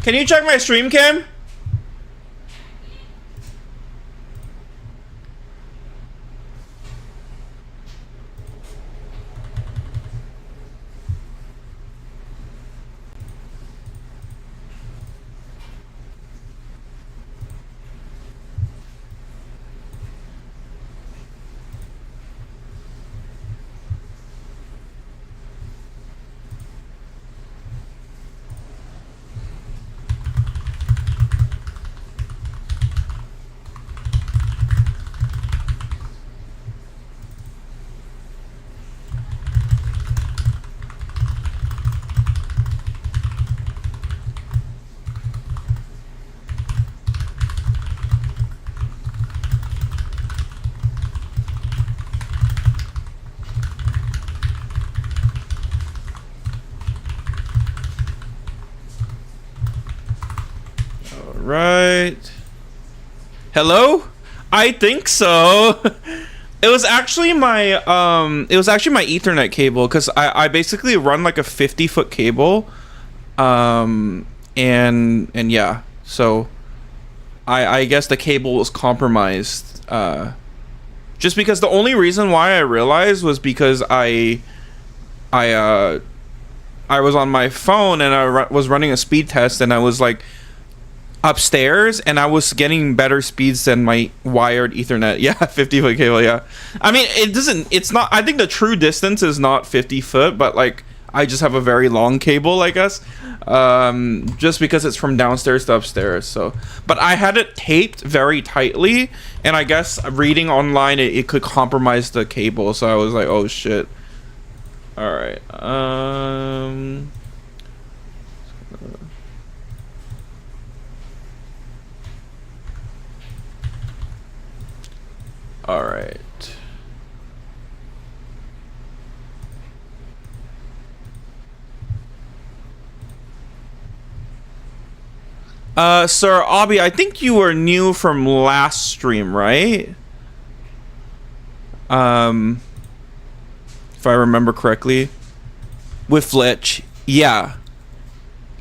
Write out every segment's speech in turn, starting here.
Can you check my stream cam? Right. Hello? I think so. It was actually my Ethernet cable, because I basically run like a 50-foot cable. And yeah. So I guess the cable was compromised. Just because the only reason why I realized was because I was on my phone and I was running a speed test, and I was like upstairs and I was getting better speeds than my wired Ethernet. Yeah, 50-foot cable. Yeah, I mean, it's not, I think the true distance is not 50 foot, but like I just have a very long cable, I guess, just because it's from downstairs to upstairs. So, but I had it taped very tightly, and I guess reading online it could compromise the cable, so I was like, oh shit. All right. All right. Sir Obby, I think you were new from last stream, right? If I remember correctly, with Lich, yeah.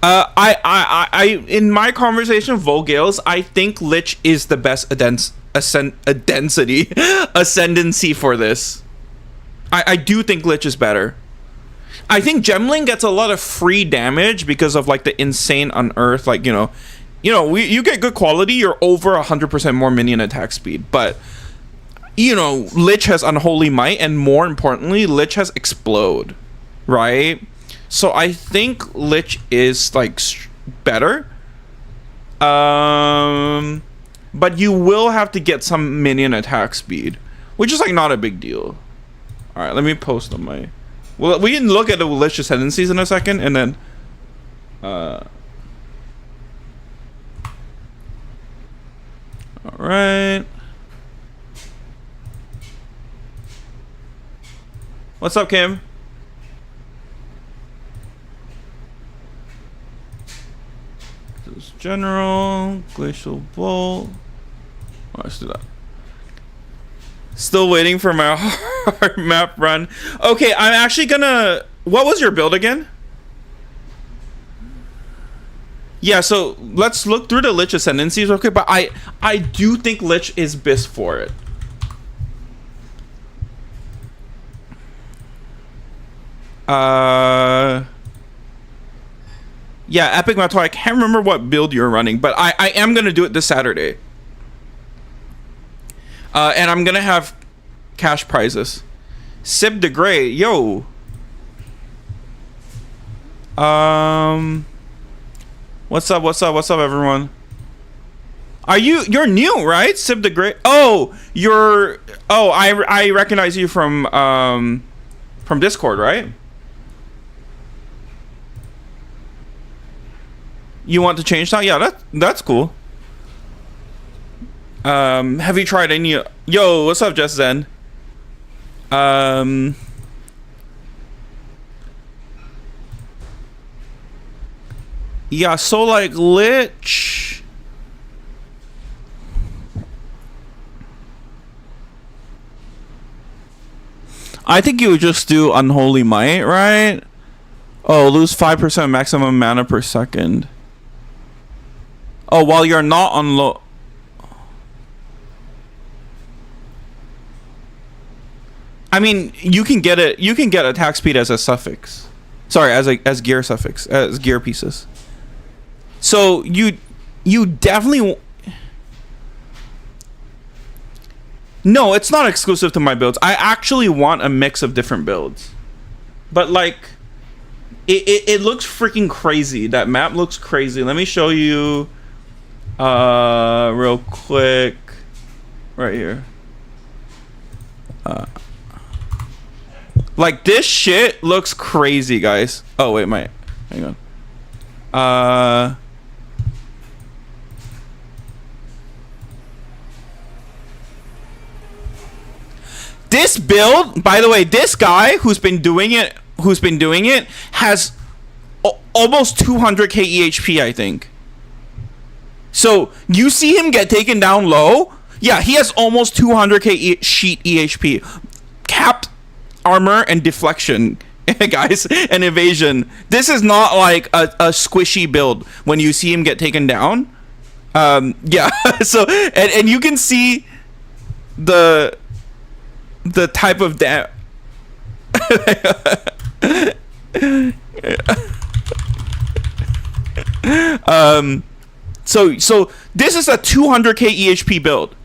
I in my conversation with Volgales, I think Lich is the best ascendancy for this. I do think Lich is better. I think Gemling gets a lot of free damage because of like the insane unearth, like you get good quality, you're over 100% more minion attack speed, but Lich has Unholy Might, and more importantly, Lich has Explode, right? So I think Lich is like better, but you will have to get some minion attack speed, which is like not a big deal. All right, let me post on my. Well, we can look at the Lich ascendancies in a second, and then. All right. What's up, Kim? This is General Glacial Bolt. Oh, let's do that. Still waiting for my hard map run. Okay, I'm actually gonna. What was your build again? Yeah, so let's look through the Lich ascendancies real quick, but I do think Lich is best for it. Yeah, Epic Metal, I can't remember what build you're running, but I am gonna do it this Saturday. And I'm gonna have cash prizes. Sib de Grey, yo. What's up, everyone? You're new, right? Sib the Great. Oh, I recognize you from Discord, right? You want to change that? Yeah, that's cool. Have you tried any? Yo, what's up, Just Zen? Yeah, so like Lich. I think you would just do Unholy Might, right? Oh, lose 5% maximum mana per second. Oh, while you're not on low. I mean, you can get it. You can get attack speed as a suffix. Sorry, as gear suffix, as gear pieces. So you definitely. No, it's not exclusive to my builds. I actually want a mix of different builds, but like, it looks freaking crazy. That map looks crazy. Let me show you, real quick, right here. Like this shit looks crazy, guys. Oh wait, hang on. This build, by the way, this guy who's been doing it has almost 200k EHP, I think. So you see him get taken down low. Yeah, he has almost 200k sheet EHP, capped armor and deflection, guys, and evasion. This is not like a squishy build when you see him get taken down. Yeah. So and you can see the type of so this is a 200k EHP build.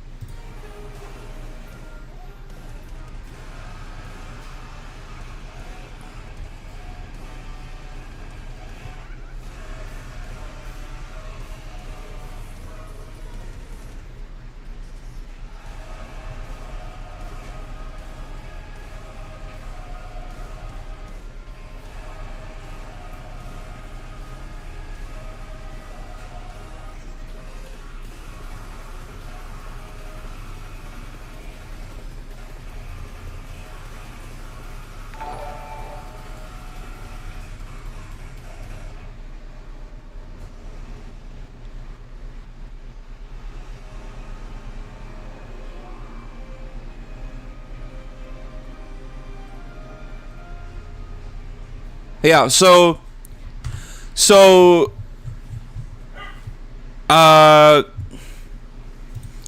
Yeah, so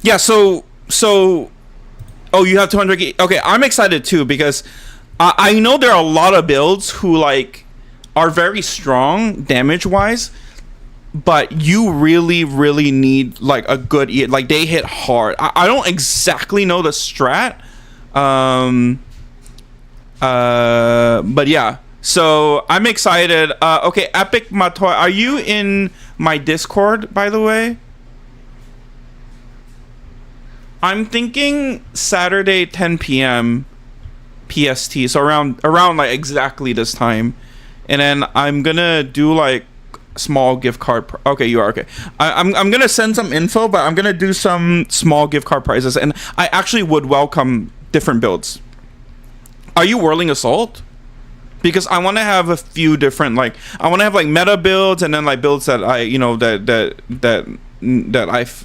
yeah, oh, you have 200. Okay, I'm excited too because I know there are a lot of builds who like are very strong damage wise, but you really need like a good like they hit hard. I don't exactly know the strat, but yeah. So I'm excited. Okay, Epic Matoy, are you in my Discord, by the way? I'm thinking Saturday 10 p.m. PST, so around like exactly this time, and then I'm gonna do like small gift card. Okay, you are okay. I'm gonna send some info, but I'm gonna do some small gift card prizes, and I actually would welcome different builds. Are you Whirling Assault? Because I want to have a few different, like I want to have like meta builds and then like builds that I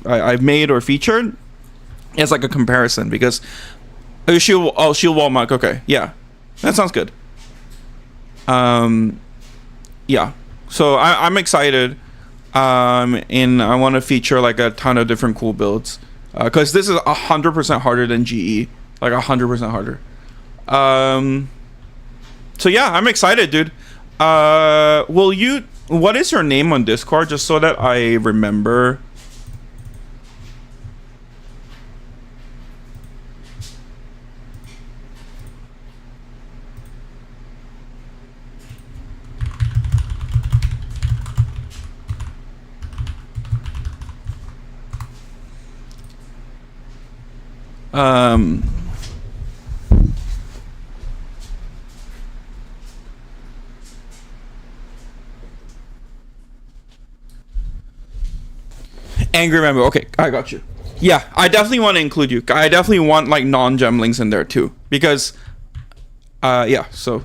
I've made or featured as like a comparison. Because shield wall mark. Okay, yeah, that sounds good. Yeah, so I'm excited. And I want to feature like a ton of different cool builds. Because this is 100% harder than GE, like 100% harder. So yeah, I'm excited, dude. What is your name on Discord, just so that I remember? Angry member. Okay, I got you. Yeah, I definitely want to include you. I definitely want like non-gemlings in there too, because yeah, so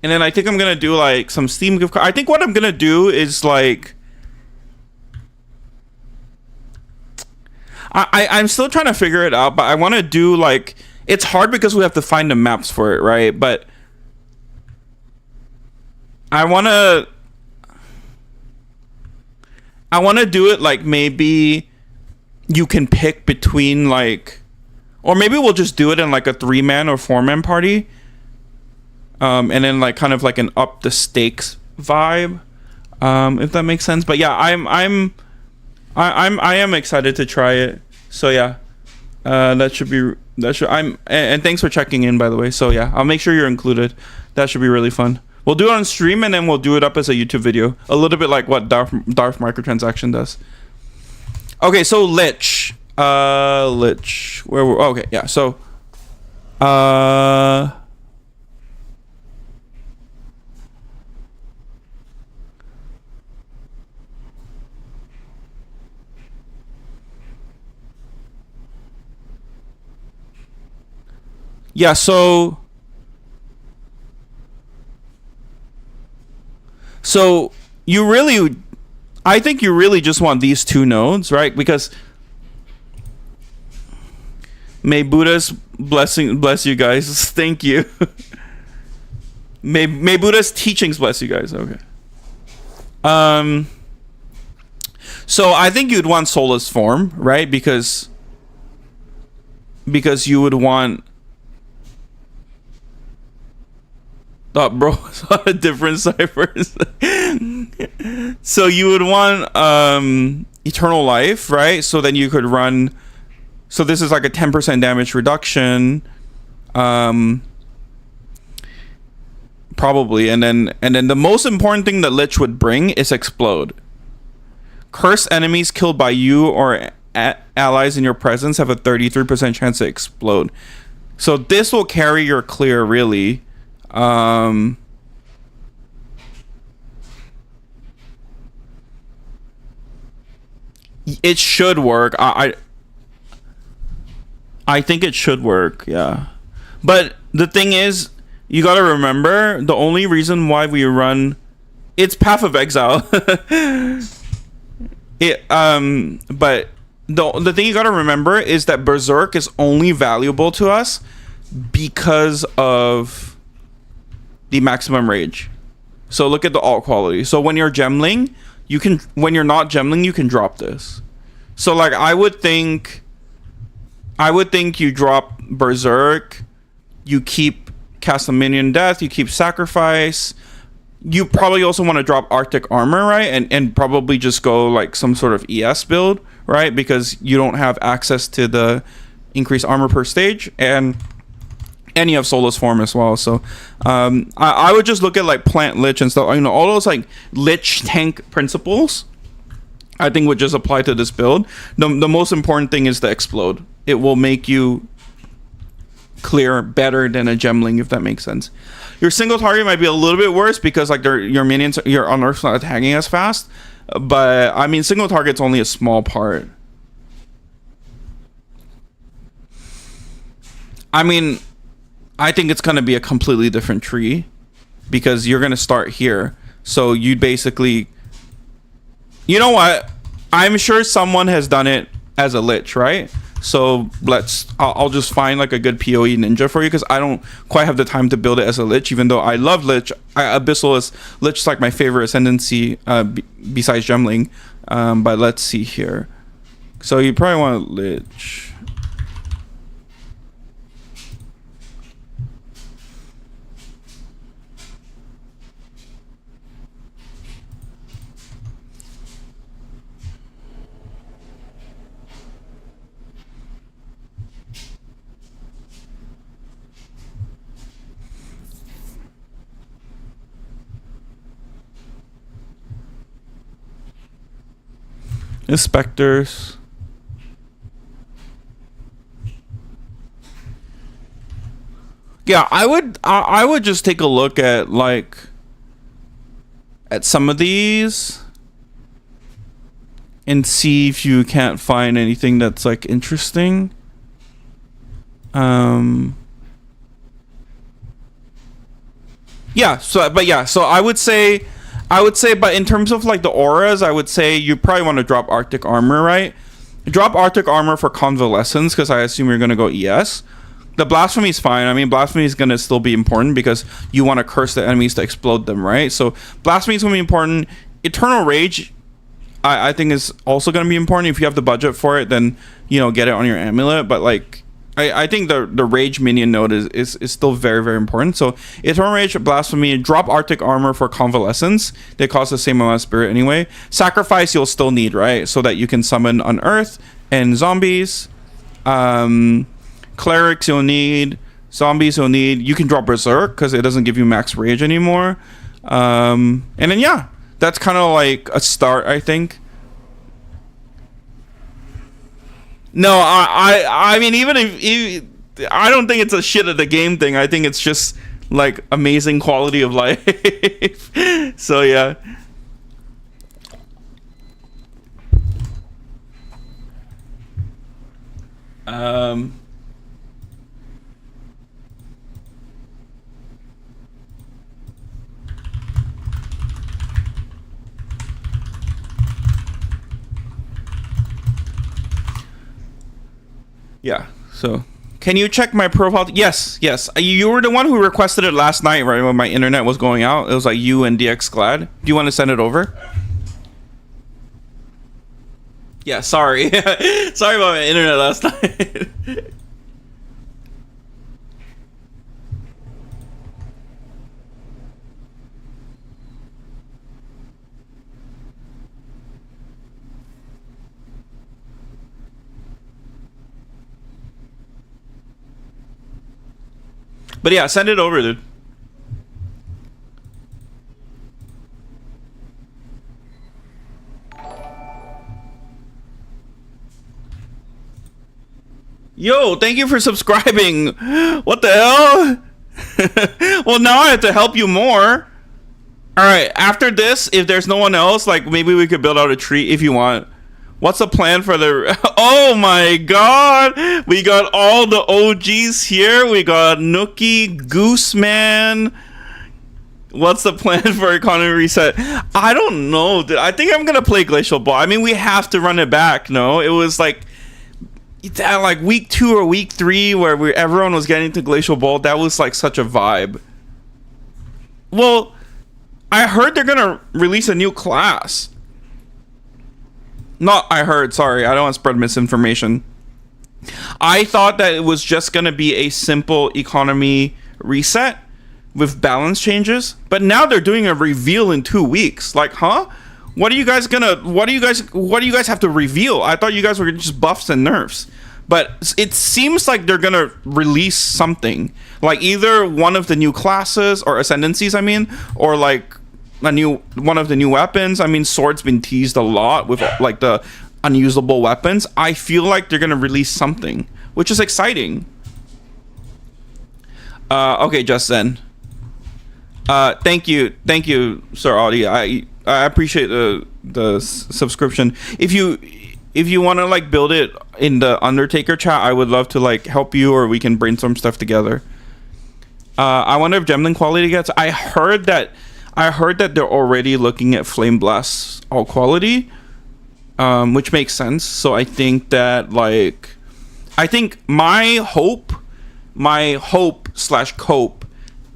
and then I think I'm gonna do like some Steam gift card. I think what I'm gonna do is like I'm still trying to figure it out, but I want to do like, it's hard because we have to find the maps for it, right? But I want to I want to do it like maybe you can pick between like, or maybe we'll just do it in like a 3-man or 4-man party, and then like kind of like an up the stakes vibe, if that makes sense. But yeah, I am excited to try it. So yeah, and thanks for checking in, by the way. So yeah, I'll make sure you're included. That should be really fun. We'll do it on stream, and then we'll do it up as a YouTube video, a little bit like what Darth Microtransaction does. Okay, so Lich, where we're okay, yeah. So, yeah, so you really, I think you really just want these 2 nodes, right? Because may Buddha's blessing bless you guys. Thank you. may Buddha's teachings bless you guys. Okay. So I think you'd want Soulless Form, right? Because you would want. Oh, bro, it's a lot of different ciphers. So you would want Eternal Life, right? So then you could run. So this is like a 10% damage reduction, probably, and then the most important thing that Lich would bring is Explode. Cursed enemies killed by you or allies in your presence have a 33% chance to explode. So this will carry your clear, really. It should work. I think it should work, yeah. But the thing is, you gotta remember, the only reason why we run, it's Path of Exile. But the thing you gotta remember is that Berserk is only valuable to us because of the maximum rage. So look at the alt quality. So when you're gemling, when you're not gemling, you can drop this. So like I would think you drop Berserk, you keep Cast a Minion Death, you keep Sacrifice. You probably also want to drop Arctic Armor, right? And probably just go like some sort of ES build, right? Because you don't have access to the increased armor per stage, and you have Soulless Form as well. So I would just look at like Plant Lich and stuff. You know, all those like Lich tank principles I think would just apply to this build. The most important thing is the Explode. It will make you clear better than a gemling, if that makes sense. Your single target might be a little bit worse because like your minions, your unearth's not attacking as fast. But I mean, single target's only a small part. I mean, I think it's going to be a completely different tree because you're going to start here. So you'd basically, you know what? I'm sure someone has done it as a Lich, right? So I'll just find like a good PoE ninja for you because I don't quite have the time to build it as a Lich, even though I love Lich. Abyssal is Lich is like my favorite ascendancy besides Gemling. But let's see here. So you probably want Lich. Inspectors. Yeah, I would just take a look at like at some of these and see if you can't find anything that's like interesting. Yeah, so I would say, but in terms of like the auras, I would say you probably want to drop Arctic Armor, right? Drop Arctic Armor for Convalescence because I assume you're going to go ES. The Blasphemy is fine. I mean, Blasphemy is going to still be important because you want to curse the enemies to explode them, right? So Blasphemy is going to be important. Eternal Rage, I think is also going to be important. If you have the budget for it, then get it on your amulet. But like I think the rage minion node is still very, very important. So Eternal Rage, Blasphemy, drop Arctic Armor for Convalescence. They cost the same amount of spirit anyway. Sacrifice you'll still need, right? So that you can summon Unearth and zombies. Clerics you'll need. Zombies you'll need. You can drop Berserk because it doesn't give you max rage anymore. And then yeah, that's kind of like a start, I think. No, I mean, even if I don't think it's a shit at the game thing. I think it's just like amazing quality of life. So yeah. Yeah. So, can you check my profile? Yes. You were the one who requested it last night, right? When my internet was going out, it was like you and DX Glad. Do you want to send it over? Yeah. Sorry. Sorry about my internet last night. But yeah, send it over, dude. Yo, thank you for subscribing. What the hell? Well, now I have to help you more. All right, after this, if there's no one else, like maybe we could build out a tree if you want. What's the plan for the... Oh my god! We got all the OGs here. We got Nookie, Gooseman. What's the plan for economy reset? I don't know, dude. I think I'm gonna play Glacial Ball. I mean, we have to run it back, no? It was like... At like week 2 or week 3 where everyone was getting to Glacial Ball. That was like such a vibe. Well, I heard they're gonna release a new class. Not I heard, sorry, I don't want to spread misinformation. I thought that it was just going to be a simple economy reset with balance changes, but now they're doing a reveal in 2 weeks. Like, huh? What do you guys have to reveal? I thought you guys were just buffs and nerfs. But it seems like they're going to release something. Like either one of the new classes or ascendancies, I mean, or like one of the new weapons. I mean, Sword's been teased a lot with like the unusable weapons. I feel like they're gonna release something, which is exciting. Okay, just then. Thank you, Sir Audie. I appreciate the subscription. If you want to like build it in the Undertaker chat, I would love to like help you, or we can brainstorm stuff together. I wonder if Gemlin quality gets. I heard that they're already looking at Flame Blast all quality, which makes sense. So I think that my hope / cope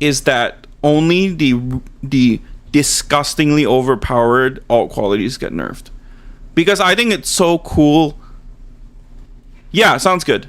is that only the disgustingly overpowered alt qualities get nerfed, because I think it's so cool. Yeah, sounds good.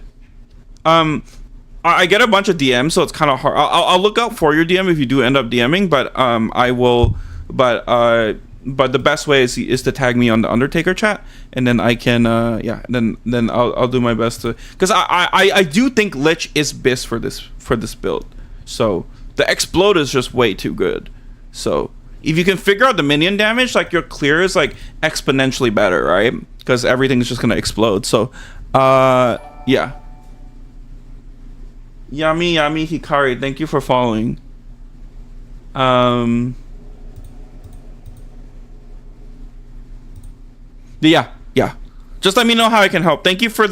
I get a bunch of DMs, so it's kind of hard. I'll look out for your DM if you do end up DMing, but I will. But the best way is to tag me on the Undertaker chat, and then I can then I'll do my best to, because I do think Lich is best for this build. So the explode is just way too good. So if you can figure out the minion damage, like your clear is like exponentially better, right? Because everything's just gonna explode. So yeah. Yummy Hikari, thank you for following. Yeah. Just let me know how I can help. Thank you for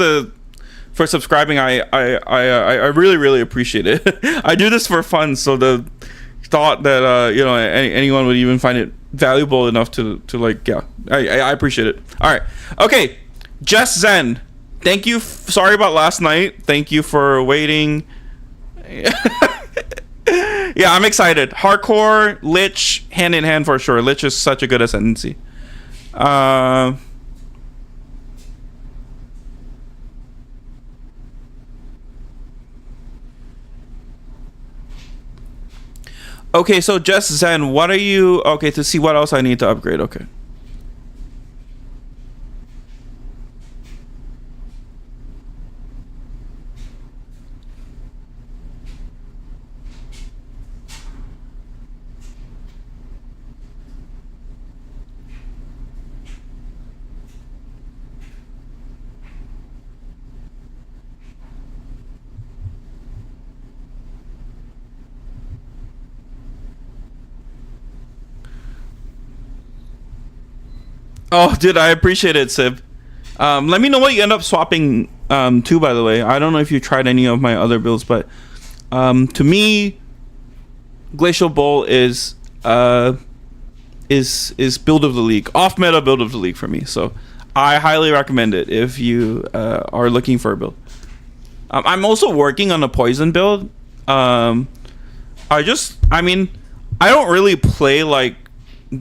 subscribing. I really appreciate it. I do this for fun, so the thought that anyone would even find it valuable enough to like, yeah, I appreciate it. All right, okay, Jess Zen, thank you. Sorry about last night. Thank you for waiting. Yeah, I'm excited. Hardcore, Lich, hand in hand for sure. Lich is such a good ascendancy. Uh, okay, so just Zen, what are you? Okay, to see what else I need to upgrade. Okay. Oh, dude, I appreciate it, Sib. Let me know what you end up swapping to. By the way, I don't know if you tried any of my other builds, but to me, Glacial Bowl is build of the league, off meta build of the league for me. So I highly recommend it if you are looking for a build. I'm also working on a poison build. I mean, I don't really play like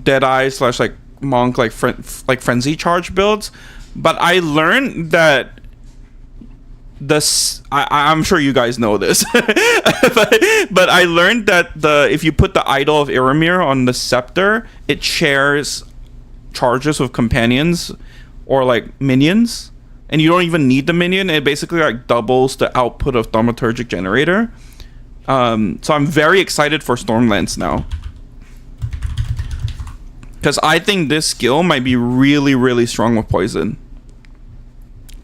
Deadeye slash like Monk like frenzy charge builds, but I learned that I'm sure you guys know this, but I learned that if you put the Idol of Iramir on the scepter, it shares charges with companions or like minions, and you don't even need the minion. It basically like doubles the output of Thaumaturgic Generator. So I'm very excited for Stormlance now, because I think this skill might be really, really strong with poison.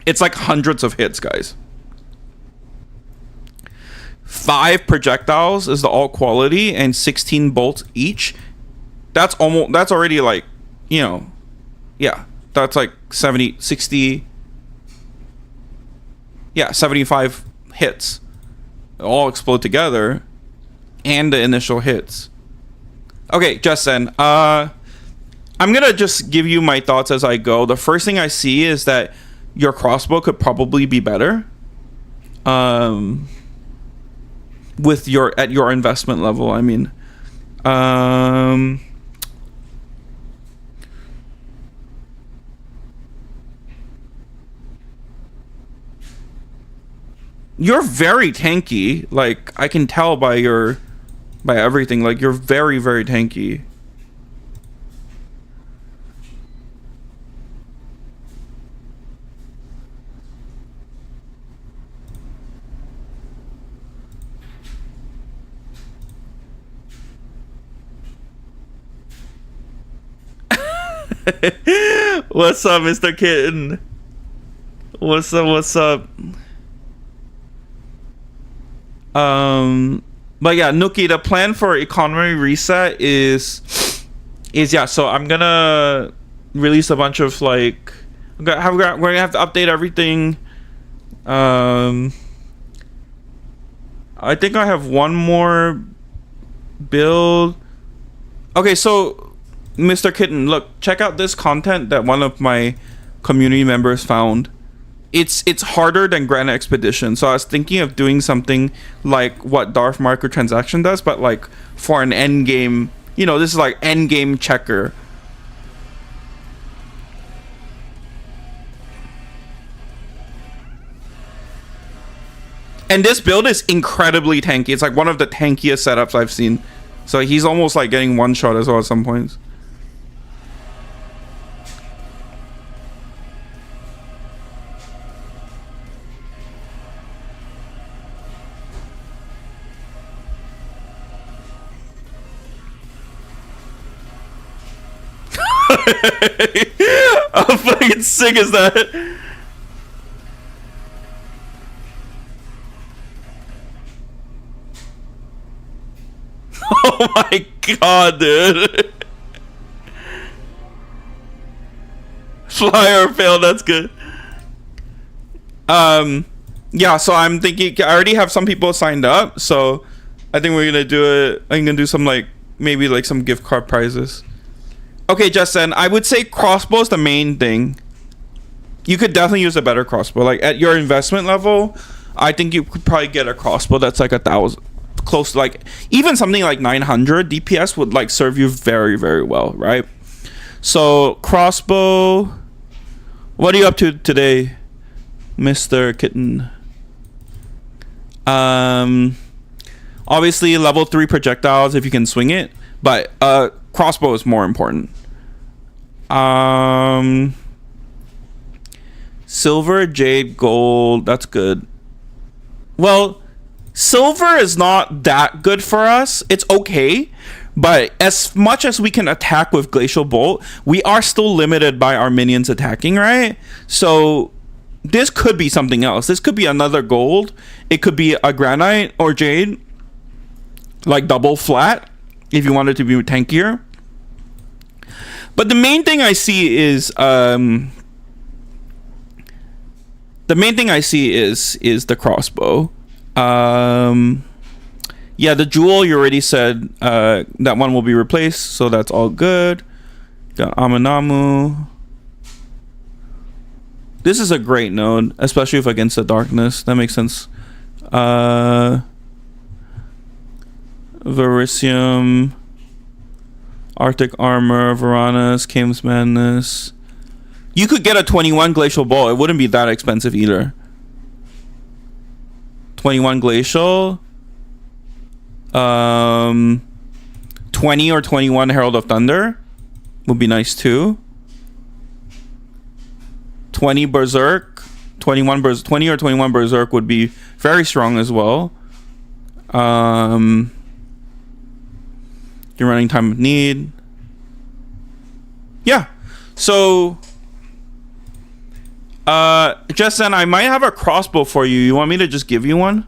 It's like hundreds of hits, guys. 5 projectiles is the all quality and 16 bolts each. That's already like, you know, yeah, that's like 70, 60, yeah, 75 hits. All explode together, and the initial hits. Okay, Justin, I'm gonna just give you my thoughts as I go. The first thing I see is that your crossbow could probably be better with your investment level. I mean, you're very tanky. Like, I can tell by everything. Like, you're very, very tanky. What's up, Mr. Kitten? What's up? What's up? But yeah, Nuki, the plan for economy reset is yeah. So I'm gonna release a bunch of like, we're gonna have to update everything. I think I have one more build. Okay, so Mr. Kitten, look, check out this content that one of my community members found. It's harder than Grand Expedition, so I was thinking of doing something like what Darth Microtransaction does, but like for an end game. You know, this is like end game checker. And this build is incredibly tanky. It's like one of the tankiest setups I've seen. So he's almost like getting one shot as well at some points. How fucking sick is that? Oh my god, dude. Fly or fail, that's good. Yeah, so I'm thinking, I already have some people signed up, so I think we're gonna do it. I'm gonna do some like, maybe like some gift card prizes. Okay, Justin, I would say crossbow is the main thing. You could definitely use a better crossbow. Like at your investment level, I think you could probably get a crossbow that's like 1,000, close to like even something like 900 DPS would like serve you very, very well, right? So crossbow. What are you up to today, Mr. Kitten? Obviously level 3 projectiles if you can swing it, but crossbow is more important. Silver, jade, gold, that's good. Well, silver is not that good for us. It's okay, but as much as we can attack with Glacial Bolt, we are still limited by our minions attacking, right? So this could be something else. This could be another gold. It could be a granite or jade, like double flat, if you want it to be tankier. But the main thing I see is the crossbow. Yeah, the jewel, you already said that one will be replaced, so that's all good. Got Aminamu. This is a great node, especially if against the darkness. That makes sense. Verisium, Arctic Armor, Varanus, Kame's Madness. You could get a 21 Glacial Bolt. It wouldn't be that expensive either. 21 Glacial. 20 or 21 Herald of Thunder would be nice too. 20 Berserk. 20 or 21 Berserk would be very strong as well. You're running Time of Need. Yeah. So just then I might have a crossbow for you. You want me to just give you one?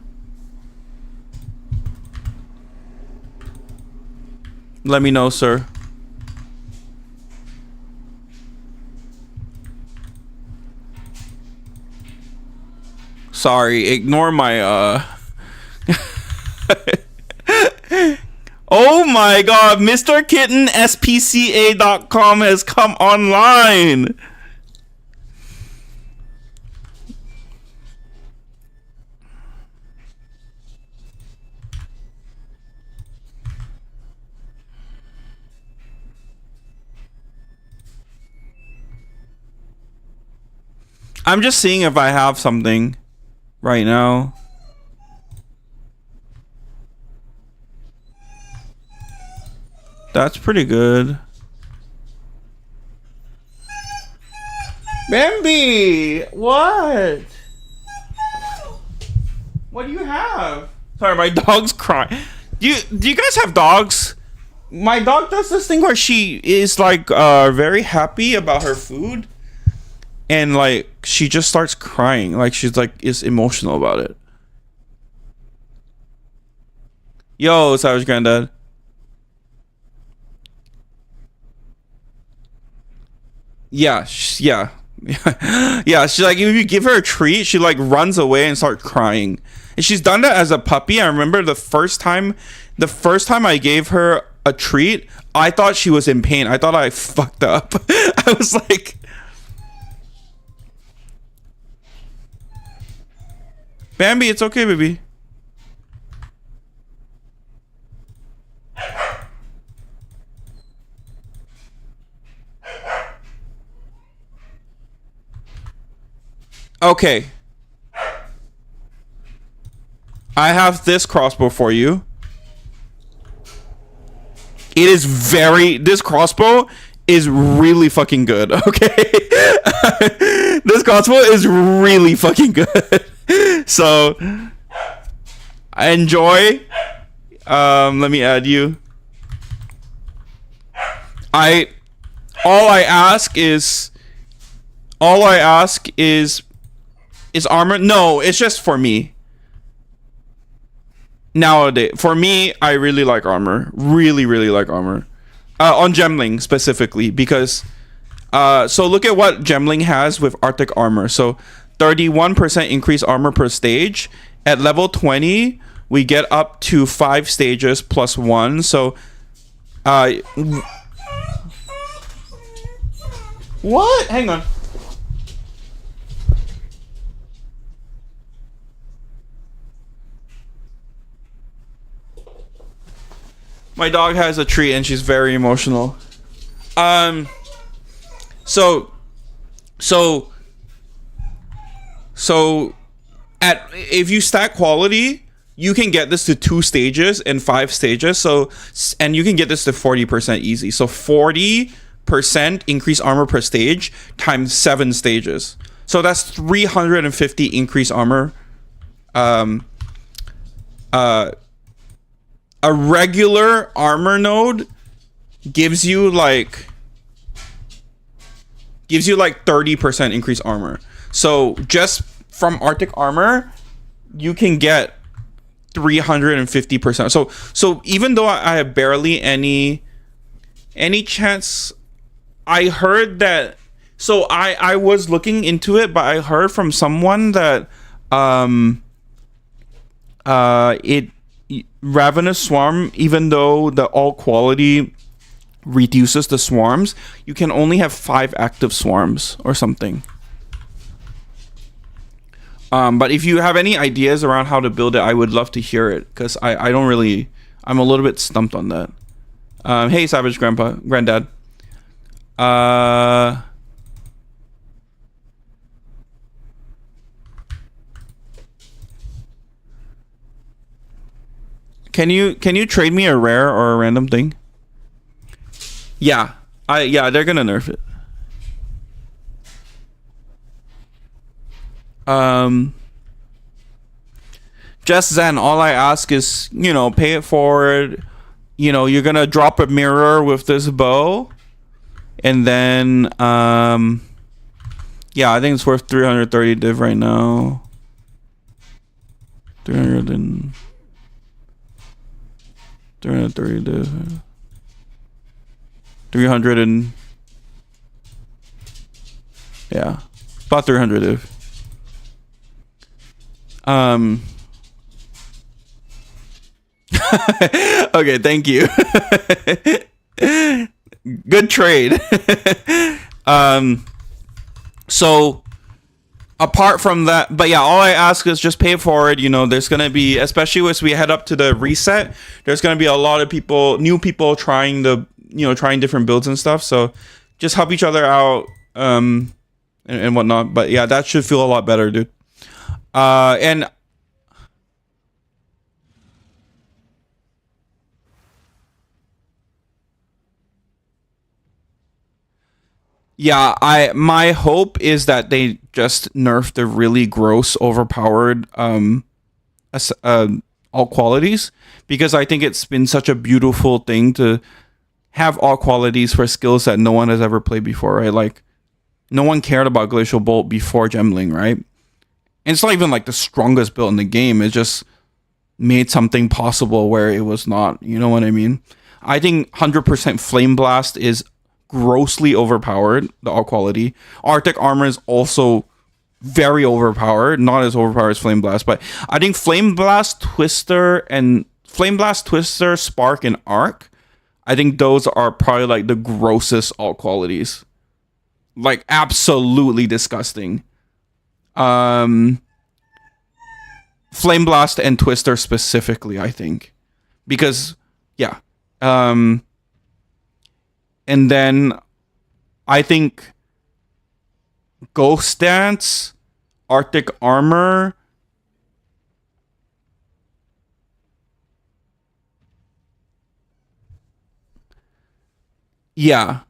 Let me know, sir. Sorry, ignore my Oh my god, Mr. Kitten SPCA.com has come online. I'm just seeing if I have something right now. That's pretty good. Bambi! What? What do you have? Sorry, my dog's crying. Do you guys have dogs? My dog does this thing where she is like very happy about her food. And like she just starts crying. Like she's like is emotional about it. Yo, Savage Granddad. Yeah, yeah. Yeah, she's like, if you give her a treat, she like runs away and starts crying. And she's done that as a puppy. I remember the first time I gave her a treat, I thought she was in pain. I thought I fucked up. I was like, Bambi, it's okay, baby. Okay. I have this crossbow for you. This crossbow is really fucking good, okay? This crossbow is really fucking good. So, enjoy. Let me add you. All I ask is armor. No, it's just for me. Nowadays, for me, I really like armor. Really, really like armor. On Gemling specifically, because so look at what Gemling has with Arctic Armor. So 31% increase armor per stage. At level 20, we get up to 5 stages plus 1. So what? Hang on. My dog has a treat and she's very emotional. So so so at if you stack quality, you can get this to 2 stages and 5 stages. So and you can get this to 40% easy. So 40% increase armor per stage times 7 stages. So that's 350 increase armor. Um, uh, a regular armor node gives you like 30% increased armor. So just from Arctic armor, you can get 350%. So even though I have barely any chance, I heard that. So I was looking into it, but I heard from someone that it Ravenous Swarm, even though the all quality reduces the swarms, you can only have 5 active swarms or something. But if you have any ideas around how to build it, I would love to hear it, because I don't really, I'm a little bit stumped on that. Hey, Savage Granddad. Uh, can you trade me a rare or a random thing? Yeah, they're gonna nerf it. Um, just Zen. All I ask is, pay it forward. You're gonna drop a mirror with this bow, and then yeah, I think it's worth 330 div right now. 300 and 330 div. 300 and yeah, about 300 div. Okay, thank you. Good trade. um so apart from that, but yeah, all I ask is just pay it forward. There's gonna be, especially as we head up to the reset, there's gonna be a lot of new people trying trying different builds and stuff. So just help each other out, and whatnot. But yeah, that should feel a lot better, dude. And yeah, my hope is that they just nerf the really gross, overpowered as- uh, all qualities, because I think it's been such a beautiful thing to have all qualities for skills that no one has ever played before, right? Like, no one cared about Glacial Bolt before Gemling, right? And it's not even like the strongest build in the game. It just made something possible where it was not. You know what I mean? I think 100% Flame Blast is grossly overpowered, the all quality. Arctic Armor is also very overpowered, not as overpowered as Flame Blast, but I think Flame Blast, Twister, Spark, and Arc, I think those are probably like the grossest all qualities. Like, absolutely disgusting. Um Flame Blast and Twister specifically, I think. Because yeah. And then I think Ghost Dance, Arctic Armor. Yeah.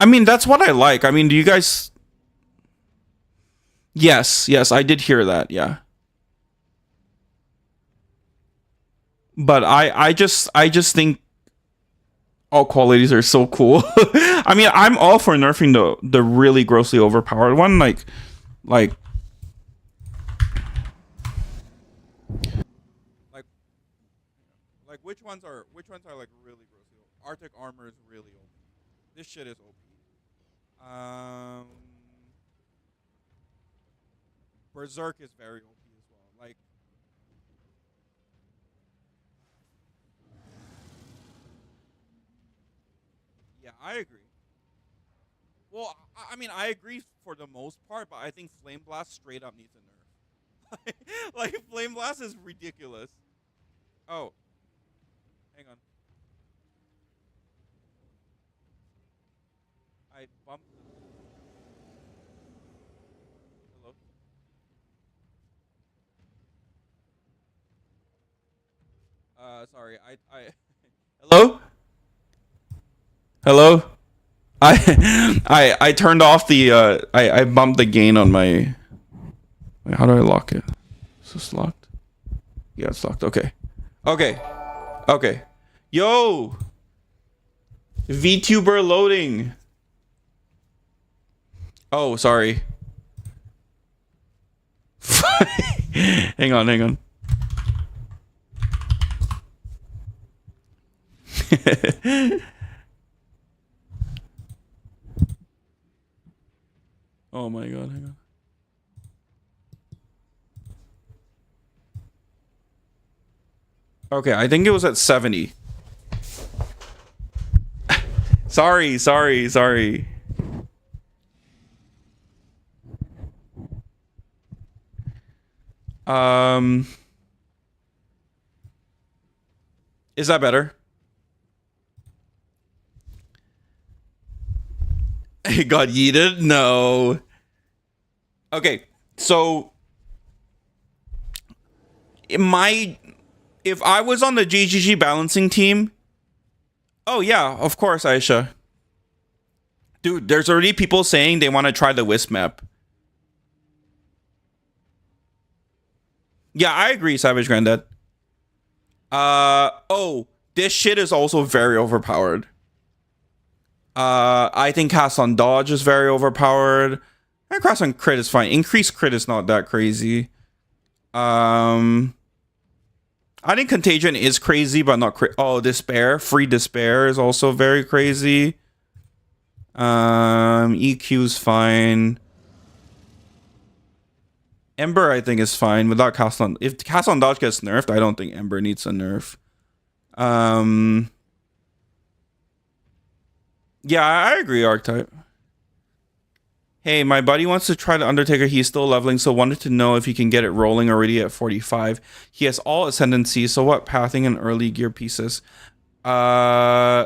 I mean, that's what I like. I mean, do you guys? Yes, I did hear that. Yeah. But I just think all qualities are so cool. I mean, I'm all for nerfing the really grossly overpowered one, like like which ones are like really grossly Arctic Armor is really OP. This shit is OP. Berserk is very OP as well. Like, yeah, I agree. Well, I mean, I agree for the most part, but I think Flame Blast straight up needs a nerf. Like, Flame Blast is ridiculous. Oh, hang on. I bumped. Sorry. I Hello? Hello? I turned off the I bumped the gain on my. Wait, how do I lock it? Is this locked? Yeah, it's locked. Okay. Okay. Okay. Yo! VTuber loading. Oh, sorry. Hang on, hang on. Oh my god, hang on. Okay, I think it was at 70. Sorry. Um, is that better? It got yeeted? No. Okay, so if I was on the GGG balancing team, oh yeah, of course, Aisha. Dude, there's already people saying they want to try the Wisp map. Yeah, I agree, Savage Granddad. Oh, this shit is also very overpowered. I think cast on dodge is very overpowered. And cast on crit is fine. Increased crit is not that crazy. I think contagion is crazy, but not oh, despair. Free despair is also very crazy. EQ's fine. Ember, I think, is fine without cast on. If cast on dodge gets nerfed, I don't think Ember needs a nerf. Yeah, I agree, Archetype. Hey, my buddy wants to try the Undertaker. He's still leveling, so wanted to know if he can get it rolling already at 45. He has all ascendancy, so what pathing and early gear pieces? Hmm.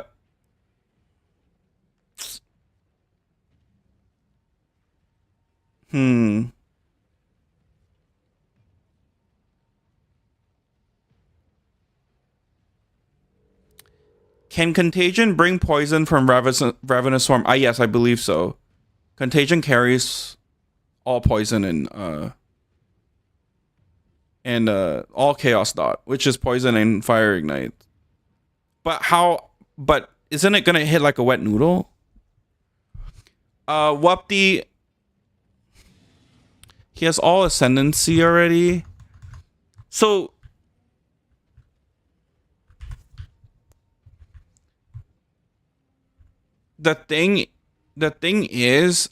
Can Contagion bring poison from Ravenous Swarm? Yes, I believe so. Contagion carries all poison and all Chaos Dot, which is poison and Fire Ignite. But how? But isn't it gonna hit like a wet noodle? Wupti. He has all Ascendancy already. So the thing is,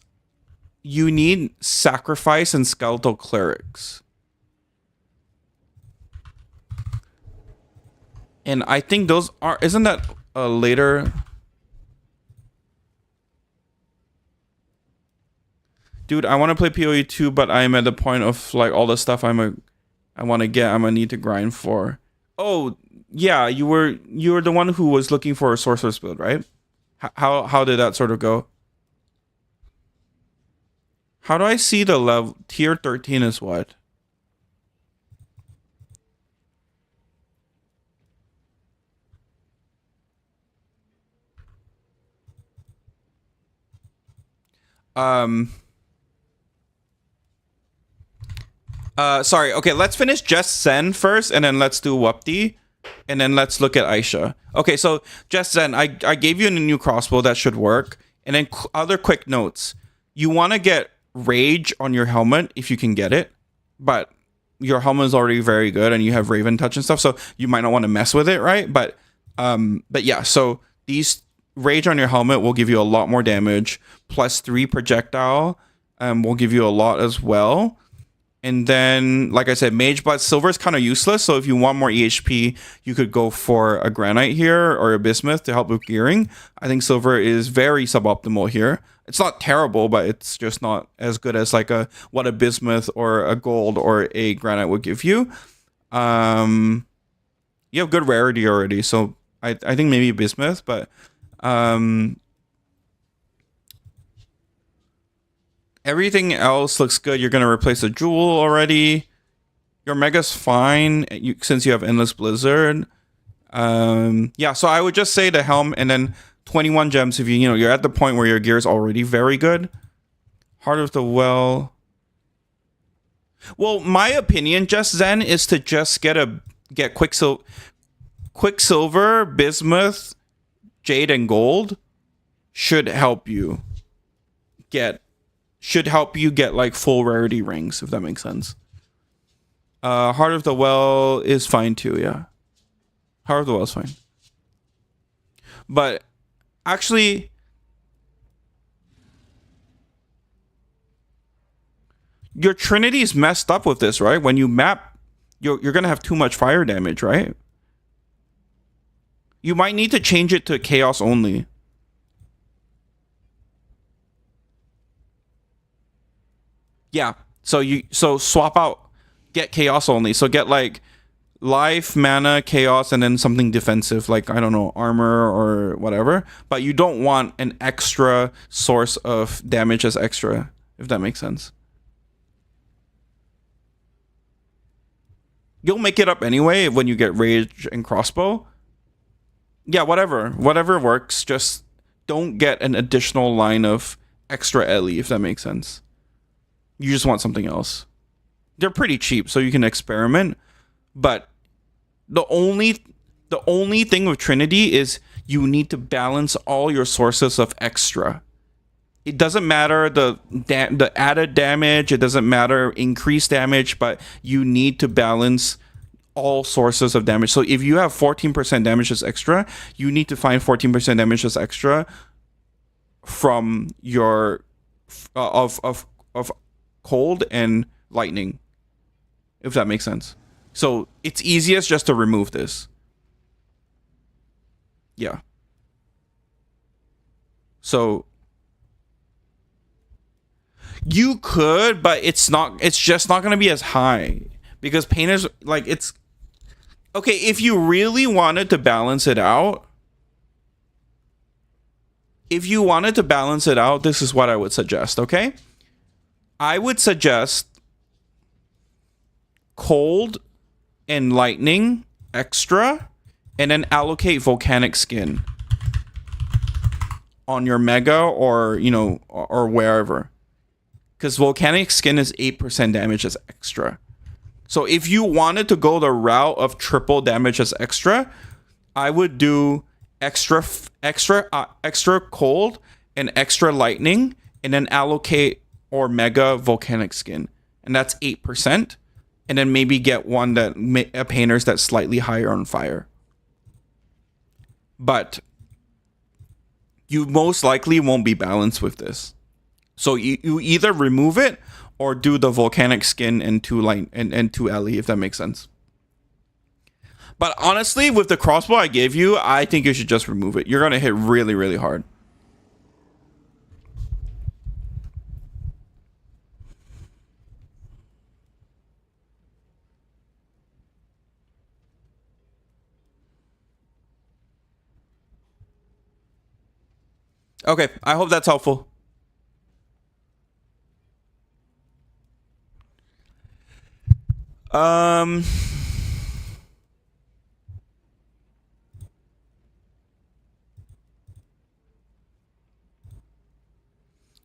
you need Sacrifice and Skeletal Clerics. And I think those are, isn't that later? Dude, I want to play PoE 2, but I'm at the point of like all the stuff I want to get, I'm gonna need to grind for. Oh, yeah, you were the one who was looking for a sorcerer's build, right? How did that sort of go? How do I see the level? Tier 13 is what? Sorry. Okay, let's finish Just Zen first, and then let's do Wupti, and then let's look at Aisha. Okay, so Just Zen, I gave you a new crossbow that should work, and then other quick notes. You want to get Rage on your helmet if you can get it, but your helmet is already very good, and you have Raven Touch and stuff, so you might not want to mess with it, right? But yeah. So these Rage on your helmet will give you a lot more damage. +3 projectile, will give you a lot as well. And then, like I said, Mage Butt Silver is kind of useless. So if you want more EHP, you could go for a Granite here or a Bismuth to help with gearing. I think Silver is very suboptimal here. It's not terrible, but it's just not as good as like what a Bismuth or a Gold or a Granite would give you. You have good rarity already, so I think maybe Bismuth, but everything else looks good. You're going to replace a Jewel already. Your Mega's fine since you have Endless Blizzard. Yeah, so I would just say the helm and then 21 gems if you're at the point where your gear is already very good. Heart of the Well. Well, my opinion, just Zen, is to just get Quicksilver, Bismuth, Jade, and Gold should help you get like full rarity rings, if that makes sense. Heart of the Well is fine too, yeah. Heart of the Well is fine. But actually, your Trinity is messed up with this, right? When you map, you're gonna have too much fire damage, right? You might need to change it to Chaos only. Yeah. So swap out, get Chaos only. So get like life, mana, chaos, and then something defensive, like I don't know, armor or whatever. But you don't want an extra source of damage as extra, if that makes sense. You'll make it up anyway when you get rage and crossbow. Yeah, whatever works. Just don't get an additional line of extra Ellie, if that makes sense. You just want something else. They're pretty cheap, so you can experiment. But the only thing with Trinity is you need to balance all your sources of extra. It doesn't matter the added damage. It doesn't matter increased damage, but you need to balance all sources of damage. So if you have 14% damage as extra, you need to find 14% damage as extra from your of cold and lightning, if that makes sense. So it's easiest just to remove this. Yeah. So you could, but it's just not going to be as high because painters like it's okay. If you really wanted to balance it out, this is what I would suggest. Okay, I would suggest cold and lightning extra, and then allocate volcanic skin on your mega or or wherever. Because volcanic skin is 8% damage as extra. So if you wanted to go the route of triple damage as extra, I would do extra cold and extra lightning, and then allocate or mega volcanic skin, and that's 8%. And then maybe get one that a painter's that's slightly higher on fire. But you most likely won't be balanced with this. So you either remove it or do the volcanic skin and two light and two Ellie, if that makes sense. But honestly, with the crossbow I gave you, I think you should just remove it. You're gonna hit really, really hard. Okay, I hope that's helpful. Um,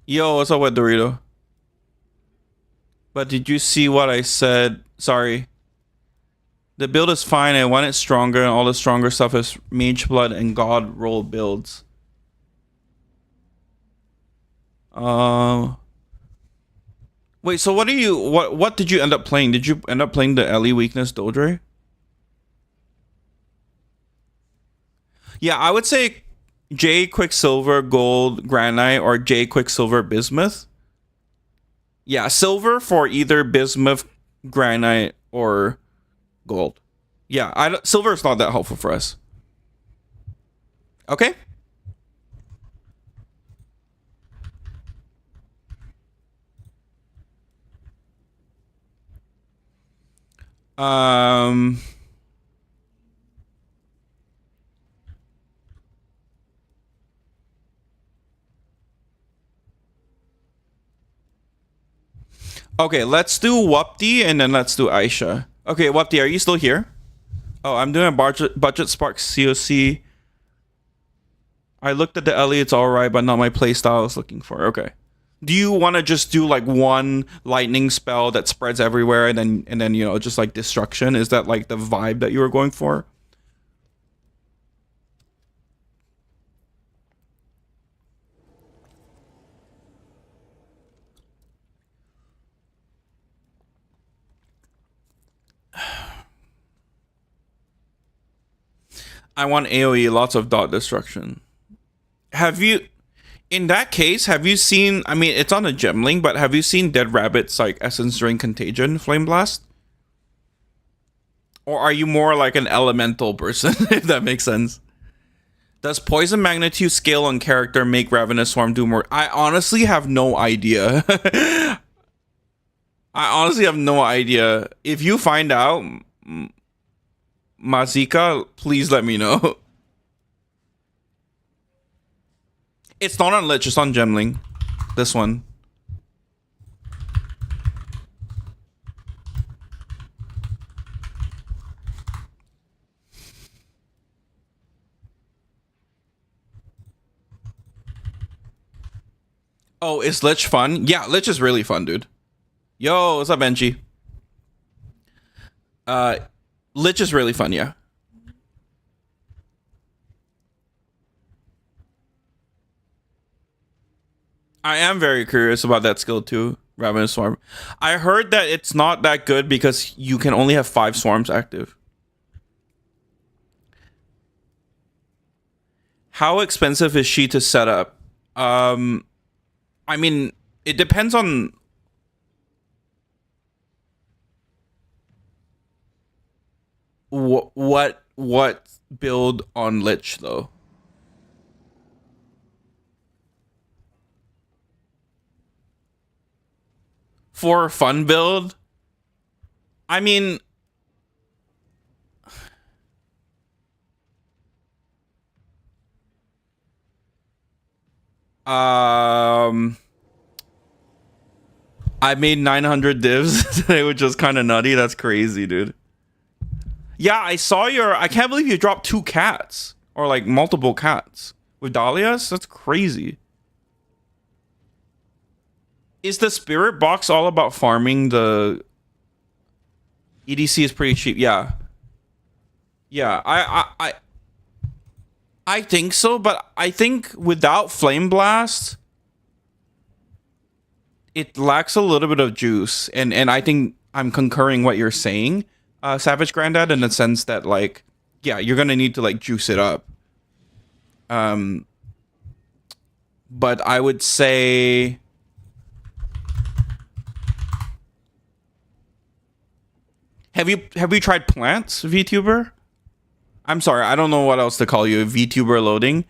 Yo, what's up with Dorito? But did you see what I said? Sorry. The build is fine. I want it stronger, and all the stronger stuff is Mage Blood and God roll builds. Wait, so what did you end up playing? Did you end up playing the Ellie weakness Dodre? Yeah, I would say J Quicksilver Gold Granite or J Quicksilver Bismuth. Yeah, silver for either Bismuth, Granite, or Gold. Yeah, silver is not that helpful for us. Okay. Um. Okay, let's do Wapti and then let's do Aisha. Okay, Wapti, are you still here? Oh, I'm doing a budget Spark COC. I looked at the Ellie, it's alright, but not my playstyle I was looking for. Okay. Do you want to just do like one lightning spell that spreads everywhere and then you know just like destruction? Is that like the vibe that you were going for? I want AoE, lots of dot destruction. Have you in that case, have you seen I mean it's on a gem link, but have you seen Dead Rabbit's like Essence Drain Contagion Flame Blast? Or are you more like an elemental person, if that makes sense? Does poison magnitude scale on character make Ravenous Swarm do more? I honestly have no idea. I honestly have no idea. If you find out, Mazika, please let me know. It's not on Lich, it's on Gemling. This one. Oh, is Lich fun? Yeah, Lich is really fun, dude. Yo, what's up, Benji? Uh, Lich is really fun, yeah. I am very curious about that skill too, Ravenous Swarm. I heard that it's not that good because you can only have 5 swarms active. How expensive is she to set up? I mean, it depends on what build on Lich though. For a fun build, I mean, um, I made 900 divs today, which was kind of nutty. That's crazy, dude. Yeah, I saw your. I can't believe you dropped 2 cats or like multiple cats with Dahlias. That's crazy. Is the spirit box all about farming? The EDC is pretty cheap. Yeah, yeah. I think so, but I think without Flame Blast, it lacks a little bit of juice, and I think I'm concurring what you're saying, Savage Grandad, in the sense that like, yeah, you're gonna need to like juice it up. Um, but I would say. Have you tried plants, VTuber? I'm sorry, I don't know what else to call you. VTuber loading.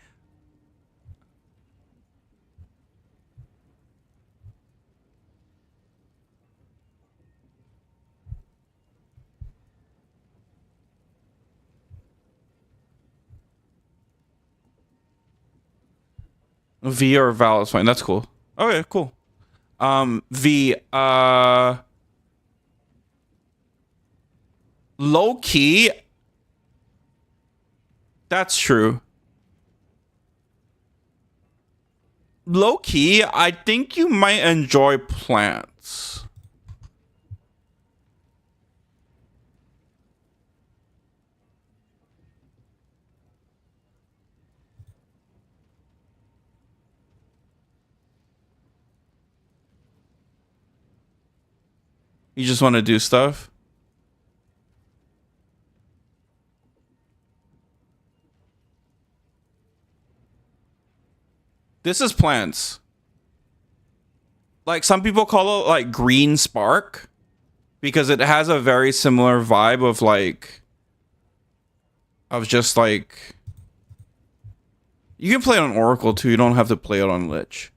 V or Val is fine. That's cool. Okay, cool. V. Low key. That's true. Low key, I think you might enjoy plants. You just want to do stuff. This is plants. Like some people call it like green spark because it has a very similar vibe of like of just like you can play it on Oracle too. You don't have to play it on Lich.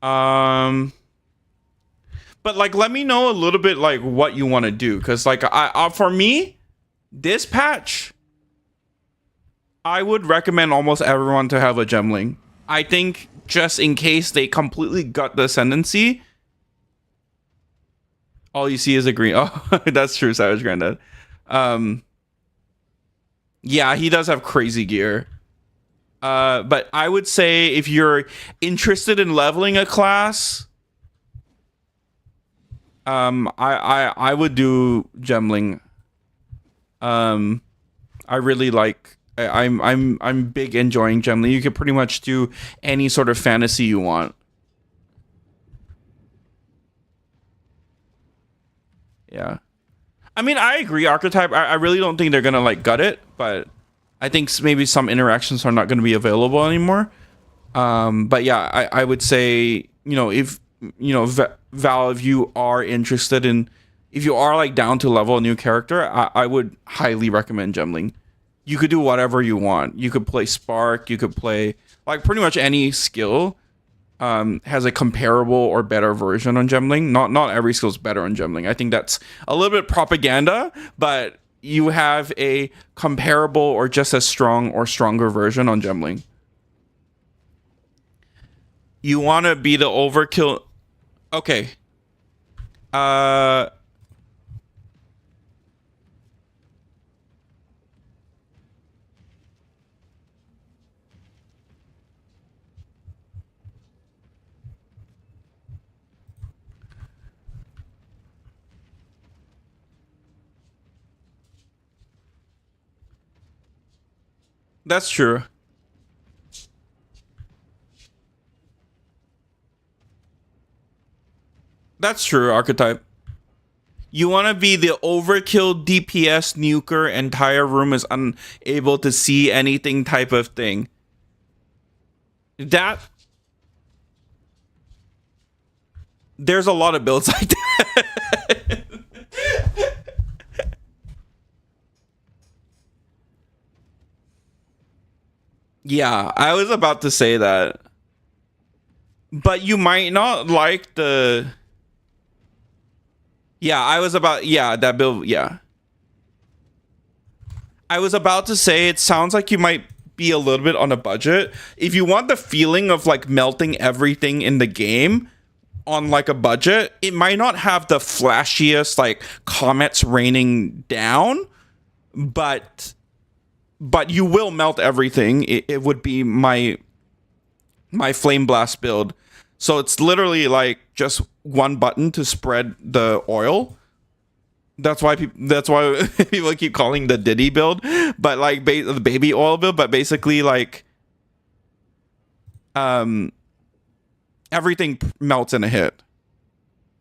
Um but like let me know a little bit like what you want to do cuz like I for me This patch, I would recommend almost everyone to have a gemling. I think just in case they completely gut the ascendancy, all you see is a green. Oh, that's true, Savage Granddad. Um, yeah, he does have crazy gear. But I would say if you're interested in leveling a class, I would do gemling. I really like. I'm big enjoying gemling. You can pretty much do any sort of fantasy you want. Yeah. I mean, I agree. Archetype. I really don't think they're gonna like gut it, but I think maybe some interactions are not gonna be available anymore. But yeah, I would say, if Val, if you are interested in, if you are like down to level a new character, I would highly recommend Gemling. You could do whatever you want. You could play Spark. You could play like pretty much any skill. Has a comparable or better version on Gemling. Not every skill is better on Gemling. I think that's a little bit propaganda, but you have a comparable or just as strong or stronger version on Gemling. You want to be the overkill. Okay. Uh that's true. That's true, archetype. You want to be the overkill DPS nuker, entire room is unable to see anything type of thing. That there's a lot of builds like that. Yeah, I was about to say that. But you might not like the. Yeah, I was about. Yeah, that build. Yeah. I was about to say it sounds like you might be a little bit on a budget. If you want the feeling of like melting everything in the game on like a budget, it might not have the flashiest like comets raining down, but you will melt everything. It would be my flame blast build. So it's literally like just one button to spread the oil. That's why people keep calling the Diddy build, but like the baby oil build. But basically, like um, everything melts in a hit,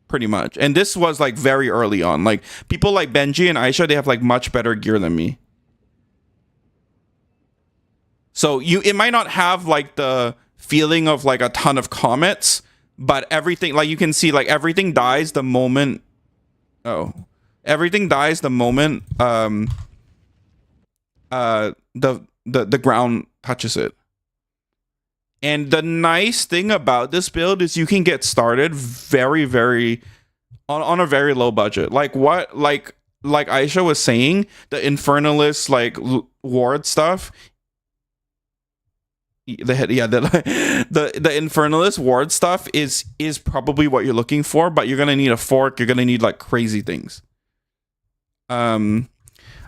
pretty much. And this was like very early on. Like people like Benji and Aisha, they have like much better gear than me. So it might not have like the feeling of like a ton of comets, but everything, like you can see, like everything dies the moment. Oh, everything dies the moment the ground touches it. And the nice thing about this build is you can get started very, very on a very low budget. Like what, like Aisha was saying, the Infernalist like ward stuff. The Infernalist ward stuff is probably what you're looking for, but you're gonna need a fork. You're gonna need like crazy things. I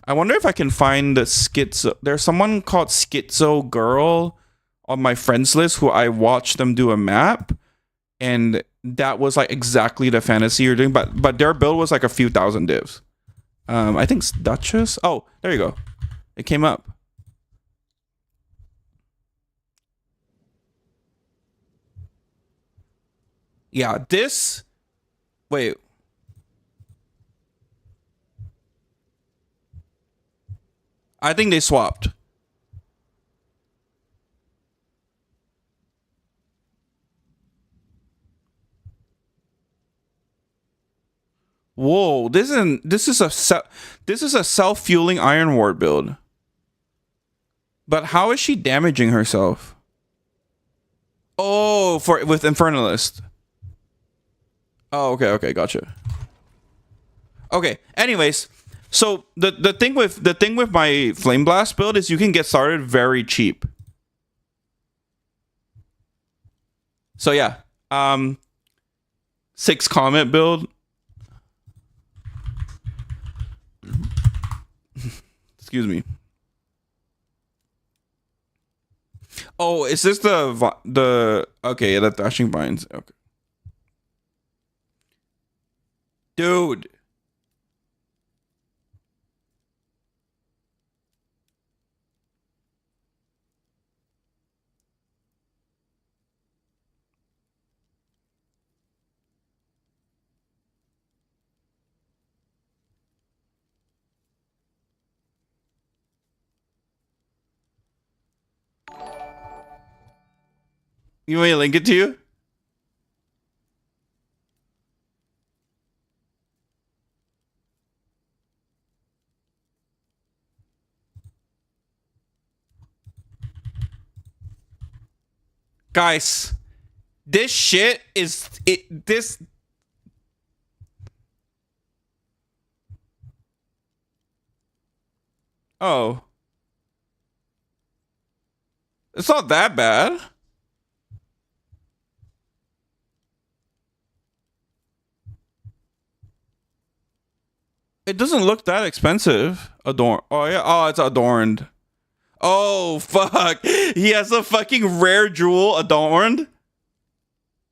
wonder if I can find the schizo. There's someone called Schizo Girl on my friends list who I watched them do a map, and that was like exactly the fantasy you're doing, but their build was like a few thousand divs. I think it's Duchess. Oh, there you go. It came up. Yeah, this. Wait. I think they swapped. Whoa, this is a self-fueling Iron Ward build. But how is she damaging herself? Oh, with Infernalist. Oh, okay, gotcha. Okay, anyways, So the thing with my Flame Blast build is you can get started very cheap. So yeah, 6 Comet build. Excuse me. Oh, is this the okay? The Thrashing Vines. Okay, dude. You want me to link it to you? Guys, this shit is it this oh. It's not that bad. It doesn't look that expensive. Oh yeah. Oh, it's adorned. Oh fuck. He has a fucking rare jewel adorned.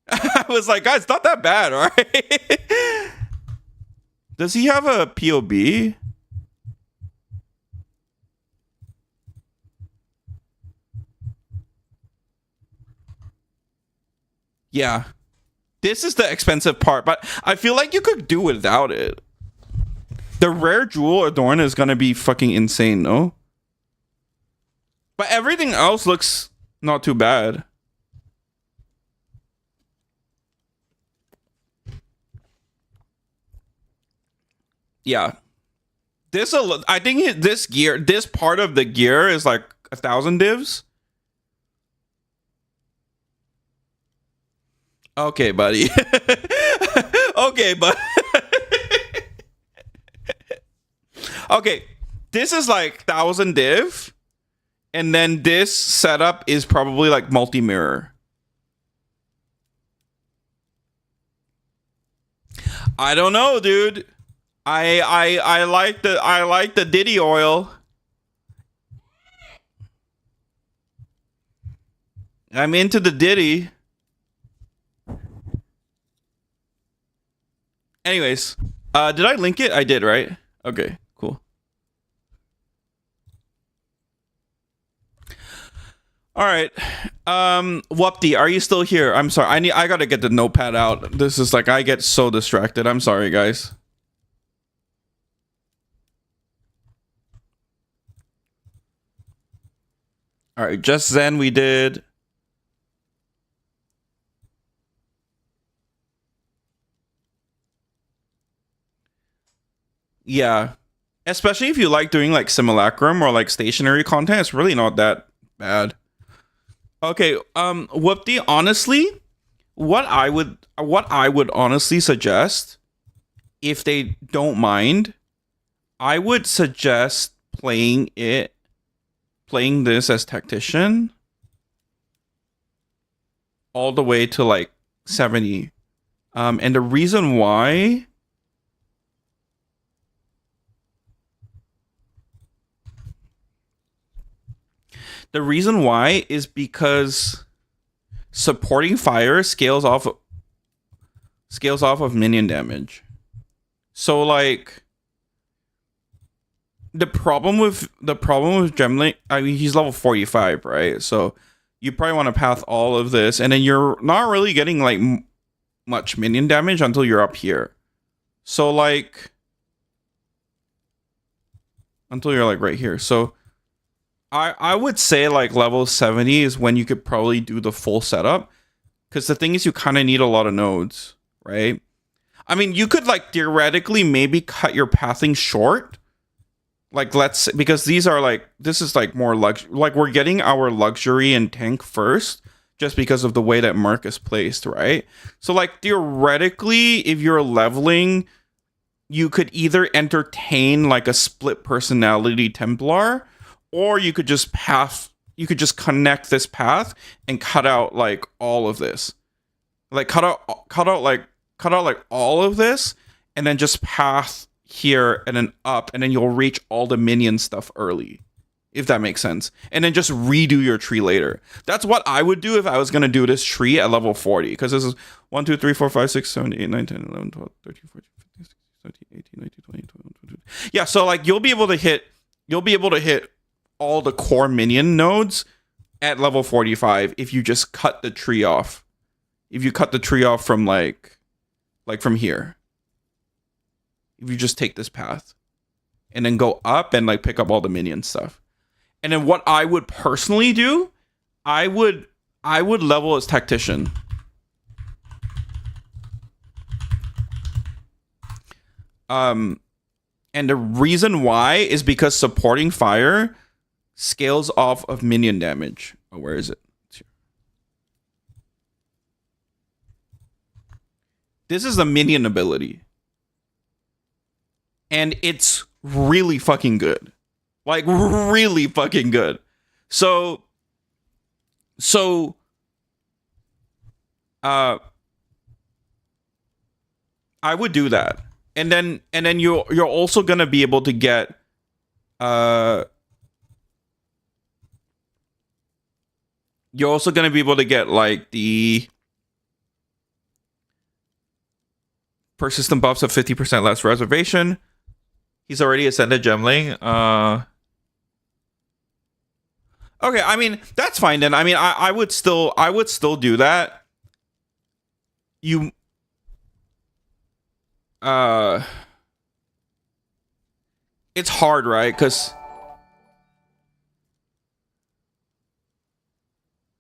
I was like, guys, it's not that bad, right? Does he have a POB? Yeah. This is the expensive part, but I feel like you could do without it. The rare jewel adorn is gonna be fucking insane, no? But everything else looks not too bad. Yeah. I think this gear, this part of the gear is like 1,000 divs. Okay, buddy. Okay, but okay, this is like 1,000 div, and then this setup is probably like multi-mirror. I don't know, dude. I like the Diddy oil. I'm into the Diddy. Anyways, did I link it? I did, right? Okay, cool. All right. Wupty, are you still here? I'm sorry. I gotta get the notepad out. This is like I get so distracted. I'm sorry, guys. All right, just Zen we did. Yeah. Especially if you like doing like simulacrum or like stationary content, it's really not that bad. Okay, Whoopty, honestly, what I would honestly suggest, if they don't mind, I would suggest playing this as tactician all the way to like 70. And the reason why is because supporting fire scales off of minion damage. So like the problem with Gemlink, I mean, he's level 45, right? So you probably want to path all of this, and then you're not really getting like much minion damage until you're up here. So like until you're like right here. So I would say like level 70 is when you could probably do the full setup, because the thing is you kind of need a lot of nodes, right? I mean, you could like theoretically maybe cut your pathing short, like because these are like, this is like more like we're getting our luxury and tank first just because of the way that Merc is placed, right? So like theoretically, if you're leveling you could either entertain like a split personality Templar, or you could just connect this path and cut out like all of this. Like cut out like all of this, and then just path here and then up, and then you'll reach all the minion stuff early, if that makes sense. And then just redo your tree later. That's what I would do if I was gonna do this tree at level 40, because this is 1, 2, 3, 4, 5, 6, 7, 8, 9, 10, 11, 12, 13, 14, 15, 16, 17, 18, 19, 20, 21, 22. Yeah, so like you'll be able to hit all the core minion nodes at level 45 if you just cut the tree off. If you cut the tree off from like from here. If you just take this path and then go up and like pick up all the minion stuff. And then what I would personally do, I would level as tactician. And the reason why is because supporting fire scales off of minion damage. Oh, where is it? This is the minion ability. And it's really fucking good. Like, really fucking good. So I would do that. And then you're also gonna be able to get like the persistent buffs of 50% less reservation. He's already ascended Gemling. Okay, I mean, that's fine then. I mean, I would still do that. You it's hard, right? Because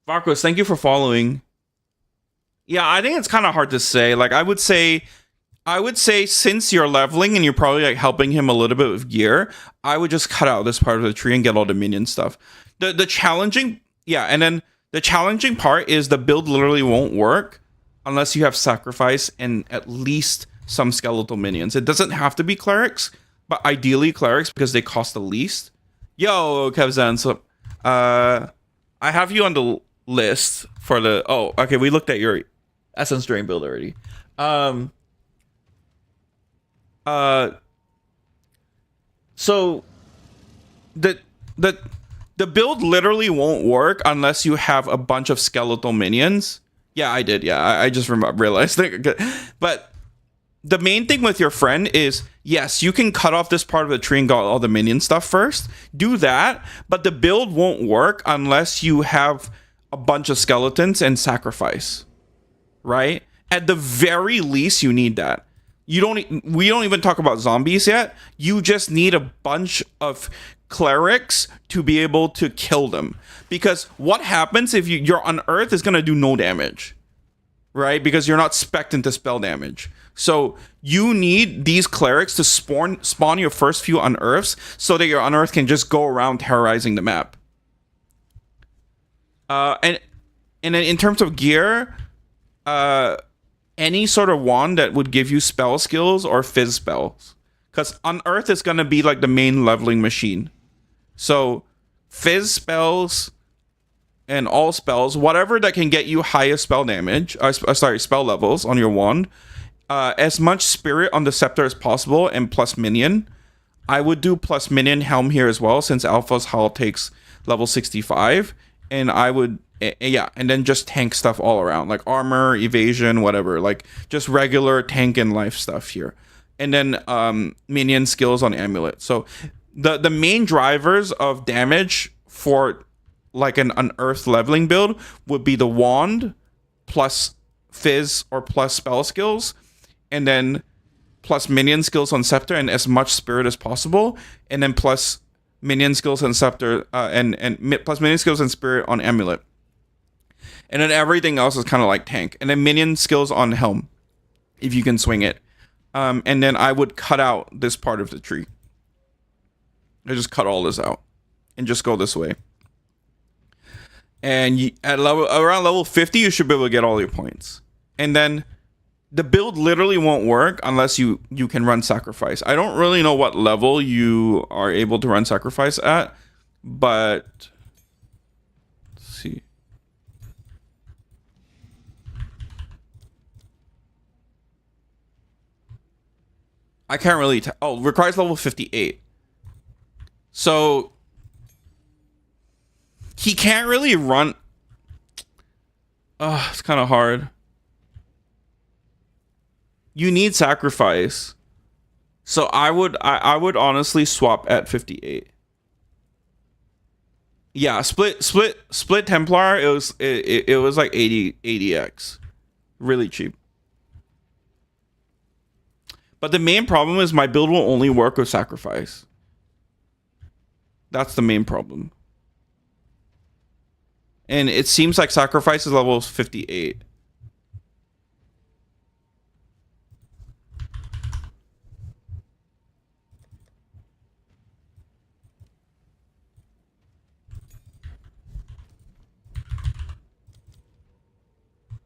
Varkos, thank you for following. Yeah, I think it's kind of hard to say. Like, I would say since you're leveling and you're probably like helping him a little bit with gear, I would just cut out this part of the tree and get all the minion stuff. The challenging part is the build literally won't work unless you have sacrifice and at least some skeletal minions. It doesn't have to be clerics, but ideally clerics because they cost the least. Yo, Kevzan, so I have you on the list for the okay, we looked at your Essence Drain build already. So the build literally won't work unless you have a bunch of skeletal minions. Yeah, I did. Yeah, I just realized that. But the main thing with your friend is, yes, you can cut off this part of the tree and get all the minion stuff first. Do that, but the build won't work unless you have a bunch of skeletons and sacrifice. Right? At the very least, you need that. We don't even talk about zombies yet. You just need a bunch of clerics to be able to kill them. Because what happens if you're on Earth is going to do no damage. Right? Because you're not spec'd into spell damage. So you need these clerics to spawn your first few unearths so that your unearth can just go around terrorizing the map. And then in terms of gear, any sort of wand that would give you spell skills or fizz spells. Because Unearth is going to be like the main leveling machine. So fizz spells and all spells, whatever that can get you highest spell damage, spell levels on your wand, as much spirit on the scepter as possible and plus minion. I would do plus minion helm here as well since Alpha's hull takes level 65. And I would... yeah, and then just tank stuff all around, like armor, evasion, whatever, like just regular tank and life stuff here. And then minion skills on amulet. So the main drivers of damage for like an unearthed leveling build would be the wand plus fizz or plus spell skills, and then plus minion skills on scepter and as much spirit as possible, and then plus minion skills and scepter plus minion skills and spirit on amulet. And then everything else is kind of like tank. And then minion skills on helm, if you can swing it. And then I would cut out this part of the tree. I just cut all this out and just go this way. And around level 50, you should be able to get all your points. And then The build literally won't work unless you can run sacrifice. I don't really know what level you are able to run sacrifice at, but let's see. I can't really tell. Oh, requires level 58. So he can't really run. It's kind of hard. You need sacrifice. So I would honestly swap at 58. Yeah, split Templar, it was like 80x. Really cheap. But the main problem is my build will only work with sacrifice. That's the main problem. And it seems like sacrifice is level 58.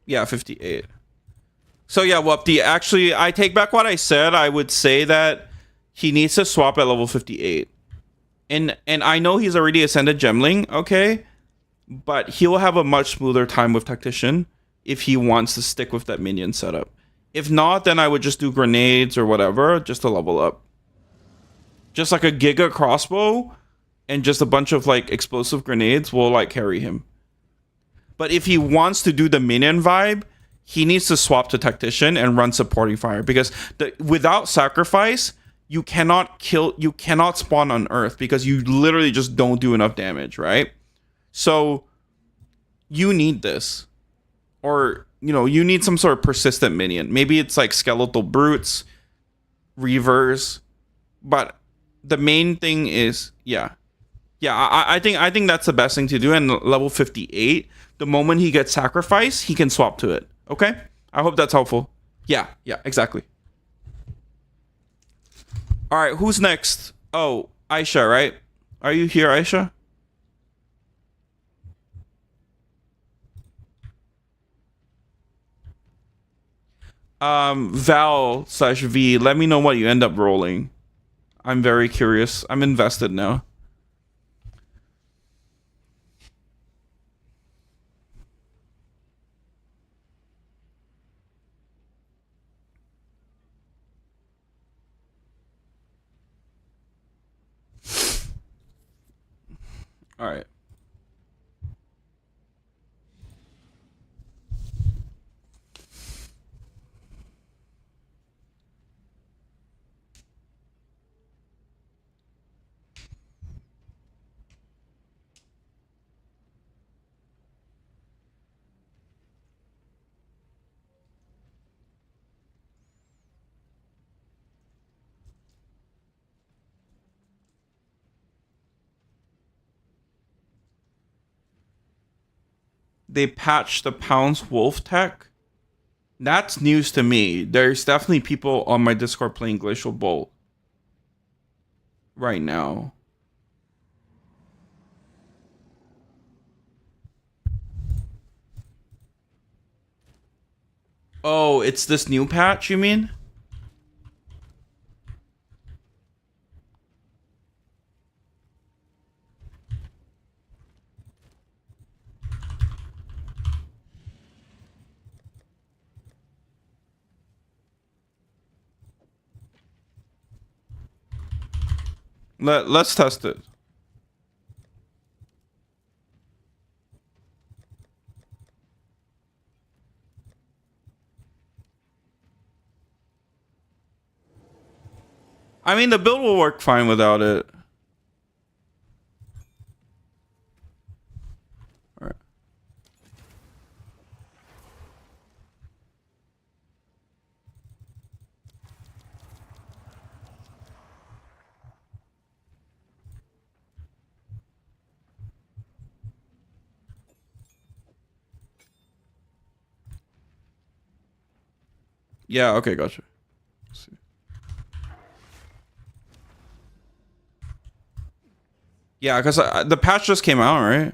Yeah, 58. So yeah, Wupti, actually, I take back what I said. I would say that he needs to swap at level 58. And I know he's already ascended Gemling, okay? But he'll have a much smoother time with Tactician if he wants to stick with that minion setup. If not, then I would just do grenades or whatever just to level up. Just like a Giga crossbow and just a bunch of like explosive grenades will like carry him. But if he wants to do the minion vibe, he needs to swap to Tactician and run supporting fire, because without sacrifice, you cannot spawn on Earth because you literally just don't do enough damage, right? So you need this. Or, you need some sort of persistent minion. Maybe it's like skeletal brutes, reavers, but the main thing is, I think that's the best thing to do. And level 58, the moment he gets sacrifice, he can swap to it. Okay? I hope that's helpful. Yeah, exactly. All right, who's next? Oh, Aisha, right? Are you here, Aisha? Val/V, let me know what you end up rolling. I'm very curious. I'm invested now. All right. They patched the Pounce Wolf tech. That's news to me. There's definitely people on my Discord playing Glacial Bolt right now. Oh, it's this new patch, you mean? Let's test it. I mean, the build will work fine without it. All right. Yeah, okay, gotcha. Let's see. Yeah, because the patch just came out, right?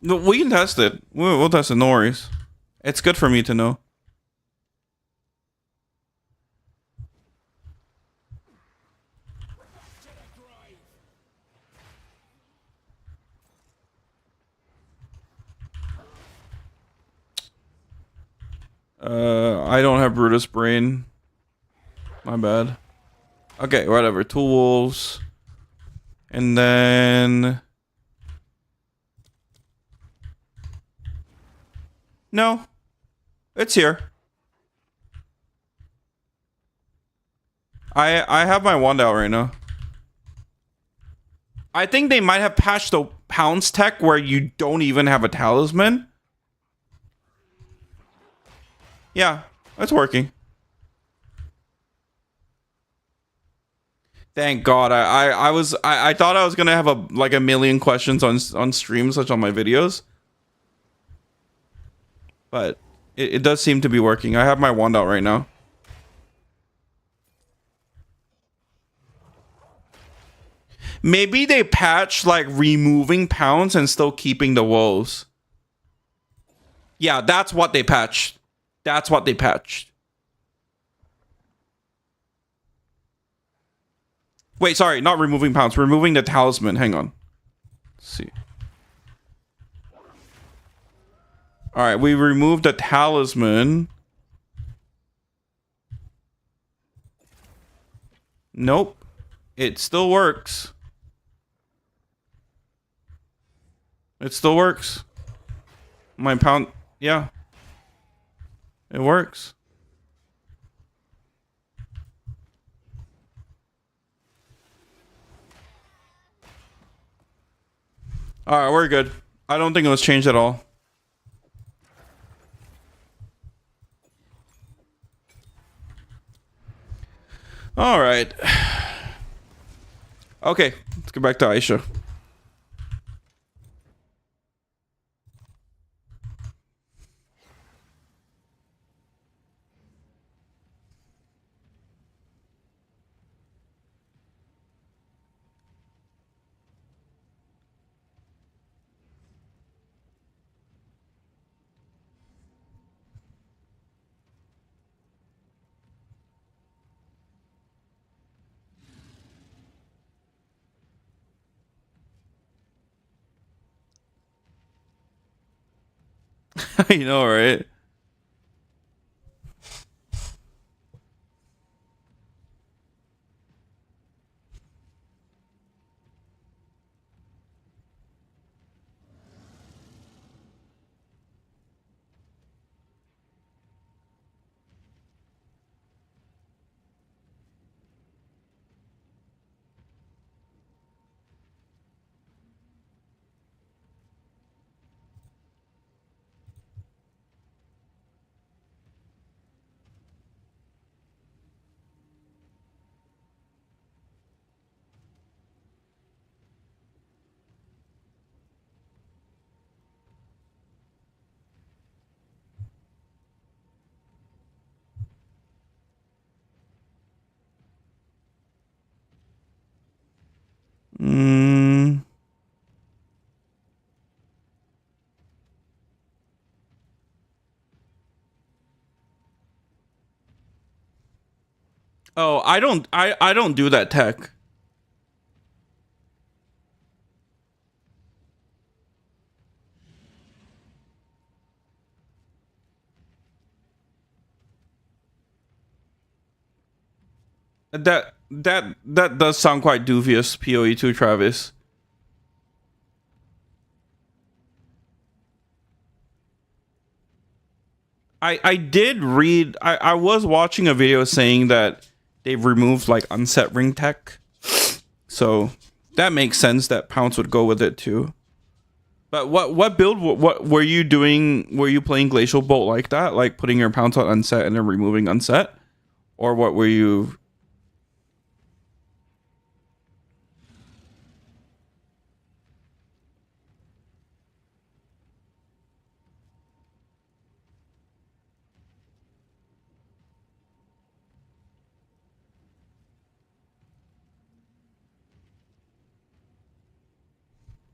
No, we can test it. We'll test it. No worries. It's good for me to know. I don't have Brutus Brain. My bad. Okay, whatever. Tools. And then... No. It's here. I have my wand out right now. I think they might have patched the Pounce tech where you don't even have a talisman. Yeah, it's working. Thank God. I thought I was gonna have a million questions on stream, such on my videos. But it does seem to be working. I have my wand out right now. Maybe they patched like removing Pounce and still keeping the wolves. Yeah, that's what they patched. That's what they patched. Wait, sorry, not removing Pounce. Removing the talisman. Hang on. Let's see. Alright, we removed the talisman. Nope. It still works. It still works. My pound... Yeah. It works. Alright, we're good. I don't think it was changed at all. Alright. Okay, let's go back to Aisha. I know, right? Mm. Oh, I don't do that tech. That does sound quite dubious, PoE2 Travis. I did read I was watching a video saying that they've removed like unset ring tech. So that makes sense that Pounce would go with it too. But what build what were you doing? Were you playing Glacial Bolt like that? Like putting your Pounce on unset and then removing unset? Or what were you?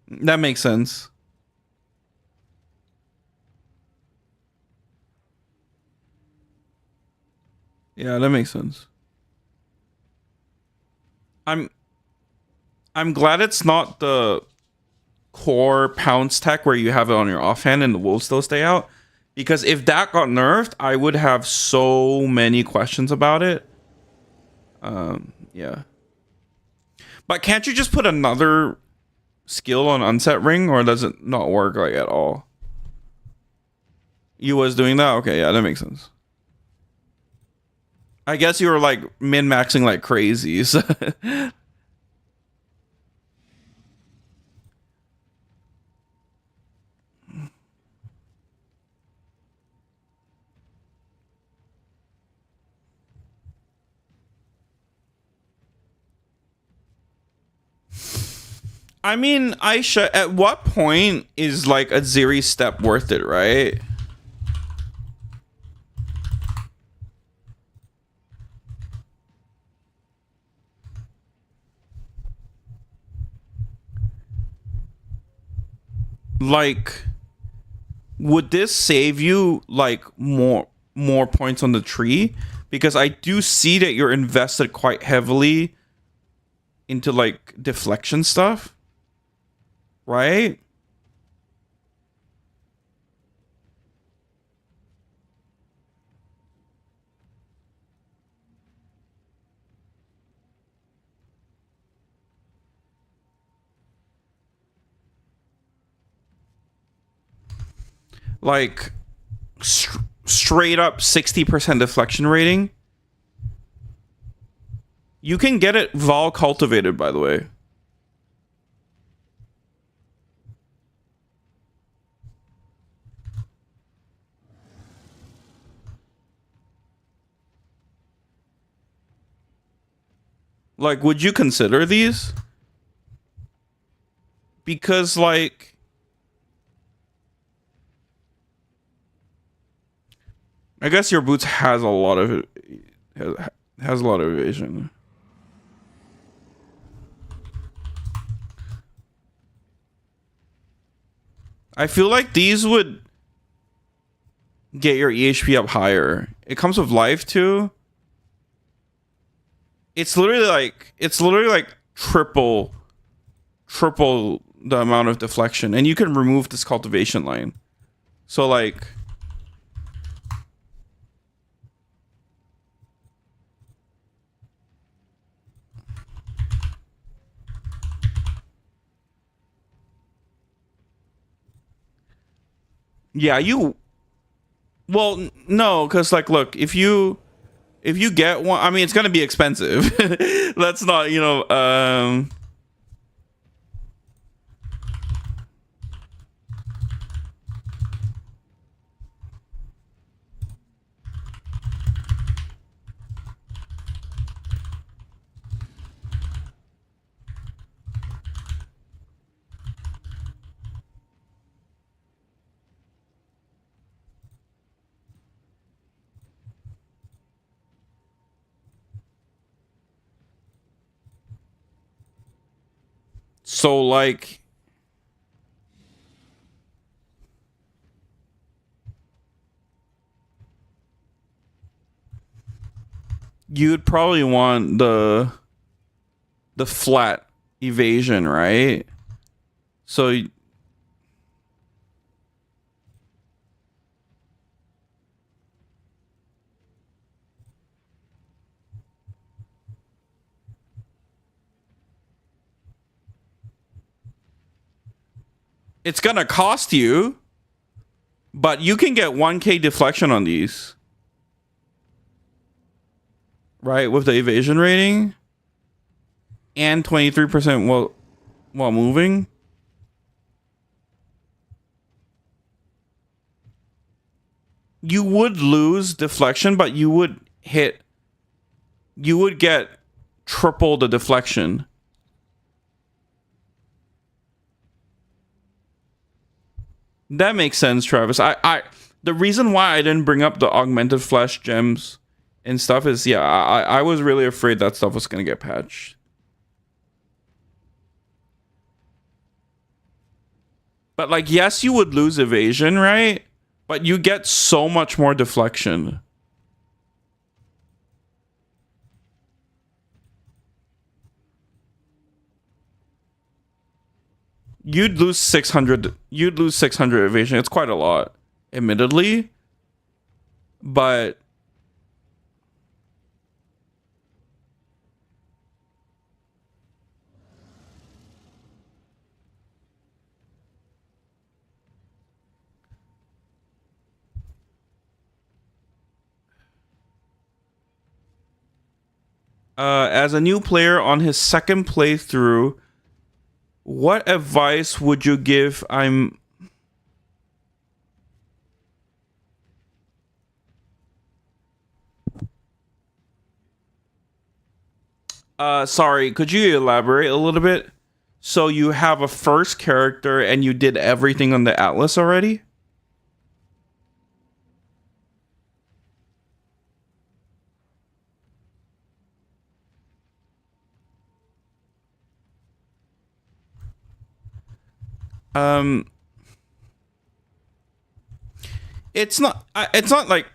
That makes sense. Yeah, that makes sense. I'm I'm glad it's not the core pounce tech where you have it on your offhand and the wolves still stay out. Because if that got nerfed, I would have so many questions about it. Yeah. But can't you just put another skill on unset ring, or does it not work like at all? You was doing that? Okay, yeah, that makes sense. I guess you were like min-maxing like crazy. So I mean, Aisha, at what point is like a Ziri step worth it, right? Like, would this save you like more points on the tree? Because I do see that you're invested quite heavily into like deflection stuff, right? Like straight up 60% deflection rating. You can get it vol cultivated, by the way. Like, would you consider these? Because, like, I guess your boots has a lot of has a lot of evasion. I feel like these would get your EHP up higher. It comes with life too. It's literally like triple the amount of deflection, and you can remove this cultivation line. So like, yeah, you. Well, no, because like, look, if you get one, I mean, it's gonna be expensive. Let's not, So like, you'd probably want the flat evasion, right? So it's gonna cost you, but you can get 1k deflection on these, right? With the evasion rating and 23% while moving. You would lose deflection, but you would get triple the deflection. That makes sense, Travis. The reason why I didn't bring up the augmented flesh gems and stuff is, yeah, I was really afraid that stuff was gonna get patched. But like, yes, you would lose evasion, right? But you get so much more deflection. You'd lose 600. You'd lose 600 evasion. It's quite a lot, admittedly. But as a new player on his second playthrough, what advice would you give? Sorry, could you elaborate a little bit? So you have a first character and you did everything on the Atlas already? Um, it's not like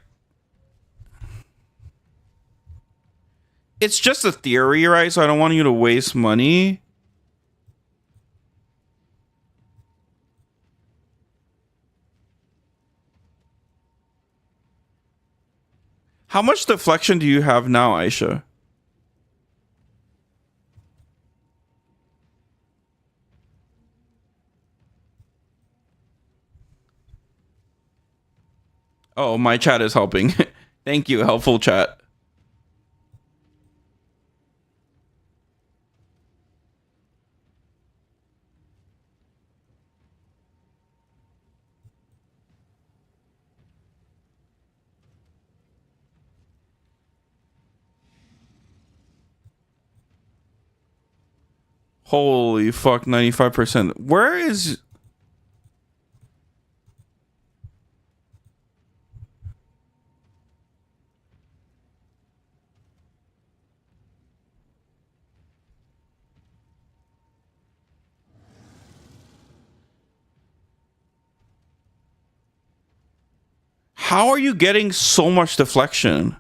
it's just a theory, right? So I don't want you to waste money. How much deflection do you have now, Aisha? Oh, my chat is helping. Thank you, helpful chat. Holy fuck, 95%. Where is how are you getting so much deflection?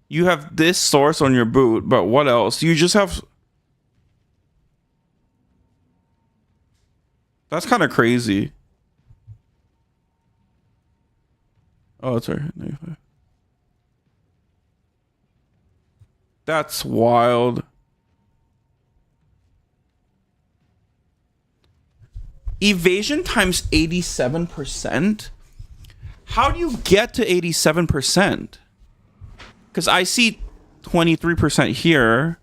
You have this source on your boot, but what else? You just have. That's kind of crazy. Oh, it's right. 95. That's wild. Evasion times 87%? How do you get to 87%? Because I see 23% here.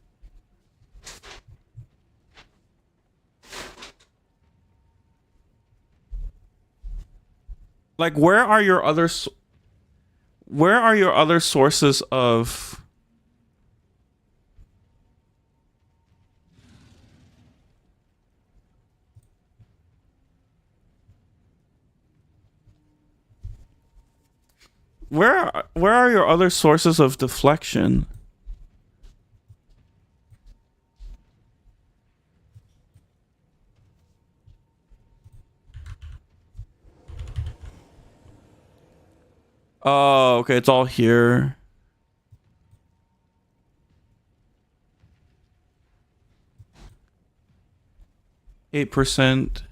Like, where are your other sources of? Where are your other sources of deflection? Oh, okay, it's all here. %.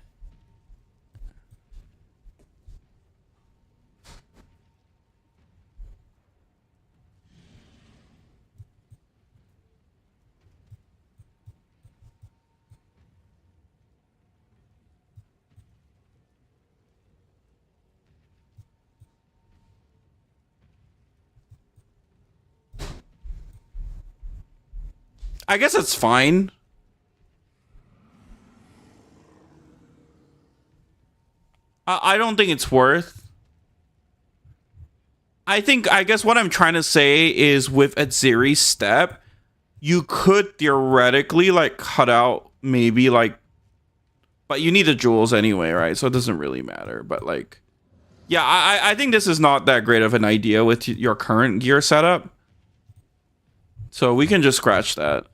I guess it's fine. I don't think it's worth. I guess what I'm trying to say is with Aziri's step, you could theoretically like cut out maybe like, but you need the jewels anyway, right? So it doesn't really matter. But like, yeah, I think this is not that great of an idea with your current gear setup. So we can just scratch that.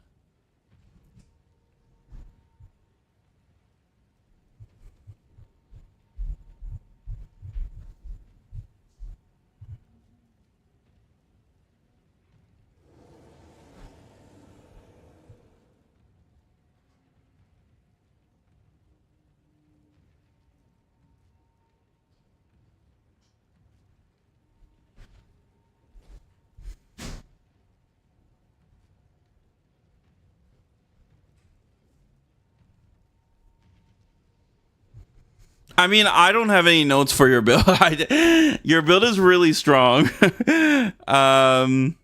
I mean, I don't have any notes for your build. Your build is really strong. um,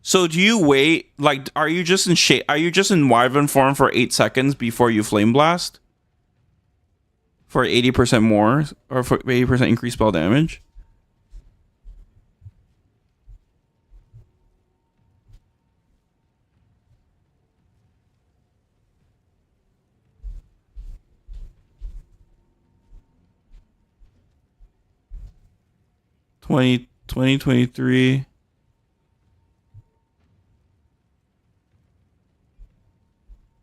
so do you wait? Like, are you just in shape? Are you just in Wyvern form for 8 seconds before you flame blast for 80% more or for 80% increased spell damage? Twenty 2023.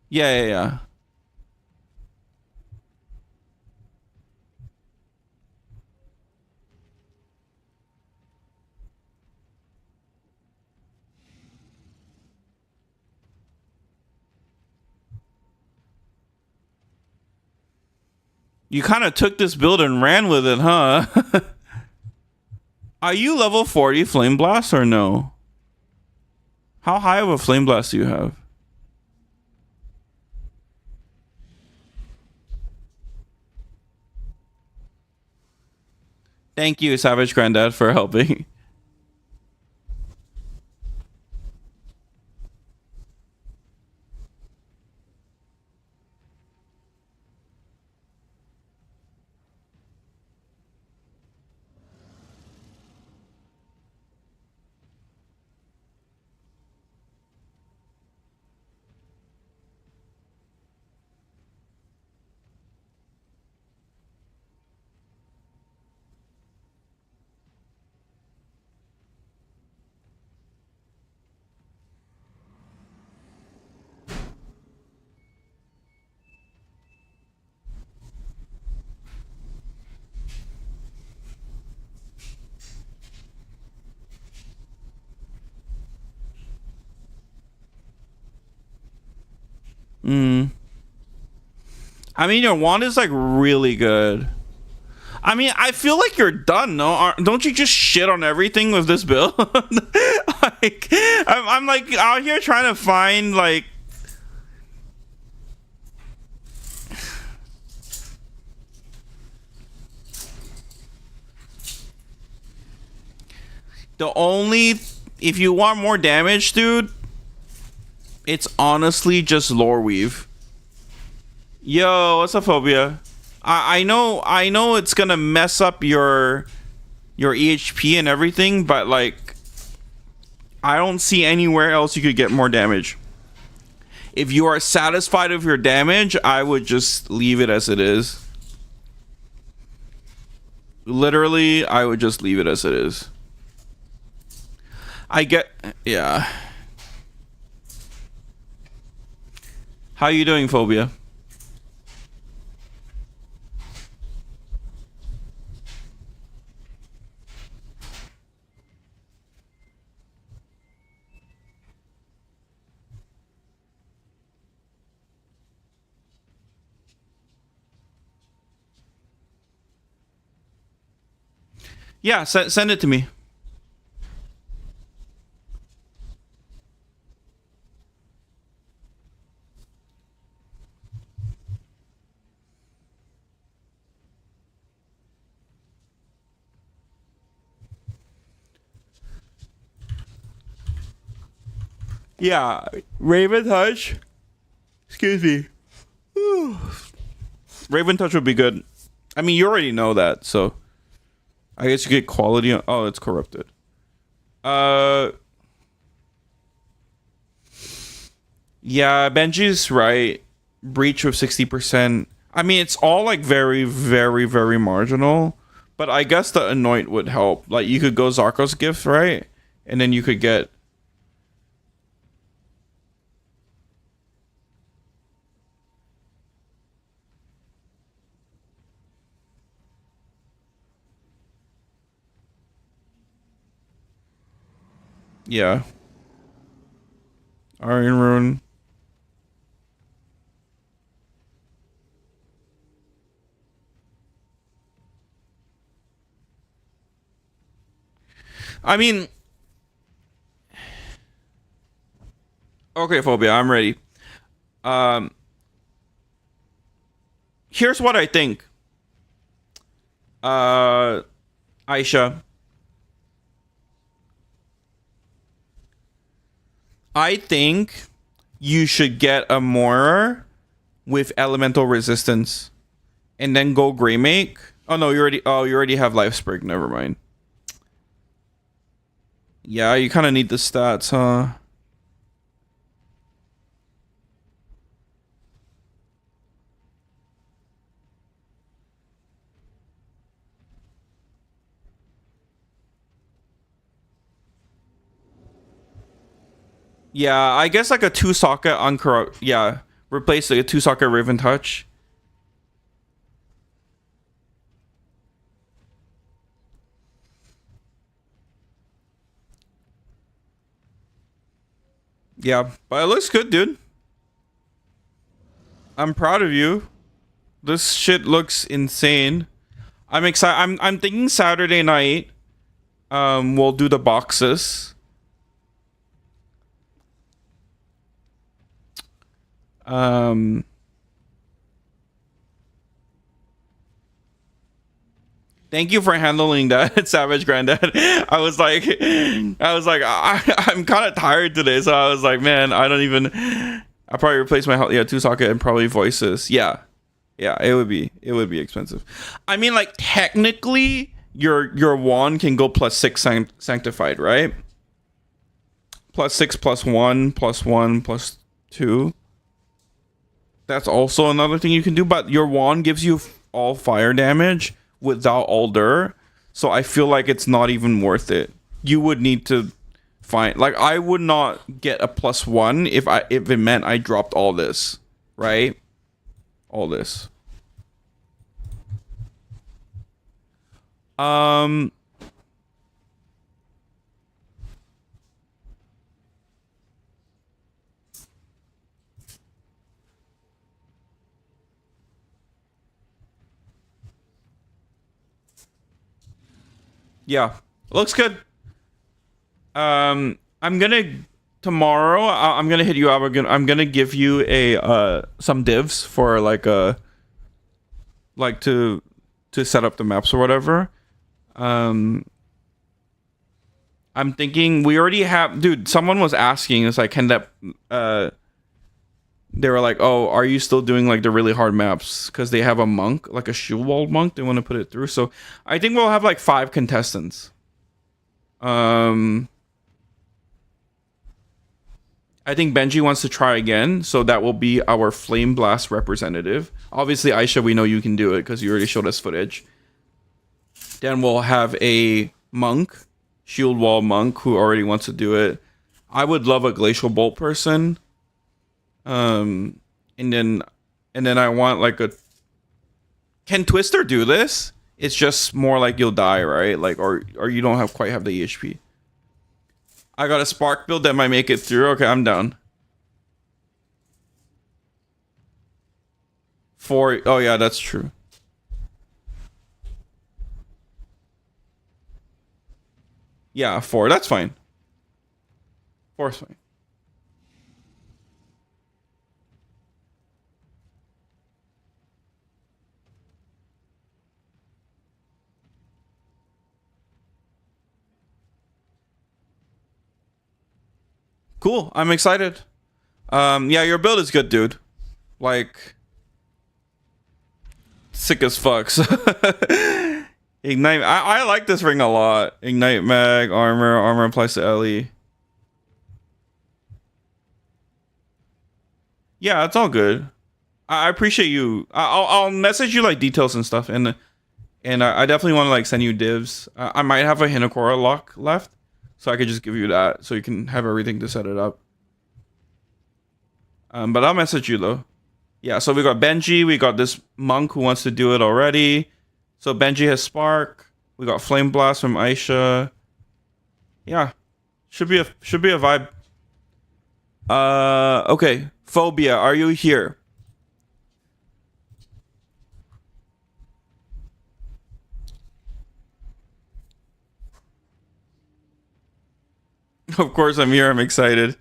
Yeah, yeah, yeah. You kind of took this build and ran with it, huh? Are you level 40 Flame Blast or no? How high of a Flame Blast do you have? Thank you, Savage Granddad, for helping. Mm. I mean, your wand is like really good. I mean, I feel like you're done. No, don't you just shit on everything with this build? Like, I'm like out here trying to find like. The only, if you want more damage, dude, it's honestly just lore weave. Yo, what's up, Phobia? I know it's gonna mess up your EHP and everything, but like I don't see anywhere else you could get more damage. If you are satisfied with your damage, I would just leave it as it is. Literally, I would just leave it as it is. I get, yeah. How you doing, Phobia? Yeah, send it to me. Yeah, Raven Touch. Excuse me. Raven Touch would be good. I mean, you already know that, so I guess you get quality. Oh, it's corrupted. Uh, yeah, Benji's right. Breach with 60%. I mean, it's all like very, very, very marginal. But I guess the Anoint would help. Like, you could go Zarko's Gift, right? And then you could get. Yeah. Iron Rune. I mean, Okay, Phobia, I'm ready. Um, Here's what I think. Uh, Aisha, I think you should get a Morer with elemental resistance, and then go Greymake. Oh no, you already have Life Sprig. Never mind. Yeah, you kind of need the stats, huh? Yeah, I guess like a two socket uncorrupt. Yeah, replace like a two socket Raven Touch. Yeah, but it looks good, dude. I'm proud of you. This shit looks insane. I'm excited. I'm thinking Saturday night. We'll do the boxes. Um, Thank you for handling that, Savage Granddad. I'm kind of tired today, so I was like, man, I don't even. I'll probably replace my two socket and probably voices. Yeah, yeah, it would be expensive. I mean, like technically, your wand can go plus six sanctified, right? Plus six, plus one, plus two. That's also another thing you can do. But your wand gives you all fire damage without Alder, so I feel like it's not even worth it. You would need to find like I would not get a plus one if it meant I dropped all this, right? All this. Um. Yeah, looks good. I'm gonna tomorrow. I'm gonna hit you up. I'm gonna give you a some divs for like to set up the maps or whatever. Um, I'm thinking we already have. Dude, someone was asking. It's like, can that? They were like, oh, are you still doing like the really hard maps? Because they have a monk, like a shield wall monk. They want to put it through. So I think we'll have like 5 contestants. Um, I think Benji wants to try again, so that will be our Flame Blast representative. Obviously, Aisha, we know you can do it because you already showed us footage. Then we'll have a monk, shield wall monk, who already wants to do it. I would love a glacial bolt person. Um, and then I want like a. Can Twister do this? It's just more like you'll die, right? Like or you don't have quite have the EHP. I got a spark build that might make it through. Okay, I'm down. 4. Oh yeah, that's true. Yeah, 4. That's fine. 4's fine. Cool. I'm excited. Yeah, your build is good, dude. Like sick as fucks. Ignite. I like this ring a lot. Ignite mag, armor applies to Ellie. Yeah, it's all good. I appreciate you. I'll message you like details and stuff, and I definitely want to like send you divs. I might have a Hinakora lock left, so I could just give you that, so you can have everything to set it up. But I'll message you though. Yeah, so we got Benji, we got this monk who wants to do it already. So Benji has Spark. We got Flame Blast from Aisha. Yeah, should be a vibe. Okay, Phobia, are you here? Of course I'm here. I'm excited.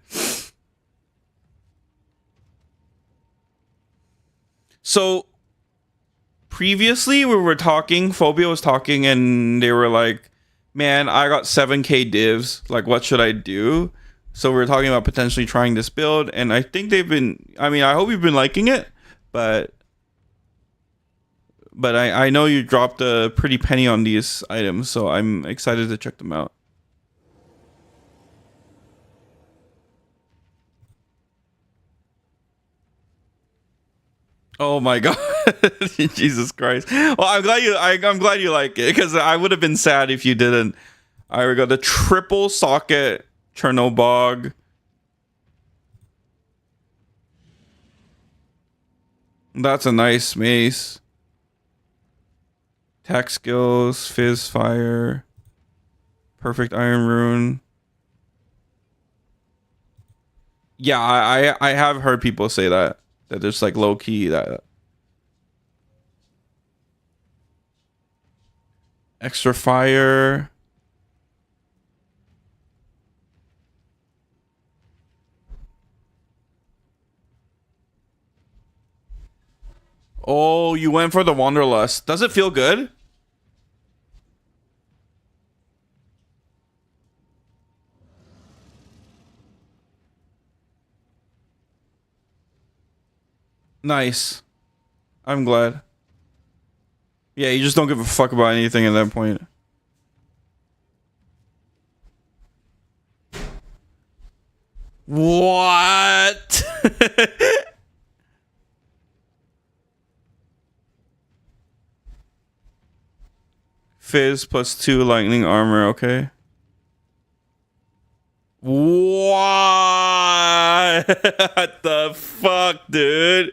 So previously we were talking, Phobia was talking, and they were like, man, I got 7k divs, like what should I do? So we were talking about potentially trying this build, and I think they've been, I mean, I hope you've been liking it, but I know you dropped a pretty penny on these items, so I'm excited to check them out. Oh my god, Jesus Christ! Well, I'm glad you like it, because I would have been sad if you didn't. I got the triple socket Chernobog. That's a nice mace. Attack skills, fizz fire, perfect iron rune. Yeah, I have heard people say that there's like low key that extra fire. Oh, you went for the Wanderlust. Does it feel good? Nice. I'm glad. Yeah, you just don't give a fuck about anything at that point. What? Fizz plus 2 lightning armor, okay. What? What the fuck, dude?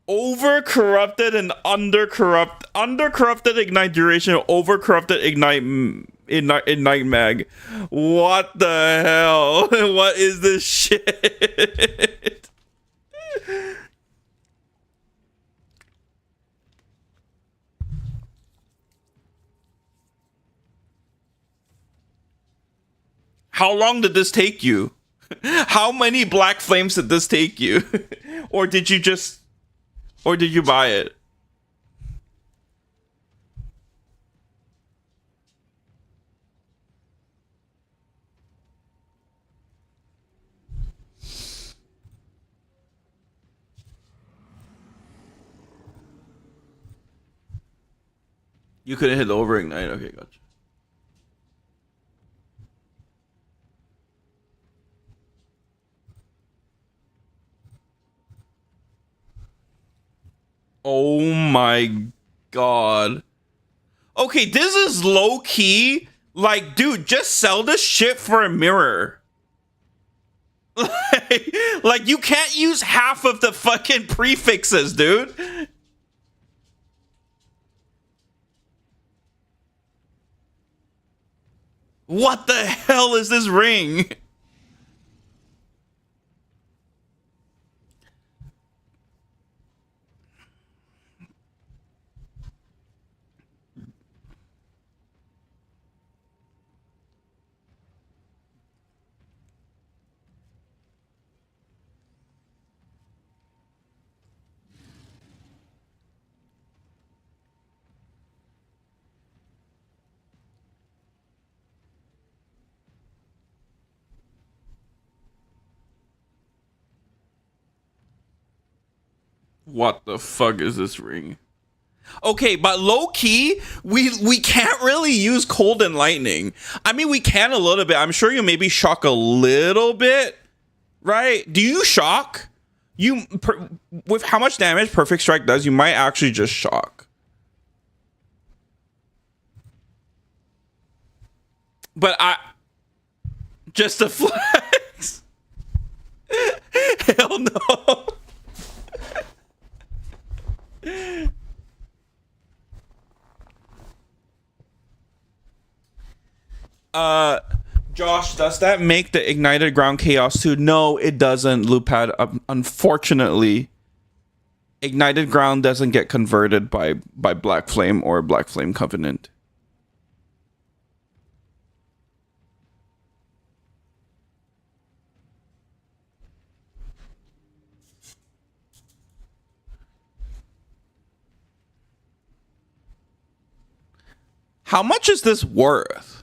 Over corrupted and under corrupted ignite duration, over corrupted ignite mag. What the hell? What is this shit? How long did this take you? How many black flames did this take you? Or did you just, or did you buy it? You couldn't hit the over ignite. Okay, gotcha. Oh my god. Okay, this is low key. Like, dude, just sell this shit for a mirror. Like, you can't use half of the fucking prefixes, dude. What the hell is this ring? What the fuck is this ring? Okay, but low key, we can't really use cold and lightning. I mean, we can a little bit. I'm sure you maybe shock a little bit, right? Do you shock? With how much damage Perfect Strike does, you might actually just shock. But I just a flex. Hell no. Uh, Josh, does that make the ignited ground chaos too? No, it doesn't, Lupad. Unfortunately, ignited ground doesn't get converted by Black Flame or Black Flame Covenant. How much is this worth?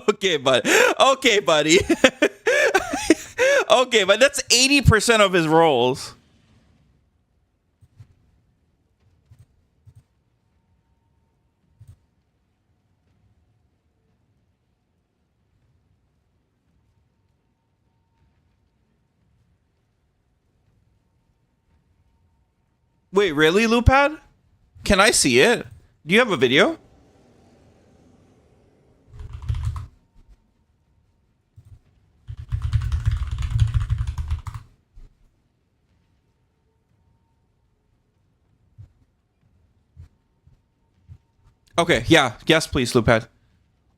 Okay, but okay, buddy. Okay, but that's 80% of his rolls. Wait, really, Lupad? Can I see it? Do you have a video? Okay, yeah. Yes, please, Lupad.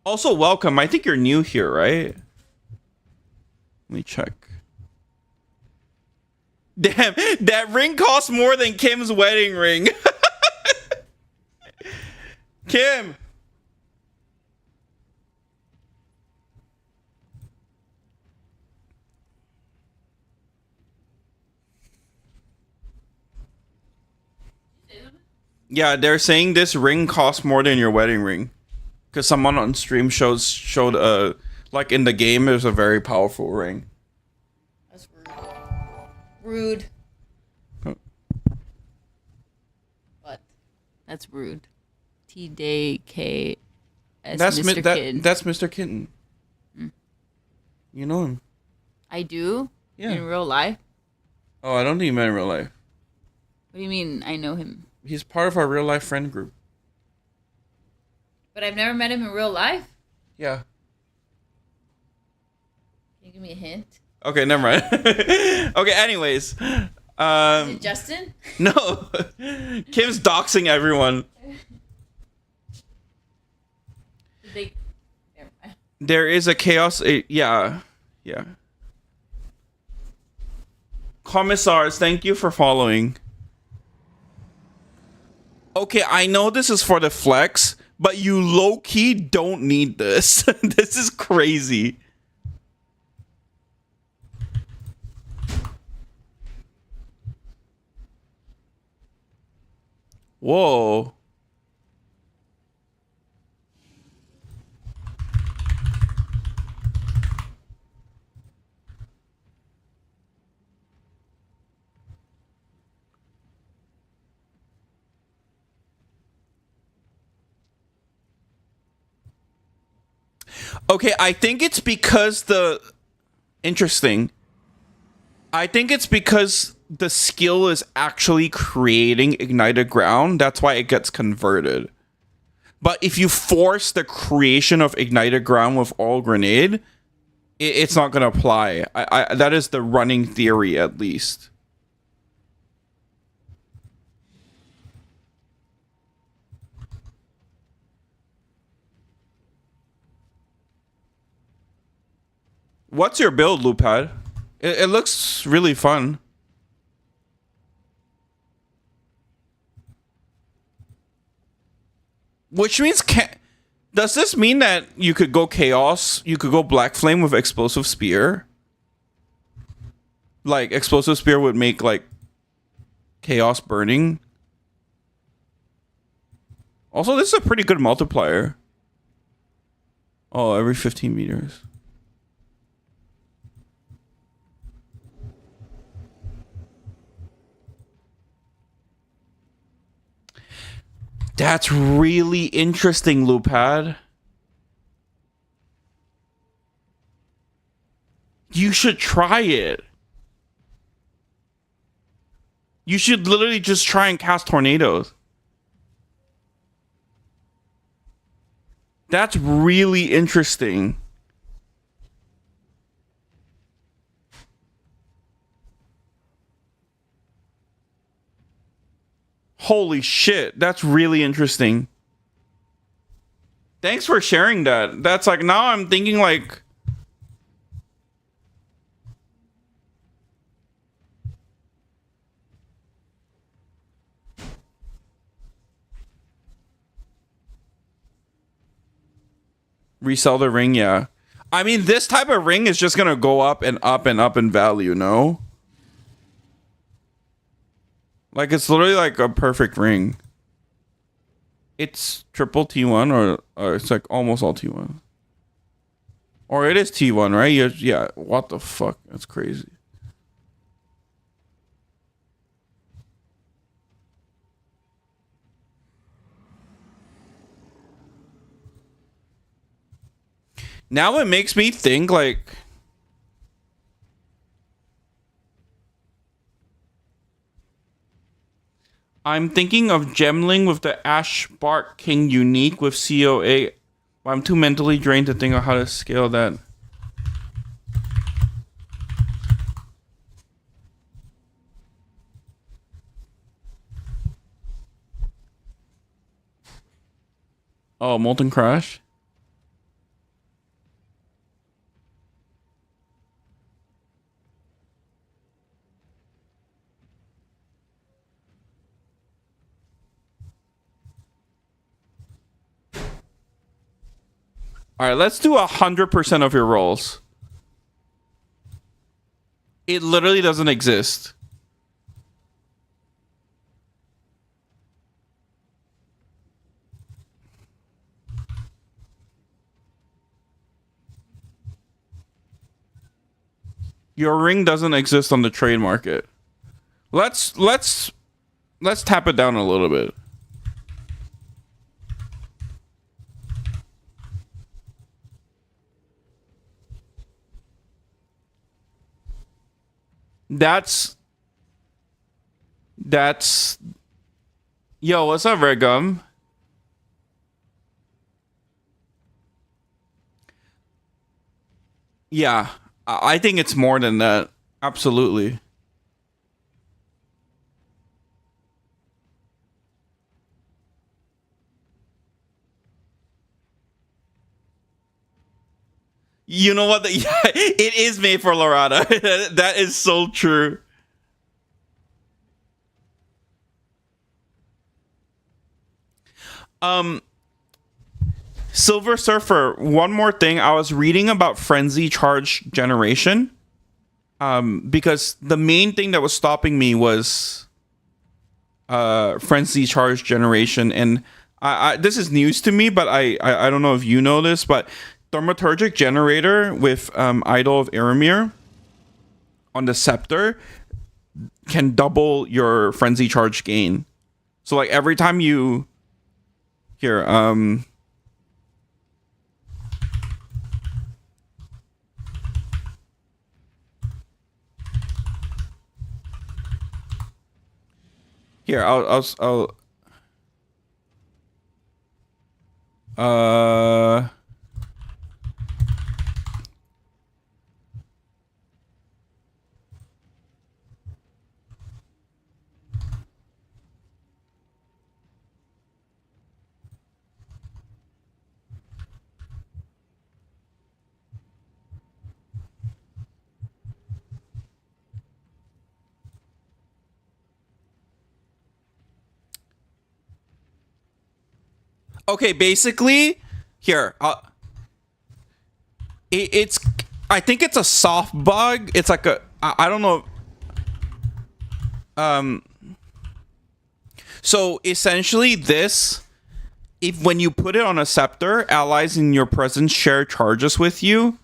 Also, welcome. I think you're new here, right? Let me check. Damn, that ring costs more than Kim's wedding ring. Kim. Yeah, they're saying this ring costs more than your wedding ring. Because someone on stream showed like in the game there's a very powerful ring. That's rude. Rude. What? That's rude. TDK as Mr. Kitten. That's Mr. Kitten. Mm. You know him. I do? Yeah. In real life? Oh, I don't think you met in real life. What do you mean I know him? He's part of our real life friend group. But I've never met him in real life? Yeah. Can you give me a hint? Okay, never mind. Okay, anyways. Is it Justin? No. Kim's doxing everyone. Never mind. There is a chaos. Yeah. Commissars, thank you for following. Okay, I know this is for the flex, but you low-key don't need this. This is crazy. Whoa. Okay, I think it's because interesting. I think it's because the skill is actually creating ignited ground. That's why it gets converted. But if you force the creation of ignited ground with all grenade, it's not going to apply. That is the running theory, at least. What's your build, Lupad? It looks really fun. Which means, does this mean that you could go Chaos? You could go Black Flame with Explosive Spear? Like, Explosive Spear would make, like, Chaos burning. Also, this is a pretty good multiplier. Oh, every 15 meters. That's really interesting, Lupad. You should try it. You should literally just try and cast tornadoes. That's really interesting. Holy shit, that's really interesting. Thanks for sharing that. That's like, now I'm thinking like... Resell the ring, yeah. I mean, this type of ring is just gonna go up and up and up in value, no? Like, it's literally like a perfect ring. It's triple T1 or it's like almost all T1. Or it is T1, right? Yeah, what the fuck? That's crazy. Now it makes me think, like... I'm thinking of gemling with the Ash Bark King unique with COA. I'm too mentally drained to think of how to scale that. Oh, Molten Crash? Alright, let's do 100% of your rolls. It literally doesn't exist. Your ring doesn't exist on the trade market. Let's tap it down a little bit. That's yo, what's up, Red Gum? Yeah, I think it's more than that. Absolutely. You know what? Yeah, it is made for Lorada. That is so true. Silver Surfer, one more thing. I was reading about frenzy charge generation. Because the main thing that was stopping me was frenzy charge generation, and I this is news to me, but I don't know if you know this, but Thaumaturgic Generator with Idol of Aramir on the Scepter can double your frenzy charge gain. So like every time you here here I'll okay, basically, here, it's, I think it's a soft bug. It's like a, I don't know. So essentially, this, if when you put it on a scepter, allies in your presence share charges with you.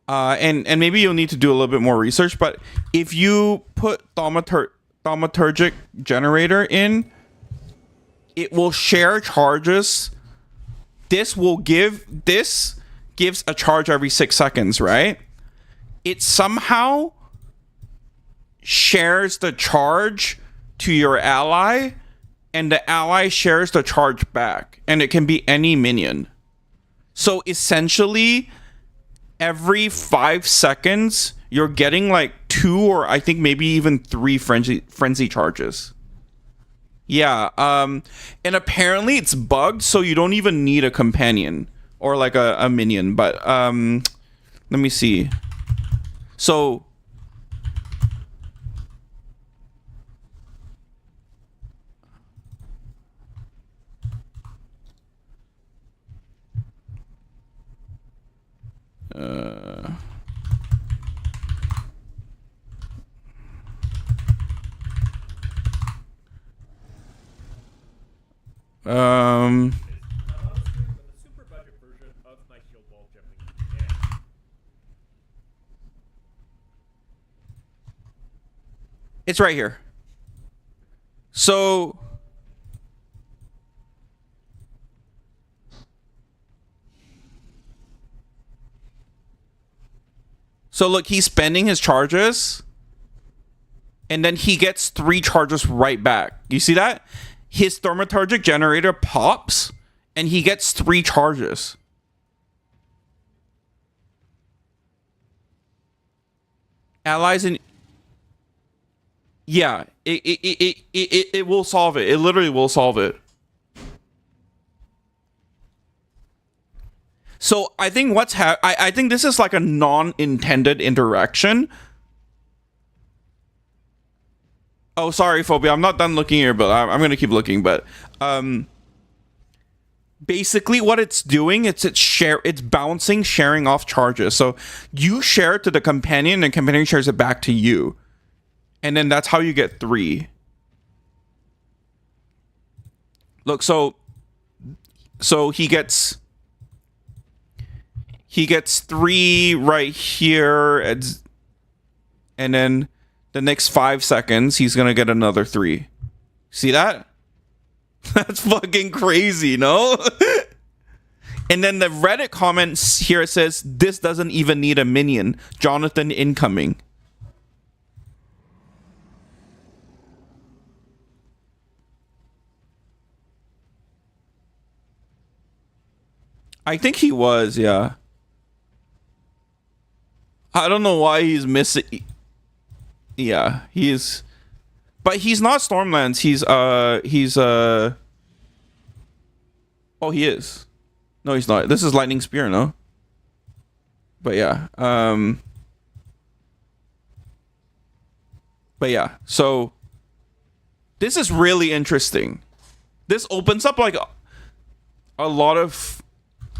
And maybe you'll need to do a little bit more research, but if you put Thaumaturgic Generator in, it will share charges. This gives a charge every 6 seconds, right? It somehow shares the charge to your ally, and the ally shares the charge back, and it can be any minion. So essentially, every 5 seconds, you're getting like 2 or I think maybe even 3 frenzy charges. Yeah, and apparently it's bugged, so you don't even need a companion or like a minion. But let me see. So Um, it's right here. So look, he's spending his charges, and then he gets 3 charges right back. You see that? His thaumaturgic generator pops, and he gets 3 charges. Allies in... Yeah, it will solve it. It literally will solve it. So I think I think this is like a non-intended interaction. Oh, sorry, Phobia. I'm not done looking here, but I'm gonna keep looking. But basically, what it's doing, it's bouncing, sharing off charges. So you share it to the companion, and the companion shares it back to you, and then that's how you get 3. Look, so he gets 3 right here, and then the next 5 seconds he's gonna get another 3. See that? That's fucking crazy, no? And then the Reddit comments here says, "This doesn't even need a minion. Jonathan incoming." I think he was, yeah. I don't know why he's missing. Yeah, he's... But he's not Stormlands. Oh, he is. No, he's not. This is Lightning Spear, no? But yeah. But yeah, so... This is really interesting. This opens up, like, a lot of...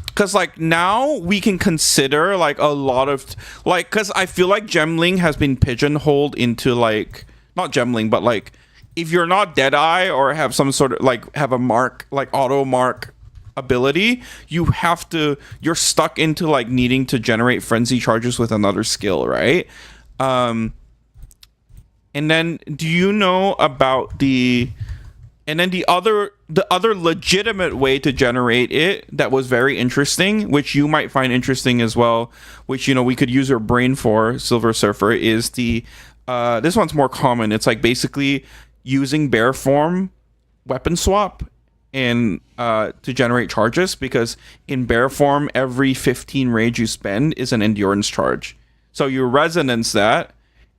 Because, like, now we can consider, like, a lot of... Like, because I feel like Gemling has been pigeonholed into, like... Not Gemling, but, like, if you're not Deadeye or have some sort of, like, have a mark, like, auto-mark ability, you have to... You're stuck into, like, needing to generate frenzy charges with another skill, right? And then, do you know about the... And then the other legitimate way to generate it that was very interesting, which you might find interesting as well, which, you know, we could use your brain for, Silver Surfer, is the this one's more common. It's like basically using bear form weapon swap and to generate charges, because in bear form every 15 rage you spend is an endurance charge. So you resonance that.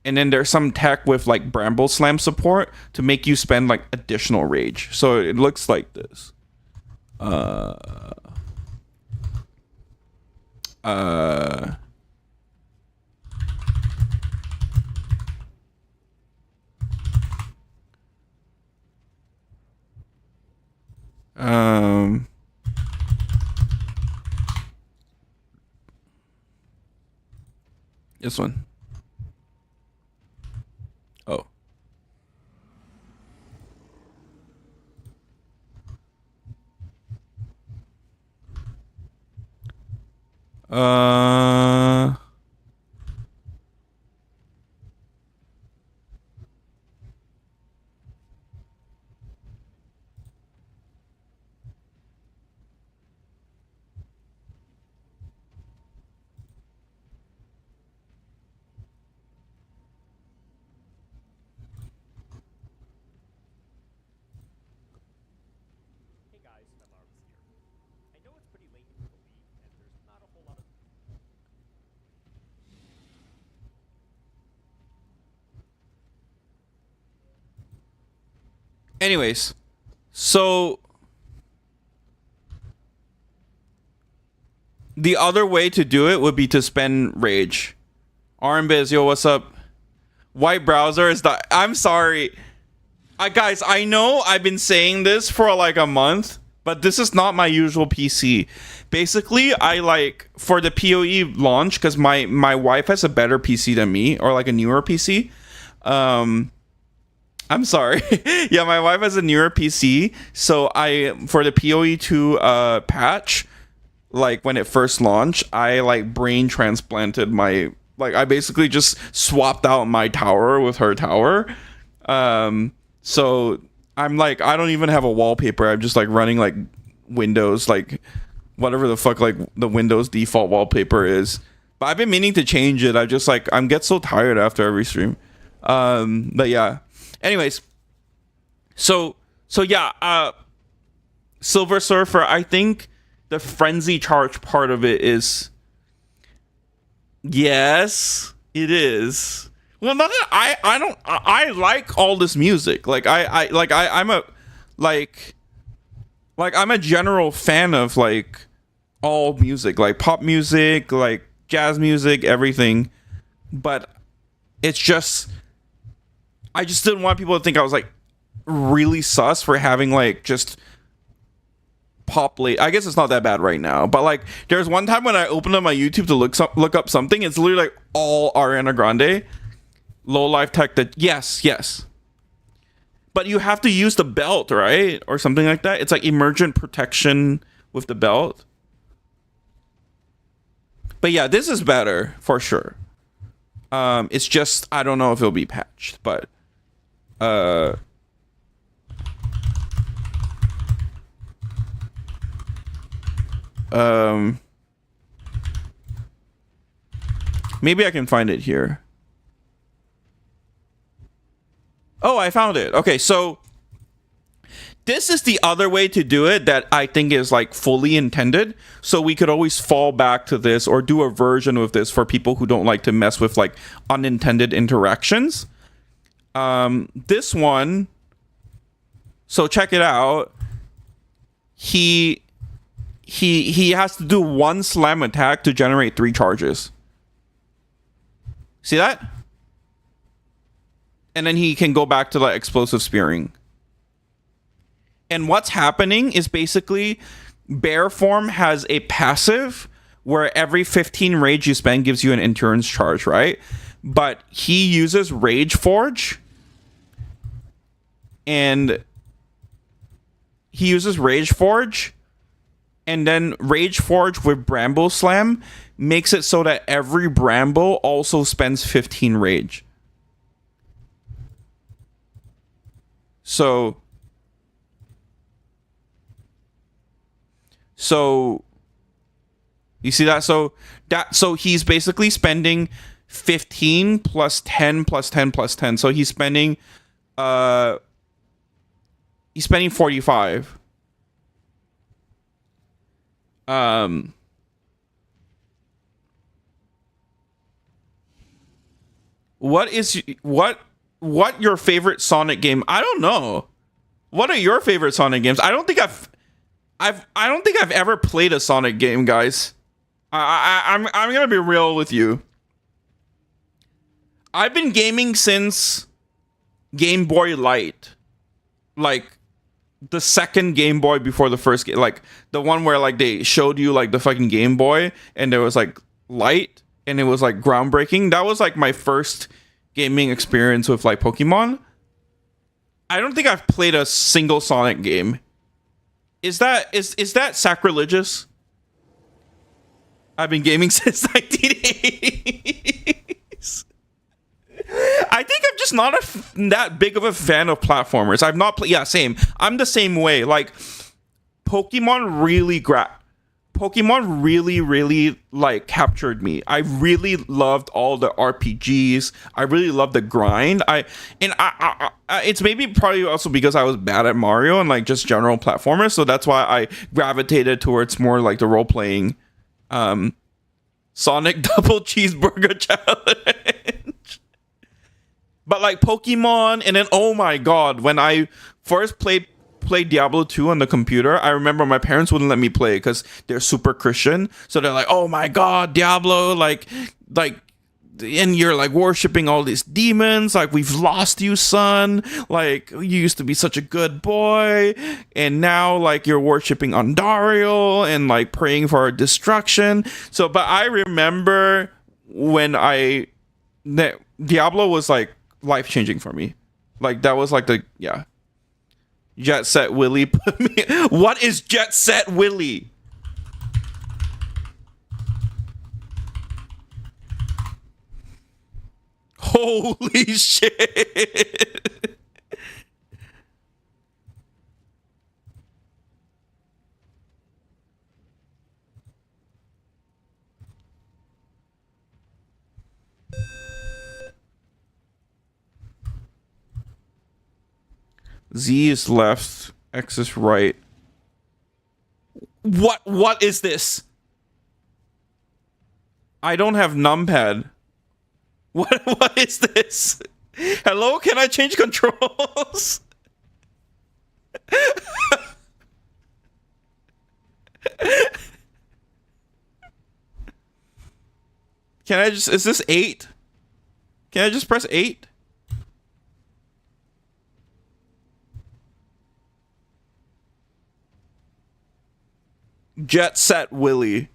And then there's some tech with like Bramble Slam support to make you spend like additional rage. So it looks like this. This one. Oh. Anyways, so the other way to do it would be to spend rage. Armbiz, yo, what's up? White browser is the... I'm sorry. Guys, I know I've been saying this for like a month, but this is not my usual PC. Basically, I like, for the PoE launch, because my wife has a better PC than me, or like a newer PC. I'm sorry. Yeah, my wife has a newer PC, so I for the PoE2 patch, like when it first launched, I like brain transplanted my like I basically just swapped out my tower with her tower. So I'm like I don't even have a wallpaper. I'm just like running like Windows like whatever the fuck like the Windows default wallpaper is. But I've been meaning to change it. I just like I'm get so tired after every stream. But yeah. Anyways, so yeah, Silver Surfer, I think the frenzy charge part of it is yes, it is. Well, not that I don't I like all this music. Like I'm a like I'm a general fan of like all music, like pop music, like jazz music, everything. But it's just I just didn't want people to think I was like really sus for having like just pop late. I guess it's not that bad right now, but like there's one time when I opened up my YouTube to look up something, it's literally like all Ariana Grande, low life tech. That yes, but you have to use the belt, right, or something like that. It's like emergent protection with the belt. But yeah, this is better for sure. It's just I don't know if it'll be patched, but maybe I can find it here. Oh, I found it. Okay, so this is the other way to do it that I think is like fully intended. So we could always fall back to this or do a version of this for people who don't like to mess with like unintended interactions. This one, so check it out. He has to do one slam attack to generate 3 charges. See that? And then he can go back to like explosive spearing. And what's happening is basically Bear Form has a passive where every 15 rage you spend gives you an endurance charge, right? But he uses Rage Forge. And he uses Rage Forge. And then Rage Forge with Bramble Slam makes it so that every Bramble also spends 15 rage. So you see that? So he's basically spending 15 plus 10 plus 10 plus 10. So he's spending 45. What your favorite Sonic game? I don't know. What are your favorite Sonic games? I don't think I've ever played a Sonic game, guys. I'm gonna be real with you. I've been gaming since Game Boy Light, like the second Game Boy before the first game, like the one where like they showed you like the fucking Game Boy and there was like light and it was like groundbreaking. That was like my first gaming experience with like Pokemon. I don't think I've played a single Sonic game. Is that sacrilegious? I've been gaming since 1980s. I think I'm just not that big of a fan of platformers. I've not played. Yeah, same. I'm the same way. Like Pokemon really like captured me. I really loved all the RPGs. I really loved the grind. It's maybe probably also because I was bad at Mario and like just general platformers, so that's why I gravitated towards more like the role playing Sonic Double Cheeseburger Challenge. But like Pokemon, and then oh my god, when I first played Diablo 2 on the computer, I remember my parents wouldn't let me play because they're super Christian. So they're like, oh my god, Diablo, like, and you're like worshiping all these demons. Like, we've lost you, son. Like, you used to be such a good boy. And now, like, you're worshiping Andariel and like praying for our destruction. So, but I remember when Diablo was like life changing for me. Like that was like the yeah. Jet Set Willie put me. What is Jet Set Willie? Holy shit. Z is left, X is right. What is this? I don't have numpad. What is this? Hello, can I change controls? Can I just, is this 8? Can I just press 8? Jet Set Willie.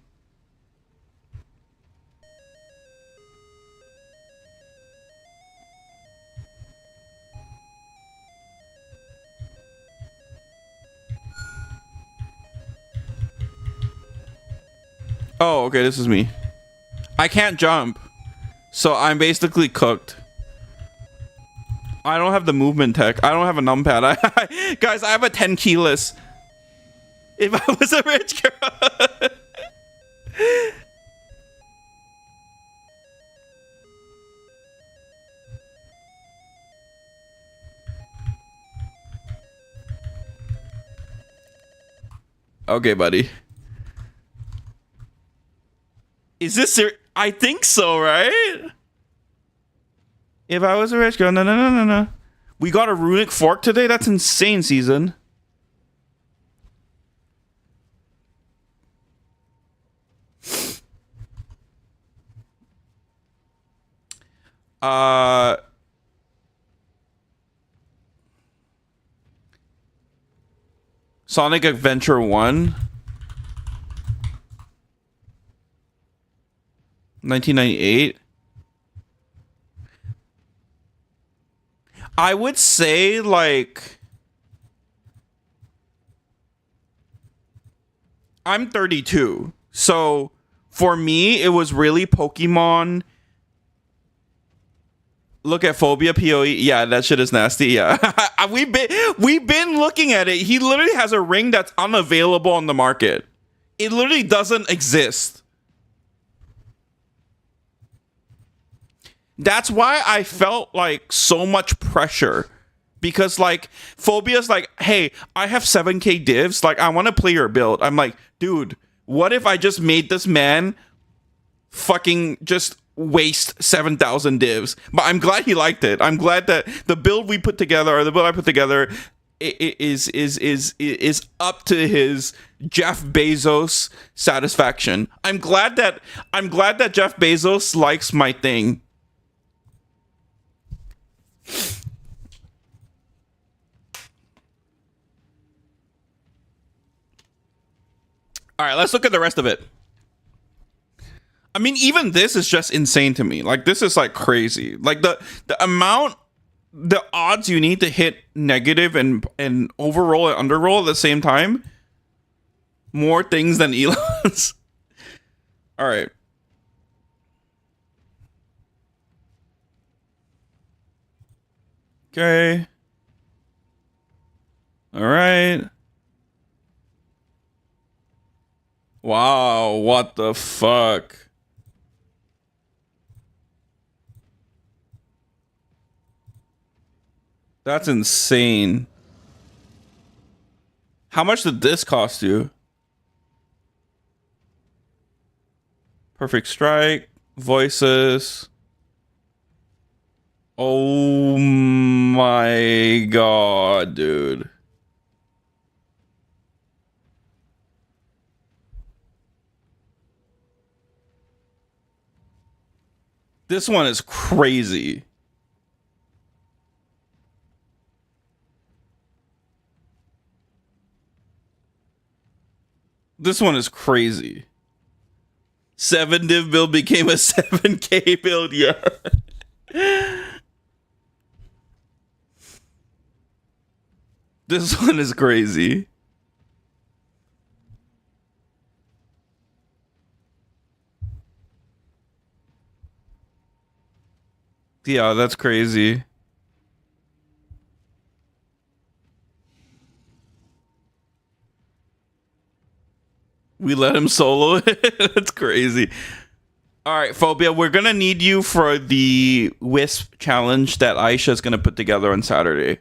Oh, okay, this is me. I can't jump. So I'm basically cooked. I don't have the movement tech. I don't have a numpad. Guys, I have a 10 keyless. If I was a rich girl. Okay, buddy. Is this I think so, right? If I was a rich girl, no. We got a runic fork today? That's insane, season. Sonic Adventure 1. 1998. I would say like I'm 32. So for me it was really Pokemon. Look at Phobia PoE. Yeah, that shit is nasty. Yeah. we've been looking at it. He literally has a ring that's unavailable on the market. It literally doesn't exist. That's why I felt like so much pressure, because like Phobia's like, hey, I have 7k divs, like I want to play your build. I'm like, dude, what if I just made this man fucking just waste 7,000 divs? But I'm glad he liked it. I'm glad that the build we put together, or the build I put together, is up to his Jeff Bezos satisfaction. I'm glad that Jeff Bezos likes my thing. All right, let's look at the rest of it. I mean, even this is just insane to me. Like, this is like crazy. Like the amount, the odds you need to hit negative and overroll and underroll at the same time. More things than Elon's. All right. Okay. All right. Wow, what the fuck? That's insane. How much did this cost you? Perfect Strike, Voices. Oh my god, dude. This one is crazy. This one is crazy. 7 div build became a 7k build, yeah. This one is crazy. Yeah, that's crazy. We let him solo it. That's crazy. All right, Phobia, we're gonna need you for the Wisp challenge that Aisha's gonna put together on Saturday.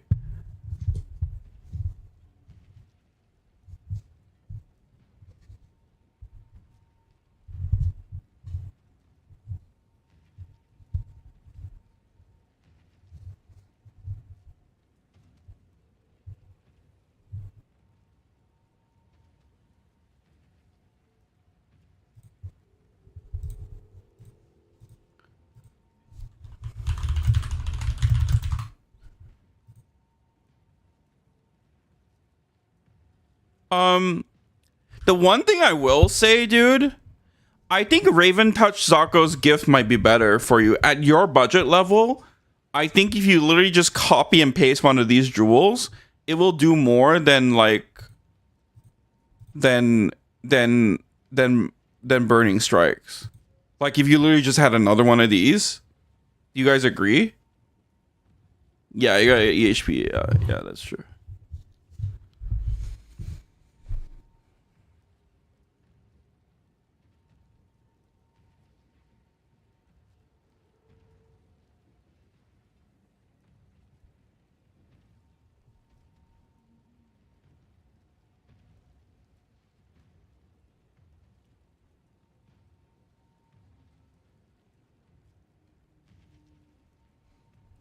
The one thing I will say, dude, I think Raven Touch Zarko's gift might be better for you at your budget level. I think if you literally just copy and paste one of these jewels, it will do more than like than than than burning strikes. Like if you literally just had another one of these, you guys agree? Yeah, you got EHP. Yeah, that's true.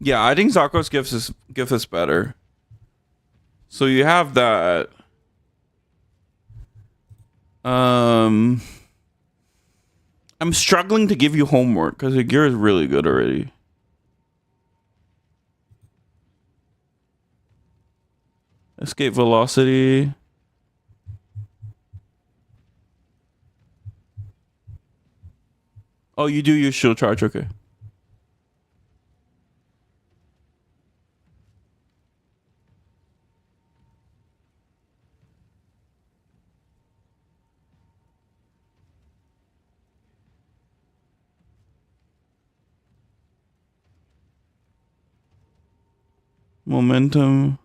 Yeah, I think Zarko's gift is better. So you have that. I'm struggling to give you homework because your gear is really good already. Escape velocity. Oh, you do use shield charge, okay. Momentum.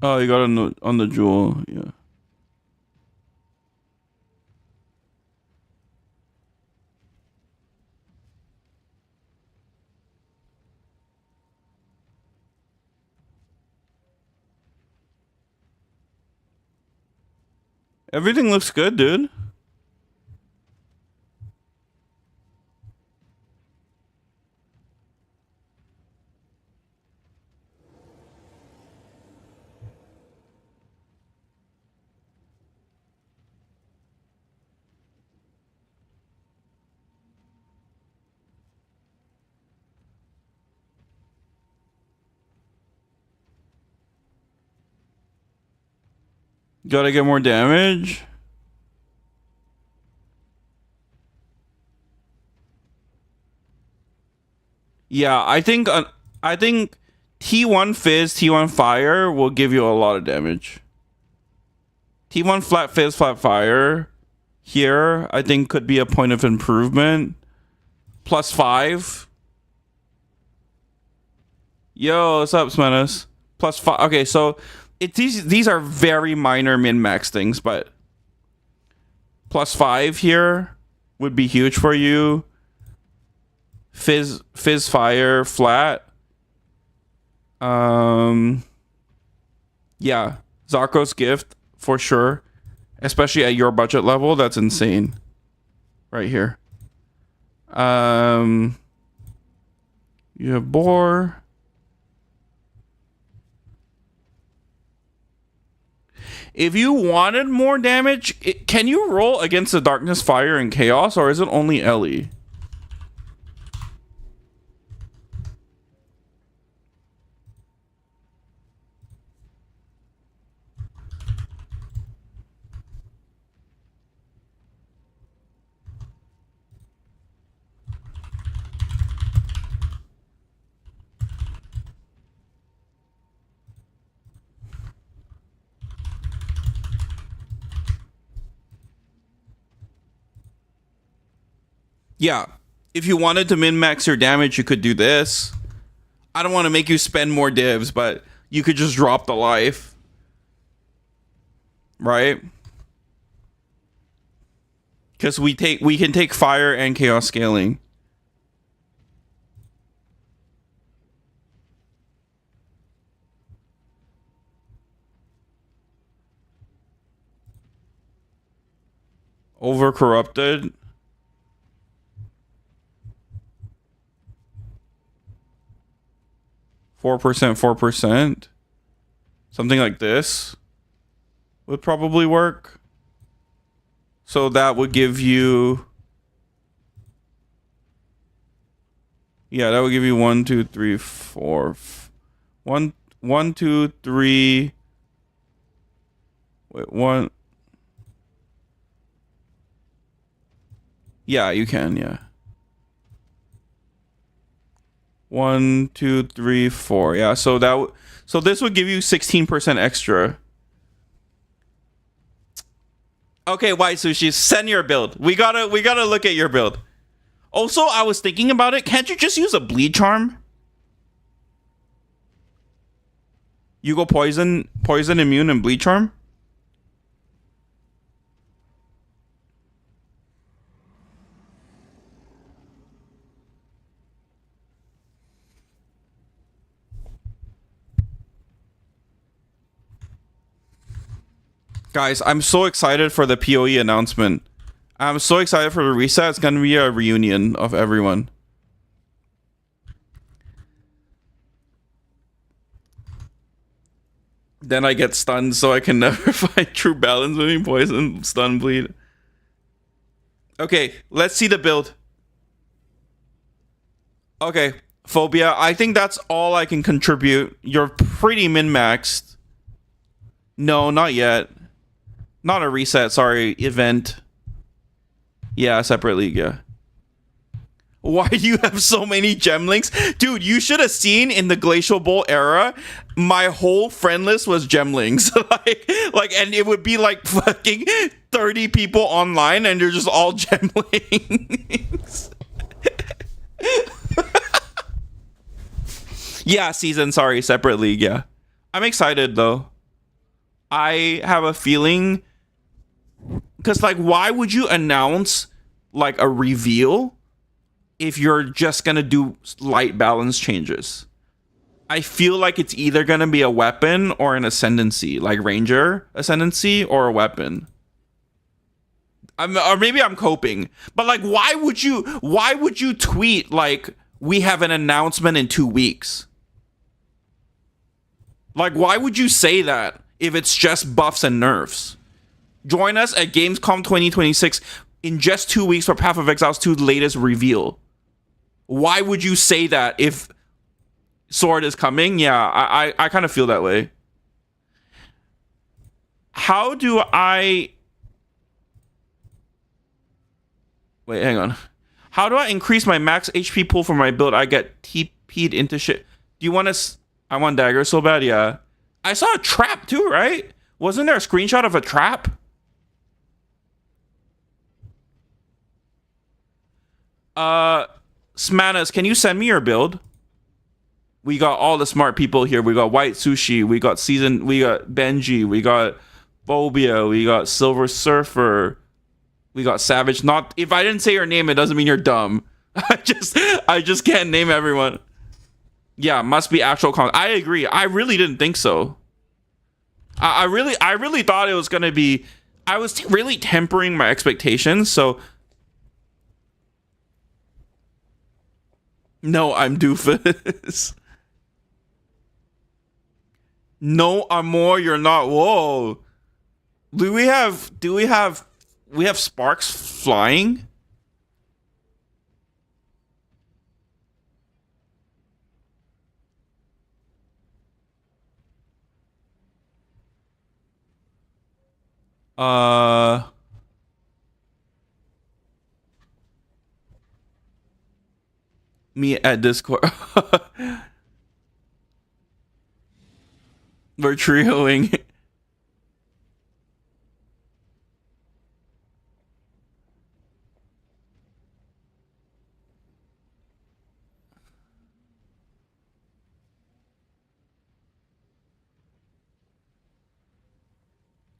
Oh, you got on the jewel, yeah. Everything looks good, dude. Gotta get more damage. Yeah, I think T1 Fizz, T1 Fire will give you a lot of damage. T1 Flat Fizz, Flat Fire here, I think could be a point of improvement. +5. Yo, what's up, Smenos? +5. Okay, so these are very minor min-max things, but +5 here would be huge for you. Fizz Fire flat. Yeah, Zarko's gift for sure, especially at your budget level. That's insane, right here. You have Boar. If you wanted more damage, can you roll against the Darkness, Fire, and Chaos, or is it only Ellie? Yeah. If you wanted to min-max your damage, you could do this. I don't want to make you spend more divs, but you could just drop the life. Right? Because we can take fire and chaos scaling. Over corrupted. Four percent. Something like this would probably work. So that would give you, yeah, that would give you 1, 2, 3, 4. 1, 1, 2, 3. Wait, 1. Yeah, you can, yeah. 1, 2, 3, 4. Yeah, so so this would give you 16% extra. Okay, White Sushi, send your build. We gotta look at your build. Also, I was thinking about it. Can't you just use a bleed charm? You go poison, immune, and bleed charm. Guys, I'm so excited for the PoE announcement. I'm so excited for the reset. It's gonna be a reunion of everyone. Then I get stunned, so I can never find true balance between poison, stun, bleed. Okay, let's see the build. Okay, Phobia, I think that's all I can contribute. You're pretty min-maxed. No, not yet. Not a reset, sorry, event. Yeah, separate league, yeah. Why do you have so many gem links? Dude, you should have seen in the Glacial Bowl era, my whole friend list was gem links. like, and it would be like fucking 30 people online and they're just all gem links. Yeah, season, sorry, separate league, yeah. I'm excited though. I have a feeling, because like, why would you announce like a reveal if you're just gonna do light balance changes? I feel like it's either gonna be a weapon or an ascendancy, like ranger ascendancy or a weapon. Or maybe I'm coping, but like, why would you tweet like we have an announcement in 2 weeks? Like, why would you say that if it's just buffs and nerfs? Join us at Gamescom 2026 in just 2 weeks for Path of Exile's 2 latest reveal. Why would you say that if Sword is coming? Yeah, I kind of feel that way. How do I... Wait, hang on. How do I increase my max HP pool for my build? I get TP'd into shit. Do you want to... I want dagger so bad, yeah. I saw a trap too, right? Wasn't there a screenshot of a trap? Smanas, can you send me your build? We got all the smart people here. We got White Sushi, we got we got Benji, we got Phobia, we got Silver Surfer, we got Savage. Not, if I didn't say your name, it doesn't mean you're dumb. I just can't name everyone. Yeah, must be actual con. I agree. I really didn't think so. I really thought it was gonna be. I was really tempering my expectations. So, no, I'm doofus. No, Amor, you're not. Whoa. We have sparks flying? Me at Discord. We're trioing.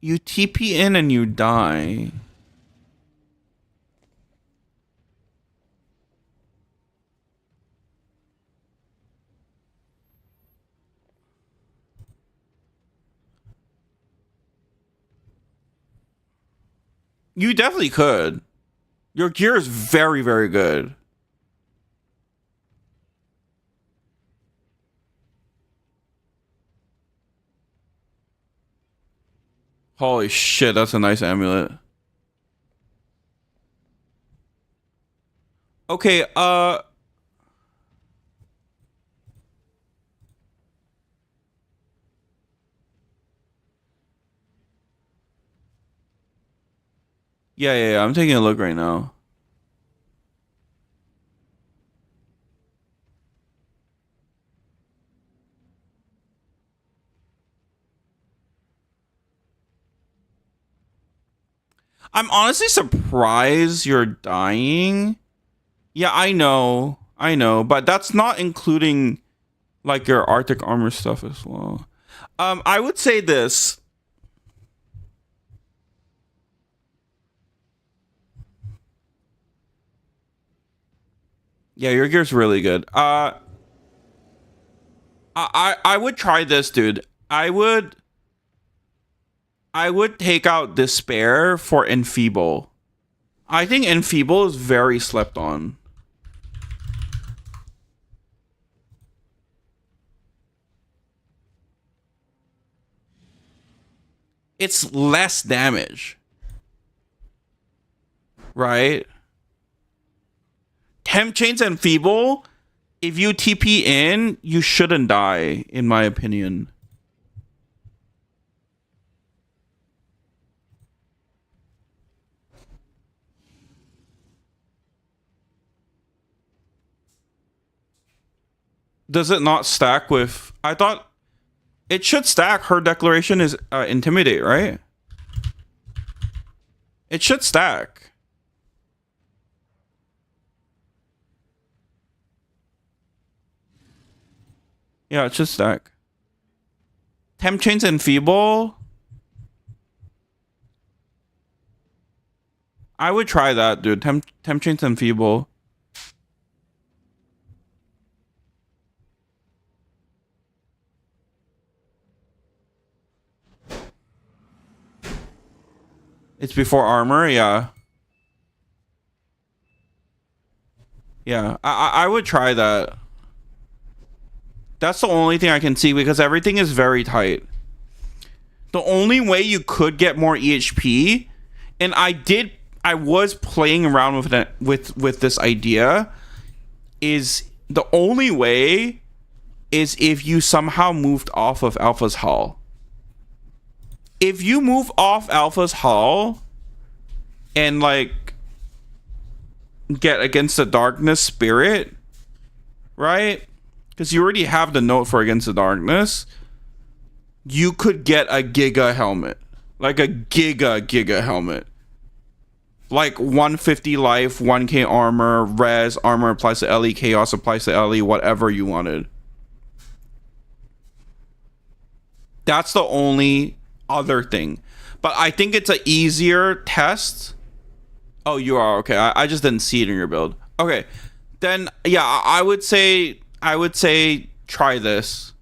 You TP in and you die. You definitely could. Your gear is very, very good. Holy shit, that's a nice amulet. Okay, yeah, I'm taking a look right now. I'm honestly surprised you're dying. Yeah, I know, but that's not including like your Arctic armor stuff as well. I would say this. Yeah, your gear's really good. I would try this, dude. I would take out Despair for Enfeeble. I think Enfeeble is very slept on. It's less damage. Right? Temp Chains and Feeble, if you TP in, you shouldn't die, in my opinion. Does it not stack with... I thought it should stack. Her declaration is Intimidate, right? It should stack. Yeah, it should stack. Temp Chains and Feeble. I would try that, dude. Temp Chains and Feeble. It's before armor, yeah. Yeah, I would try that. That's the only thing I can see because everything is very tight. The only way you could get more EHP, and I was playing around with it, with this idea, is the only way is if you somehow moved off of Alpha's Hall. If you move off Alpha's Hall and like get against the Darkness Spirit, right? Because you already have the note for Against the Darkness, you could get a Giga helmet. Like a Giga helmet. Like 150 life, 1k armor, res, armor applies to LE, chaos applies to LE, whatever you wanted. That's the only other thing. But I think it's an easier test. Oh, you are? Okay. I just didn't see it in your build. Okay. Then, yeah, I would say try this.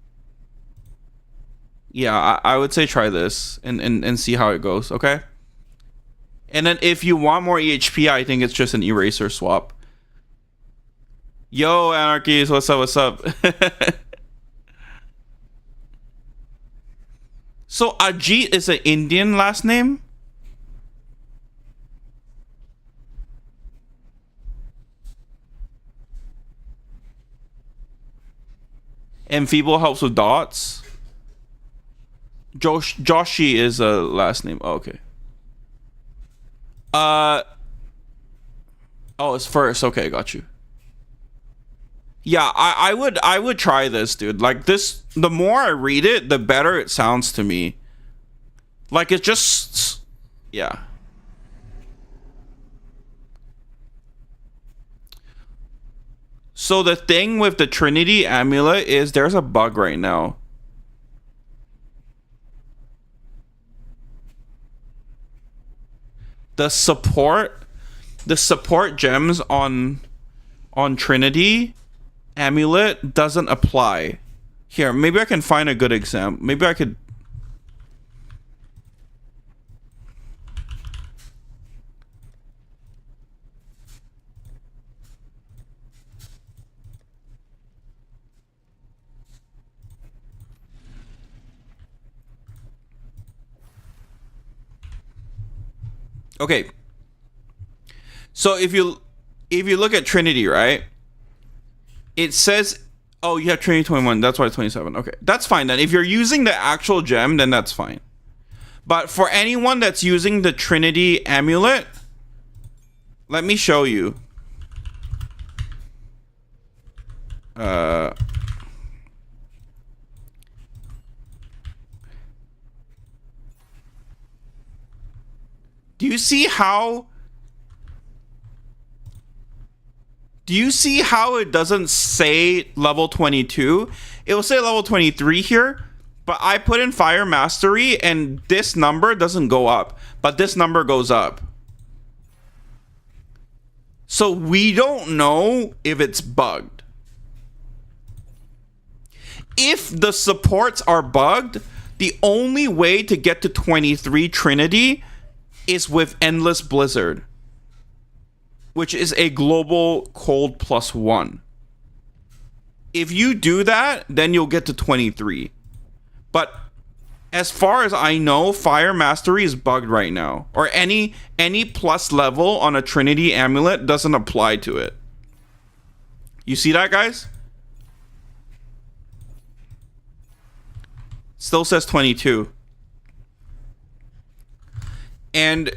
Yeah, I would say try this and see how it goes, okay? And then if you want more EHP, I think it's just an eraser swap. Yo, Anarchies, what's up? So Ajit is an Indian last name? And Feeble helps with dots? Joshi is a last name. Oh, okay. Oh, it's first. Okay, got you. Yeah, I would try this, dude. Like this, the more I read it, the better it sounds to me. Like it just, yeah. So the thing with the Trinity amulet is there's a bug right now. the support gems on Trinity Amulet doesn't apply. Here, maybe I can find a good example. Maybe I could. Okay. So if you look at Trinity, right? It says, oh, you have Trinity 21. That's why it's 27. Okay. That's fine then. If you're using the actual gem, then that's fine. But for anyone that's using the Trinity Amulet, let me show you. Do you see how it doesn't say level 22? It will say level 23 here, but I put in Fire Mastery and this number doesn't go up, but this number goes up. So we don't know if it's bugged. If the supports are bugged, the only way to get to 23 Trinity is with Endless Blizzard, which is a global cold +1. If you do that, then you'll get to 23. But as far as I know, Fire Mastery is bugged right now. Or any plus level on a Trinity Amulet doesn't apply to it. You see that, guys? Still says 22. And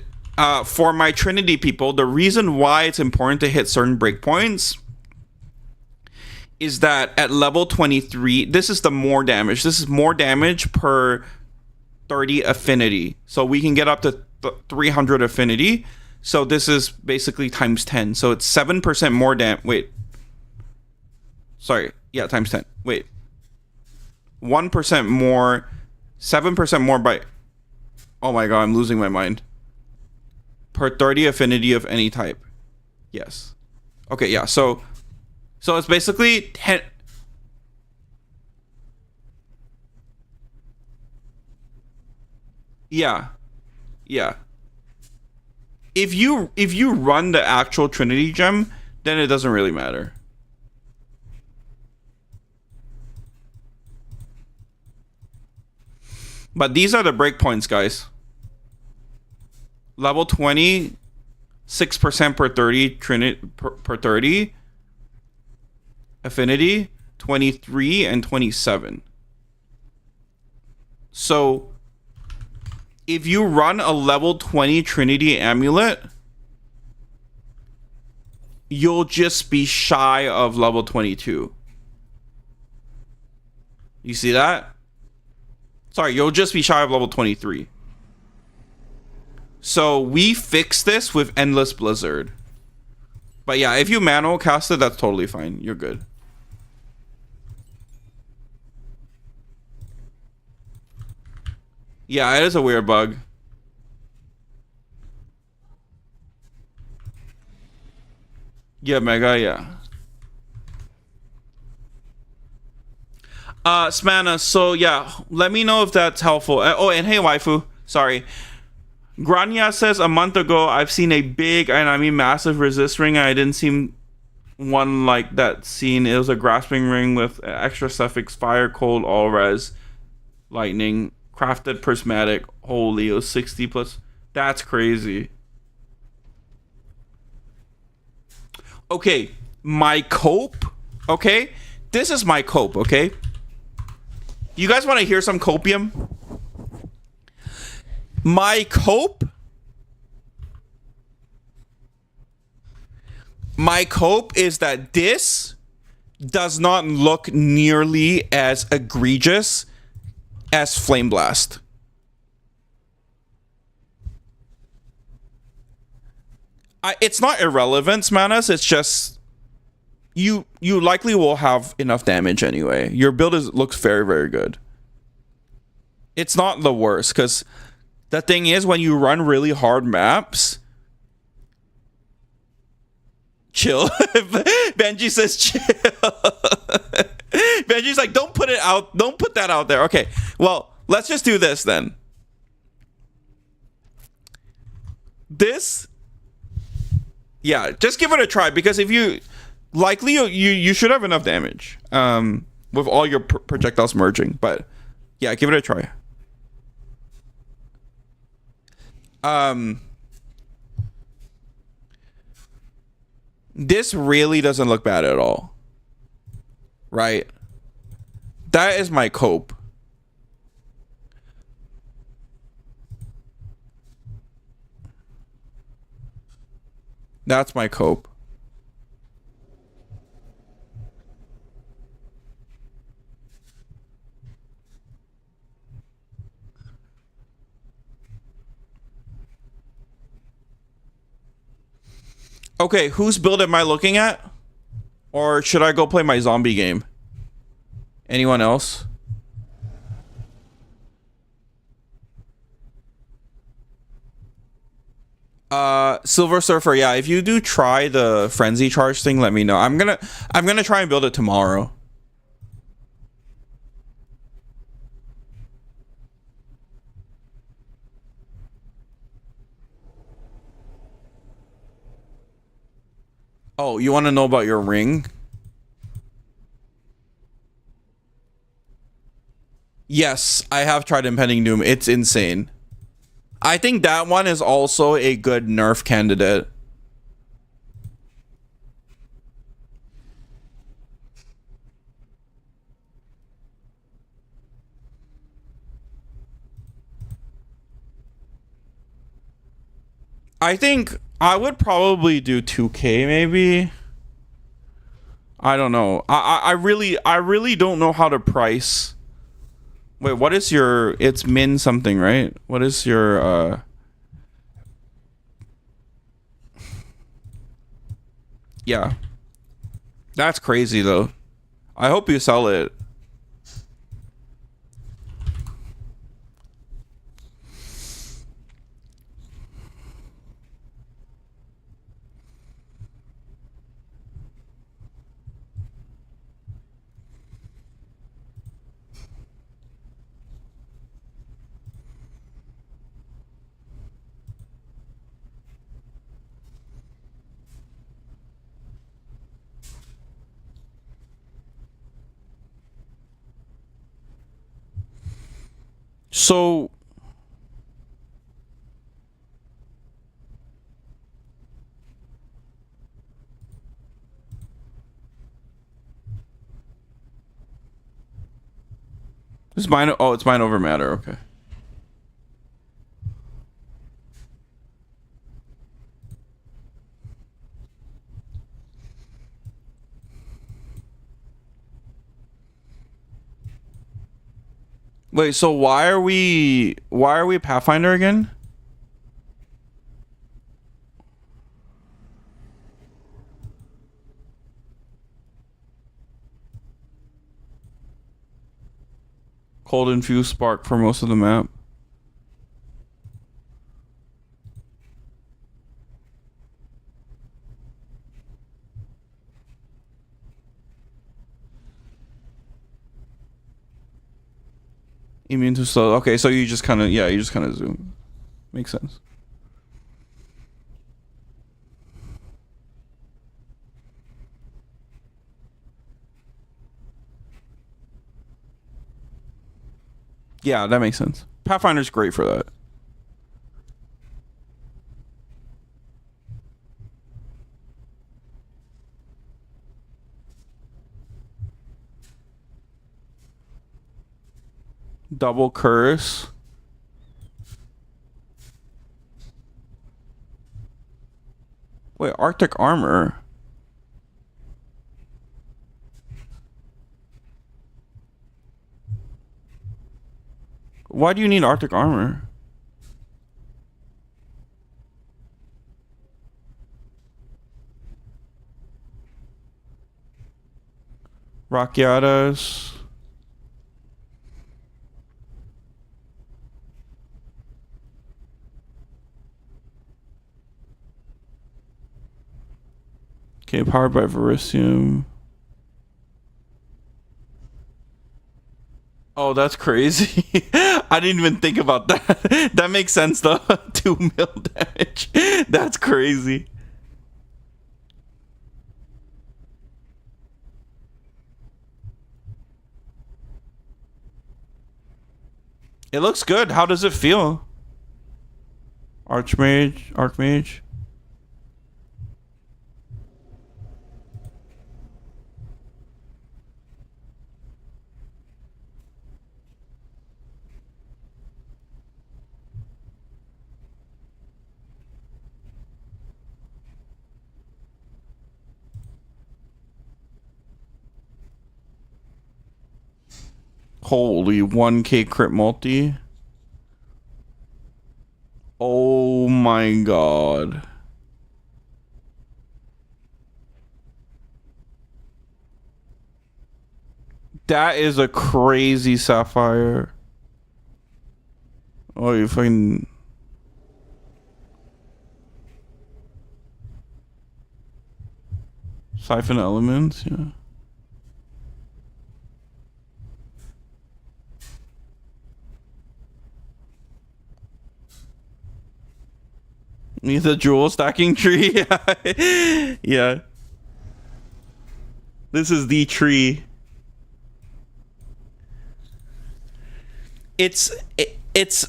for my Trinity people, the reason why it's important to hit certain breakpoints is that at level 23, this is the more damage. This is more damage per 30 affinity. So we can get up to 300 affinity. So this is basically times 10. So it's 7% more damage. Wait. Sorry. Yeah, times 10. Wait. 1% more. 7% more by... Oh my god, I'm losing my mind. Per 30 affinity of any type. Yes. Okay, yeah. So it's basically 10. Yeah. Yeah. If you run the actual Trinity gem, then it doesn't really matter. But these are the breakpoints, guys. Level 20, 6% per 30 per 30 affinity, 23 and 27. So if you run a level 20 Trinity Amulet, you'll just be shy of level 22. You see that? Sorry, you'll just be shy of level 23. So we fixed this with Endless Blizzard. But yeah, if you manual cast it, that's totally fine. You're good. Yeah, it is a weird bug. Yeah, Mega, yeah. Smana, so yeah, let me know if that's helpful. Oh, and hey, waifu. Sorry. Grania says, a month ago, I've seen a big, and I mean massive resist ring. I didn't see one like that seen. It was a grasping ring with extra suffix fire, cold, all res, lightning, crafted prismatic. Holy, it was 60 plus. That's crazy. Okay, my cope. Okay, this is my cope. Okay, you guys want to hear some copium? My cope is that this does not look nearly as egregious as Flame Blast. It's not irrelevant, Manas. It's just you likely will have enough damage anyway. Your build looks very, very good. It's not the worst, because the thing is, when you run really hard maps, Chill. Benji says chill. Benji's like, don't put it out. Don't put that out there. Okay. Well, let's just do this then. This, yeah, just give it a try, because if you likely you should have enough damage with all your projectiles merging. But yeah, give it a try. This really doesn't look bad at all, right? That is my cope. That's my cope. Okay, whose build am I looking at? Or should I go play my zombie game? Anyone else? Silver Surfer, yeah, if you do try the frenzy charge thing, let me know. I'm gonna try and build it tomorrow. Oh, you want to know about your ring? Yes, I have tried Impending Doom. It's insane. I think that one is also a good nerf candidate. I think I would probably do 2K maybe. I don't know. I really don't know how to price. Wait, what is your, it's min something, right? What is your yeah. That's crazy though. I hope you sell it. So it's mine. Oh, it's mine over matter. Okay. Wait, so why are we Pathfinder again? Cold infused spark for most of the map. Immune to slow. Okay, so you just kind of, yeah, you just kind of zoom. Makes sense. Yeah, that makes sense. Pathfinder's great for that. Double curse. Wait, Arctic armor. Why do you need Arctic armor? Rockiatas. Okay, powered by Verisium. Oh, that's crazy. I didn't even think about that. That makes sense though. 2 mil damage. That's crazy. It looks good. How does it feel? Archmage. Holy 1k crit multi. Oh my god. That is a crazy sapphire. Oh, you fucking... Siphon elements, yeah. Need the jewel stacking tree? Yeah. Yeah. This is the tree. It's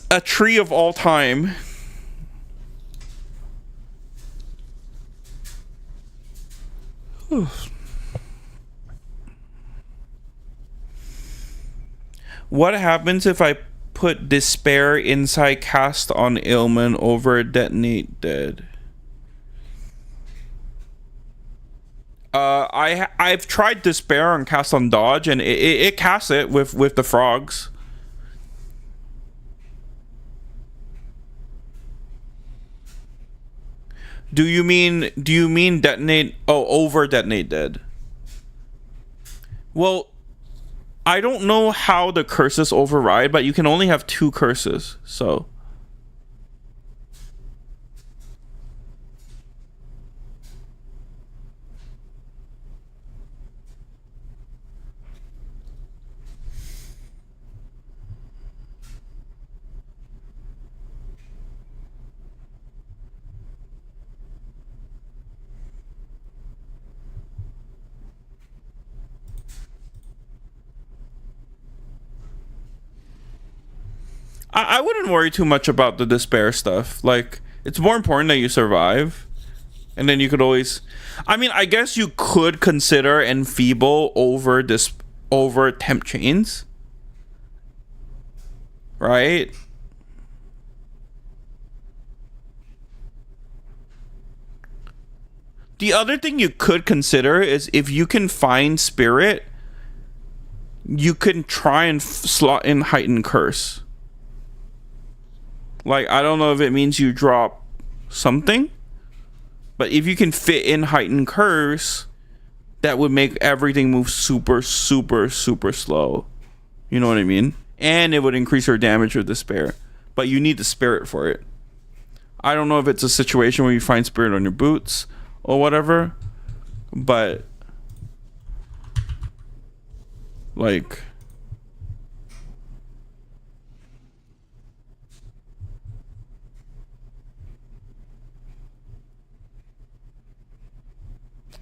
a tree of all time. What happens if I put despair inside cast on ailment over detonate dead? I've tried despair on cast on dodge and it casts it with the frogs. Do you mean detonate? Oh, over detonate dead. Well, I don't know how the curses override, but you can only have 2 curses, so. I wouldn't worry too much about the despair stuff. Like, it's more important that you survive. And then you could always... I mean, I guess you could consider enfeeble over temp chains. Right? The other thing you could consider is if you can find spirit, you can try and slot in heightened curse. Like, I don't know if it means you drop something, but if you can fit in heightened curse, that would make everything move super, super, super slow. You know what I mean? And it would increase your damage with despair. But you need the spirit for it. I don't know if it's a situation where you find spirit on your boots or whatever, but like...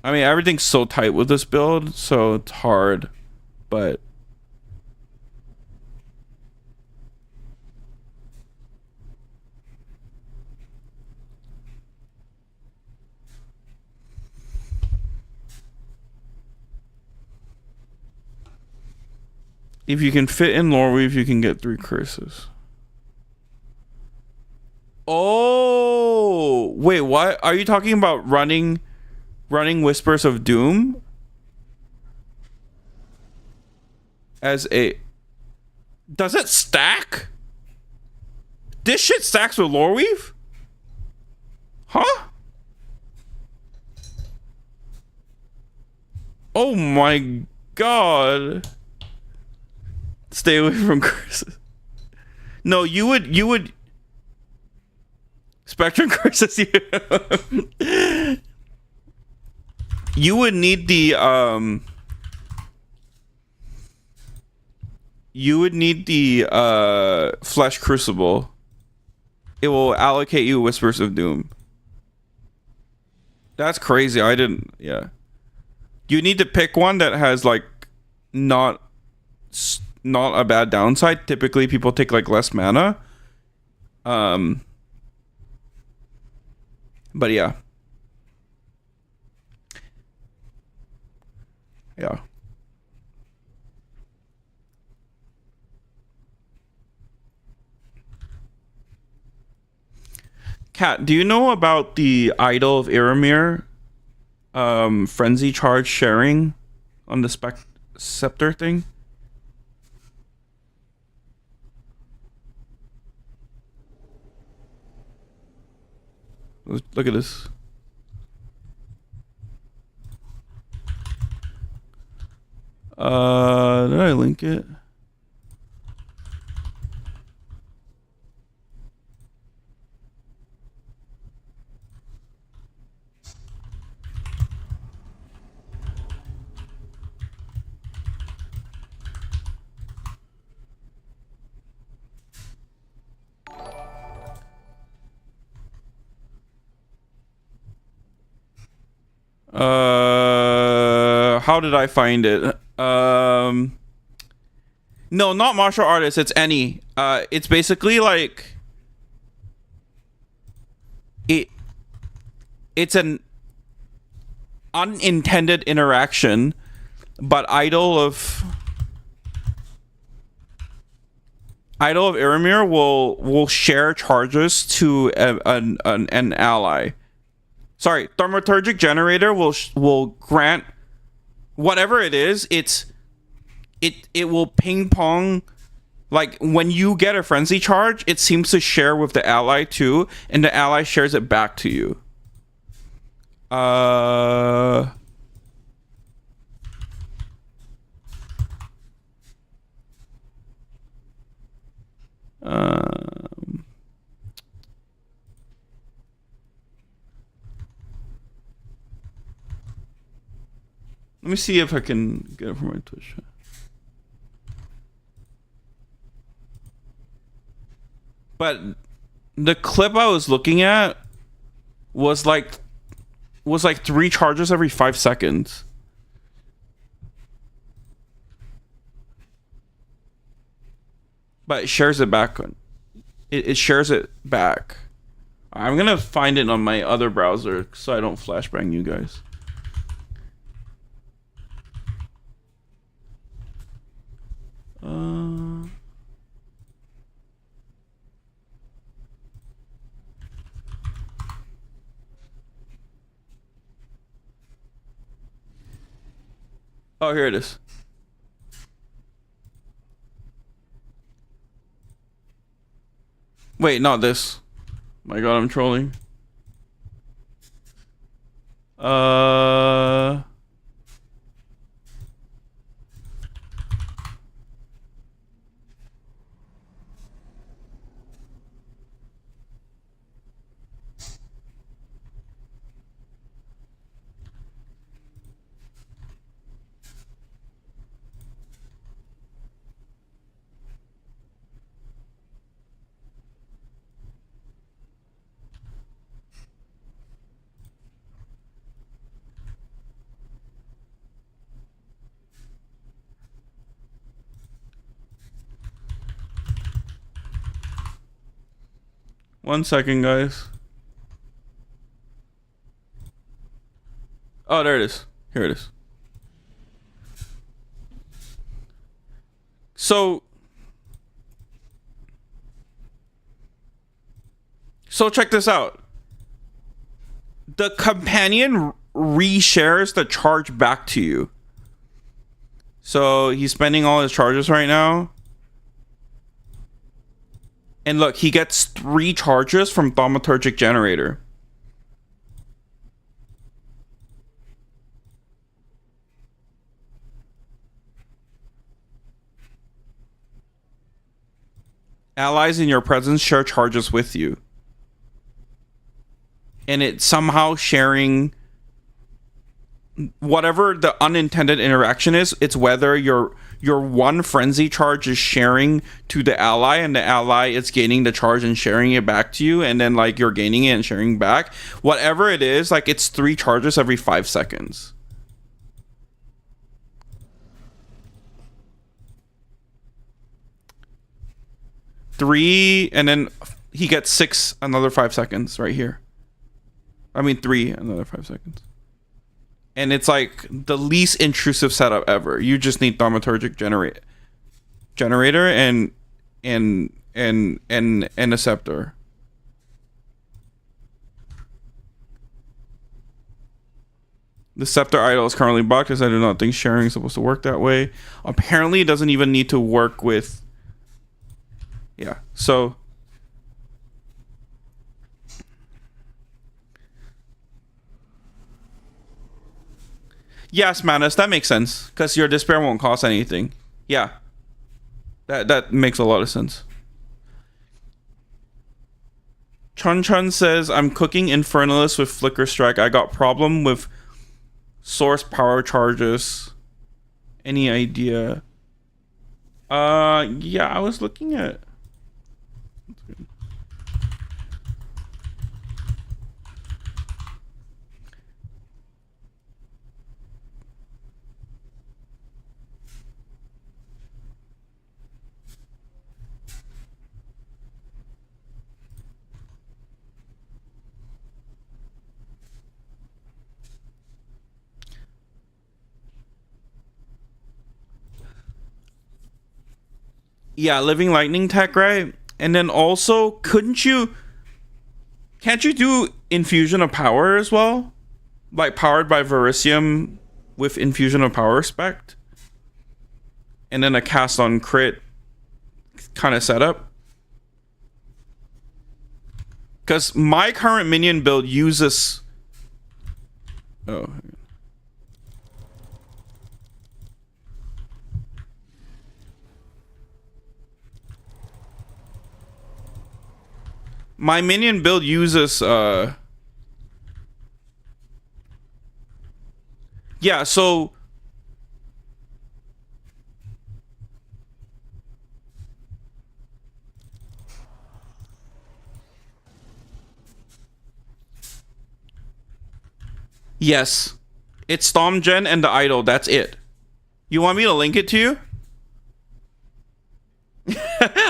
I mean, everything's so tight with this build, so it's hard, but... If you can fit in Loreweave, you can get 3 curses. Oh! Wait, what? Are you talking about running Whispers of Doom as a... Does it stack? This shit stacks with Loreweave? Huh? Oh my god. Stay away from curses. No, you would Spectrum curses you. you would need the Flesh Crucible. It will allocate you Whispers of Doom. That's crazy. I didn't. Yeah. You need to pick one that has like not a bad downside. Typically, people take like less mana. But yeah. Yeah. Kat, do you know about the Idol of Iramir frenzy charge sharing on the scepter thing? Look at this. Did I link it? How did I find it? No, not martial artist. It's any. It's basically like it's an unintended interaction, but Idol of Iramir will share charges to an ally. Sorry, Thaumaturgic Generator will grant whatever it is. It will ping pong, like when you get a frenzy charge, it seems to share with the ally too, and the ally shares it back to you. Let me see if I can get it from my Twitch. But the clip I was looking at was like 3 charges every 5 seconds. But it shares it back. It shares it back. I'm gonna find it on my other browser so I don't flashbang you guys. Oh, here it is. Wait, not this. My God, I'm trolling. One second, guys. Oh, there it is. Here it is. So check this out. The companion reshares the charge back to you. So he's spending all his charges right now. And look, he gets 3 charges from Thaumaturgic Generator. Allies in your presence share charges with you. And it's somehow sharing whatever the unintended interaction is, it's whether your one frenzy charge is sharing to the ally, and the ally is gaining the charge and sharing it back to you, and then like you're gaining it and sharing back. Whatever it is, like it's 3 charges every 5 seconds. Three, and then he gets 6 another 5 seconds right here. I mean 3 another 5 seconds. And it's like the least intrusive setup ever. You just need thaumaturgic generator and a scepter. The scepter idol is currently blocked, as I do not think sharing is supposed to work that way. Apparently it doesn't even need to work with. Yeah, so yes, Manus, that makes sense because your despair won't cost anything. Yeah, that makes a lot of sense. Chun Chun says, I'm cooking Infernalist with Flicker Strike. I got problem with source power charges. Any idea? Yeah, I was looking at. Yeah, Living Lightning tech, right? And then also, can't you do Infusion of Power as well? Like powered by Verisium with Infusion of Power spec? And then a cast on crit kind of setup? Because my current minion build uses... Oh... My minion build uses yeah, so yes. It's Storm Gen and the idol, that's it. You want me to link it to you?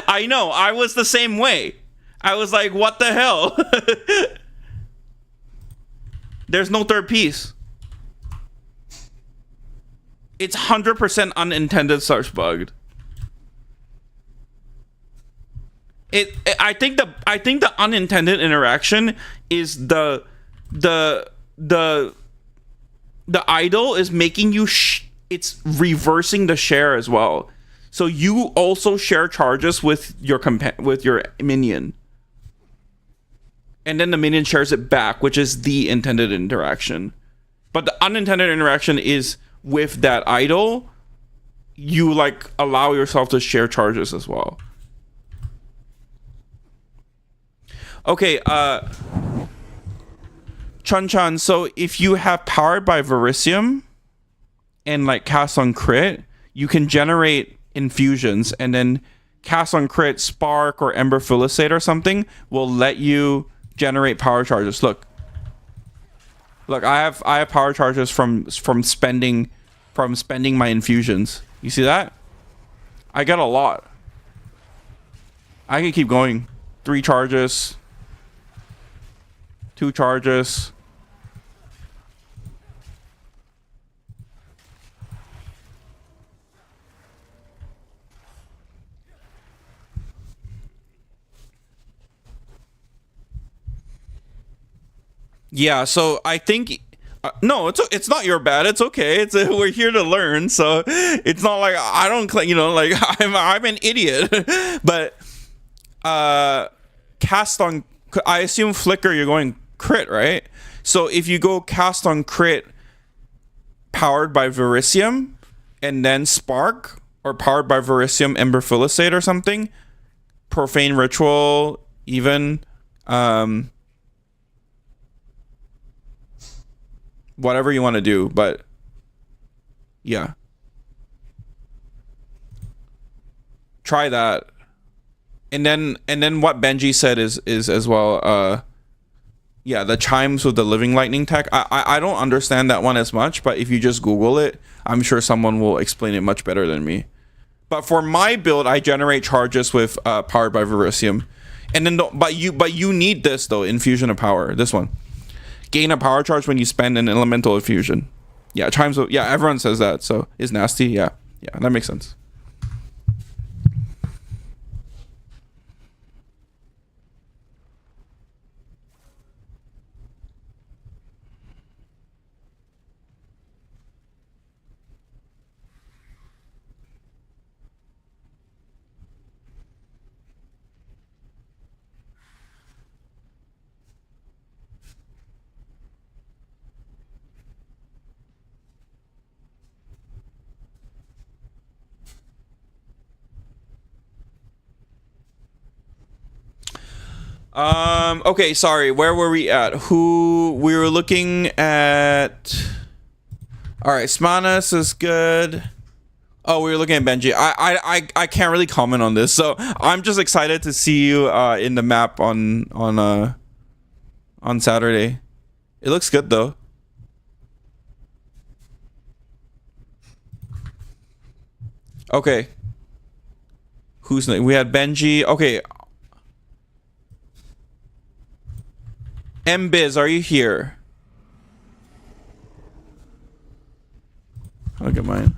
I know, I was the same way. I was like, what the hell? There's no third piece. It's 100% unintended / bugged. I think the unintended interaction is the idol is making you it's reversing the share as well. So you also share charges with your minion. And then the minion shares it back, which is the intended interaction. But the unintended interaction is with that idol, you like allow yourself to share charges as well. Okay, Chun Chun, so if you have powered by Verisium and like cast on crit, you can generate infusions, and then cast on crit, Spark or Ember Felicite or something will let you generate power charges. Look, I have power charges from spending my infusions. You see that? I get a lot. I can keep going. 3 charges, 2 charges. Yeah, so I think no, it's not your bad. It's okay. We're here to learn, so it's not like I don't claim. You know, like I'm an idiot. But cast on, I assume Flicker, you're going crit, right? So if you go cast on crit, powered by Verisium, and then Spark, or powered by Verisium, Ember Felicite or something, Profane Ritual, even. whatever you want to do, but yeah, try that. And then what Benji said is as well. Yeah, the chimes with the living lightning tech. I don't understand that one as much, but if you just Google it, I'm sure someone will explain it much better than me. But for my build, I generate charges with powered by Verisium, and then but you need this though, infusion of power. This one, gain a power charge when you spend an elemental infusion. Yeah, chimes. Yeah, everyone says that, so it's nasty. Yeah, yeah, that makes sense. Okay, sorry. Where were we at? Who we were looking at? All right, Smanas is good. Oh, we were looking at Benji. I can't really comment on this, so I'm just excited to see you in the map on Saturday. It looks good though. Okay. Who's next? We had Benji. Okay. Mbiz, are you here? Look at mine.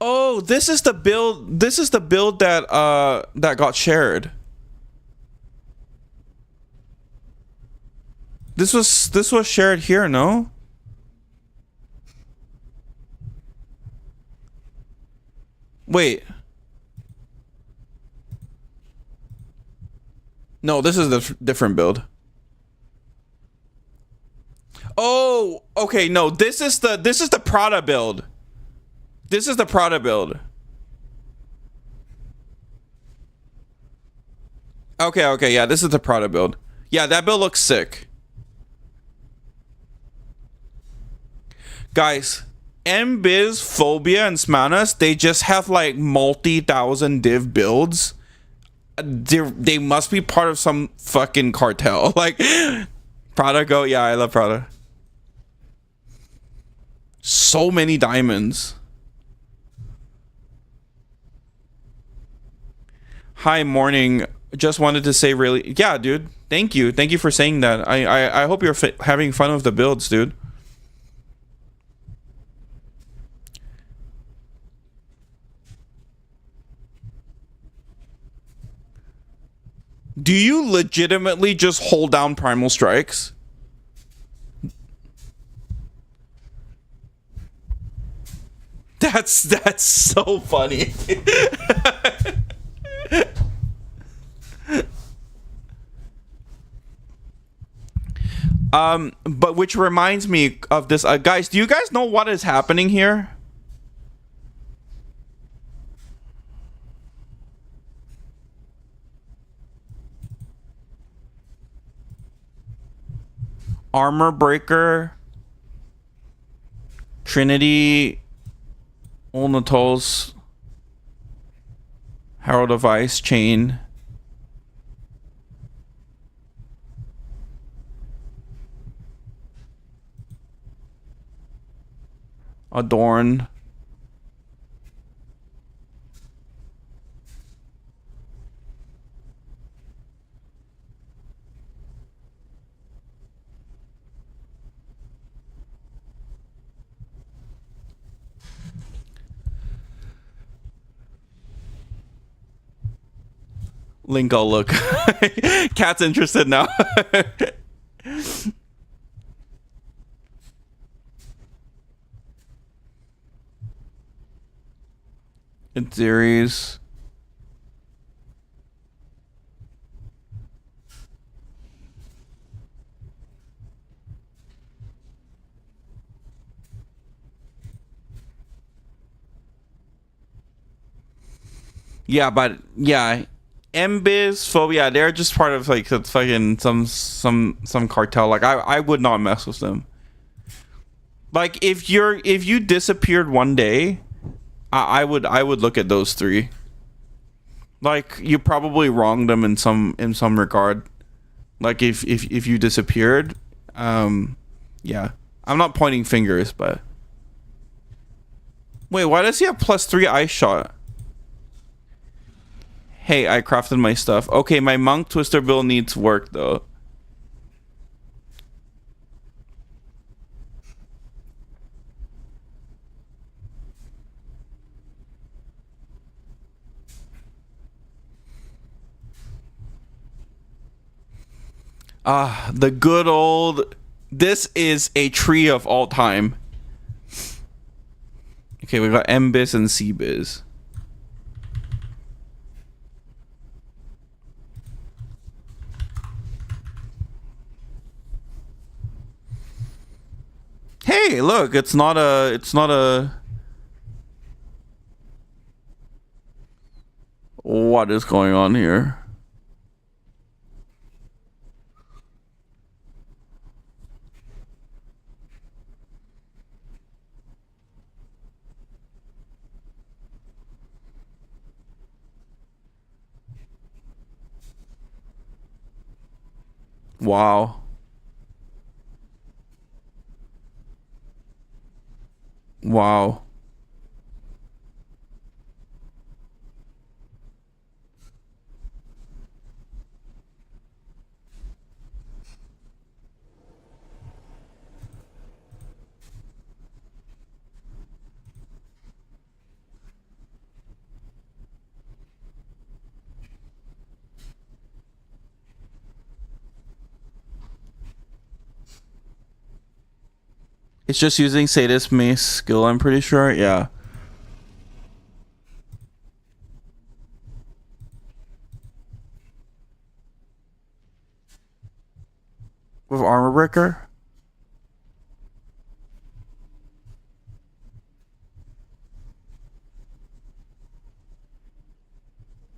Oh, this is the build. This is the build that that got shared. This was shared here, no? Wait. No, this is the different build. Oh, okay. No, this is the Prada build. This is the Prada build. Okay, okay, yeah, this is the Prada build. Yeah, that build looks sick. Guys, Mbiz, Phobia, and Smanas, they just have like multi-thousand div builds. They must be part of some fucking cartel. Like, Prada go, yeah, I love Prada. So many diamonds. Hi, morning. Just wanted to say really, yeah, dude. Thank you for saying that. I hope you're having fun with the builds, dude. Do you legitimately just hold down primal strikes? That's so funny. But which reminds me of this. Guys, do you guys know what is happening here? Armor Breaker, Trinity, Olnatos, Herald of Ice, Chain. Adorn. Link, I'll look. Cat's interested now. In series. Yeah, but yeah, MBiz, Phobia, they're just part of like fucking some cartel. Like I would not mess with them. Like if you disappeared one day, I would look at those three. Like you probably wronged them in some regard. Like if you disappeared, yeah. I'm not pointing fingers, but wait, why does he have +3 ice shot? Hey, I crafted my stuff. Okay, my monk twister bill needs work though. Ah, the good old. This is a tree of all time. Okay, we got MBiz and CBiz. Hey, look, it's not a. What is going on here? Wow. Wow. It's just using Sadist Mace skill, I'm pretty sure. Yeah. With Armor Breaker?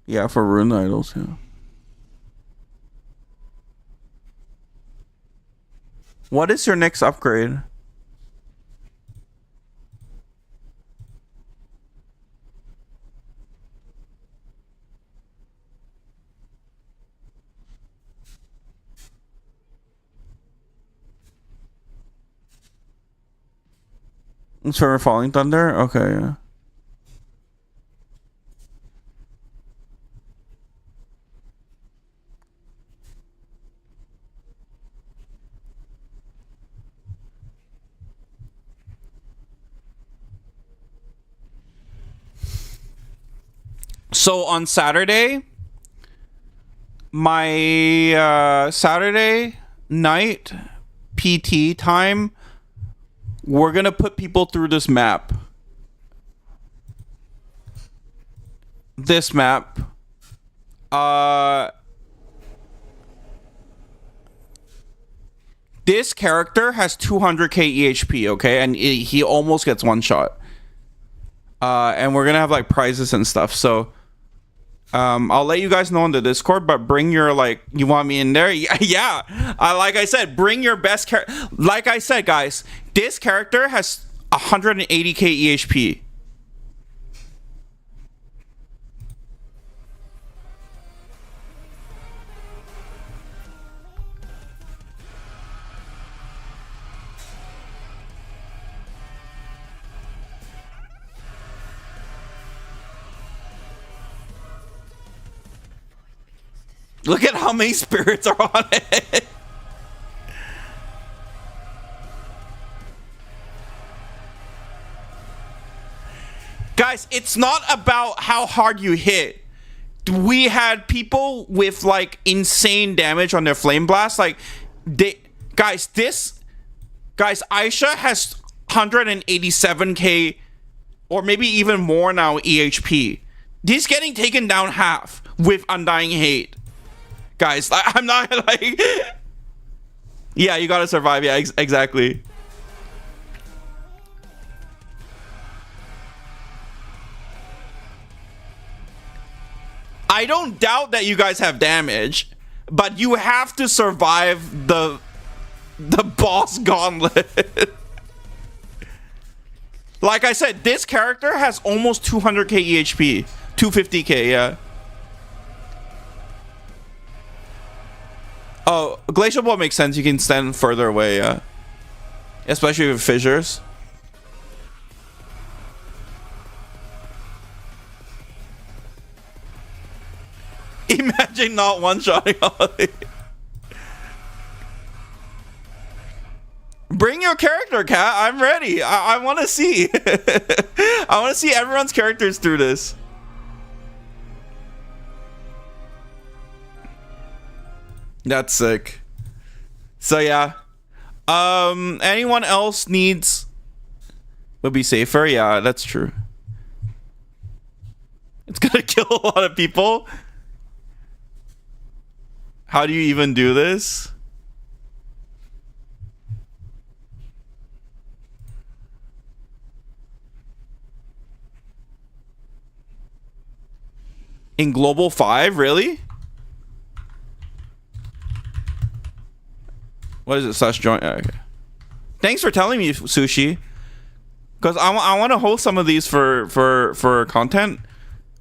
Yeah, for Rune Idols, yeah. What is your next upgrade? It's for Falling Thunder? Okay, yeah. So on Saturday, my Saturday night PT time, we're gonna put people through this map. This map. This character has 200k EHP, okay? And he almost gets one shot. And we're gonna have like prizes and stuff. So I'll let you guys know in the Discord, but bring your, like, you want me in there? Yeah. Like I said, bring your best character. Like I said, guys, this character has 180k EHP. Look at how many spirits are on it. Guys, it's not about how hard you hit. We had people with like insane damage on their flame blast. Like, guys, Aisha has 187k or maybe even more now EHP. He's getting taken down half with Undying Hate. Guys, I'm not like... Yeah, you gotta survive. Yeah, exactly. I don't doubt that you guys have damage, but you have to survive the boss gauntlet. Like I said, this character has almost 200k EHP. 250k, yeah. Oh, Glacial Ball makes sense. You can stand further away, yeah. Especially with fissures. Imagine not one-shotting Ollie. Bring your character, Kat. I'm ready. I want to see. I want to see everyone's characters through this. That's sick. So yeah. Anyone else needs would be safer? Yeah, that's true. It's gonna kill a lot of people. How do you even do this? In Global 5, really? What is it? Slash join. Okay. Thanks for telling me, Sushi. Because I want to host some of these for content.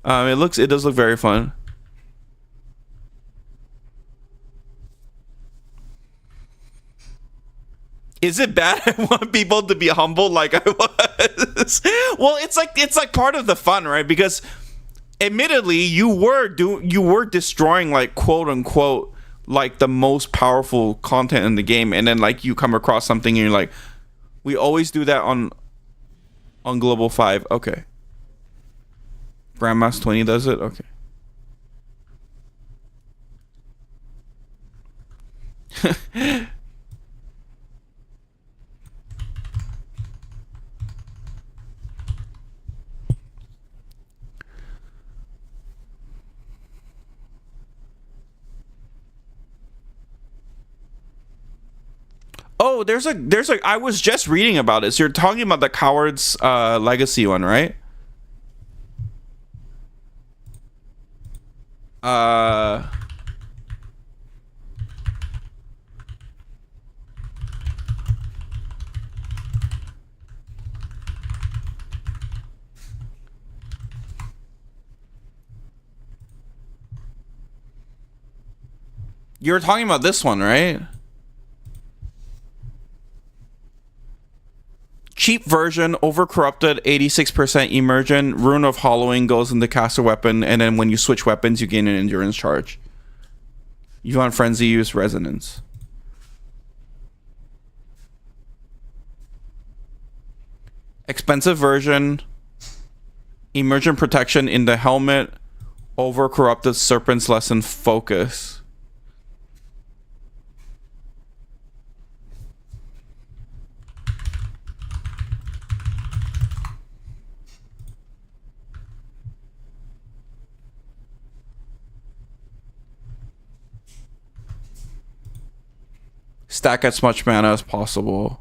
It does look very fun. Is it bad? I want people to be humble like I was. Well, it's like part of the fun, right? Because admittedly, you were destroying, like, quote unquote, like the most powerful content in the game, and then like you come across something and you're like, we always do that on Global 5. Okay. Grandma's 20 does it? Okay. Oh, there's a I was just reading about this. You're talking about the Coward's Legacy one, right? You're talking about this one, right? Cheap version, overcorrupted, 86% immersion, Rune of Hollowing goes into caster weapon, and then when you switch weapons, you gain an endurance charge. You want frenzy use resonance. Expensive version, immersion protection in the helmet, overcorrupted serpents lessen focus. Stack as much mana as possible.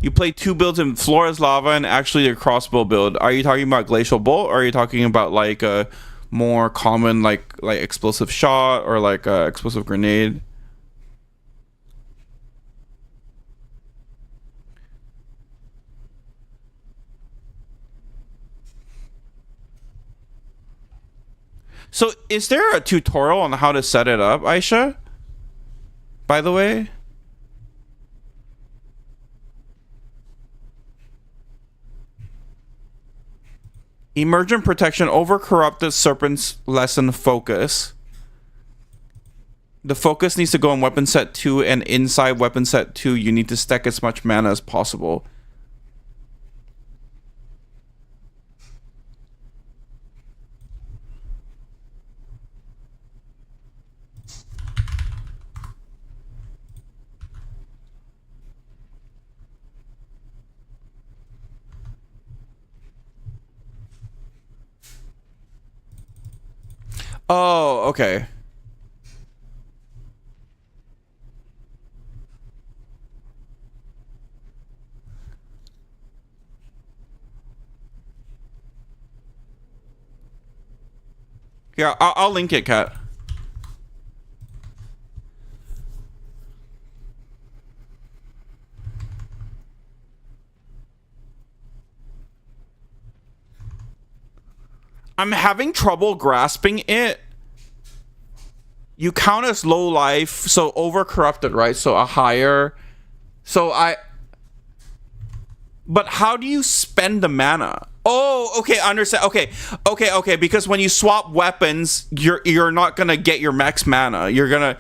You play two builds in Flora's Lava and actually a crossbow build. Are you talking about Glacial Bolt, or are you talking about like a more common like explosive shot or like a explosive grenade? So, is there a tutorial on how to set it up, Aisha? By the way? Emergent protection over corrupted serpents lessen focus. The focus needs to go in weapon set 2, and inside weapon set 2, you need to stack as much mana as possible. Oh, okay. Yeah, I'll link it, Kat. I'm having trouble grasping it. You count as low life, so over corrupted, right? So a higher. But how do you spend the mana? Oh, okay, understand. Okay. Because when you swap weapons, you're not gonna get your max mana. You're gonna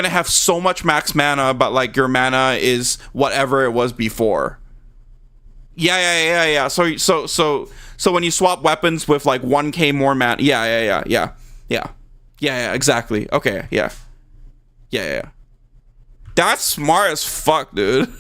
have so much max mana, but like your mana is whatever it was before. Yeah. So when you swap weapons with like 1k more mana, yeah, exactly. Okay, yeah. That's smart as fuck, dude.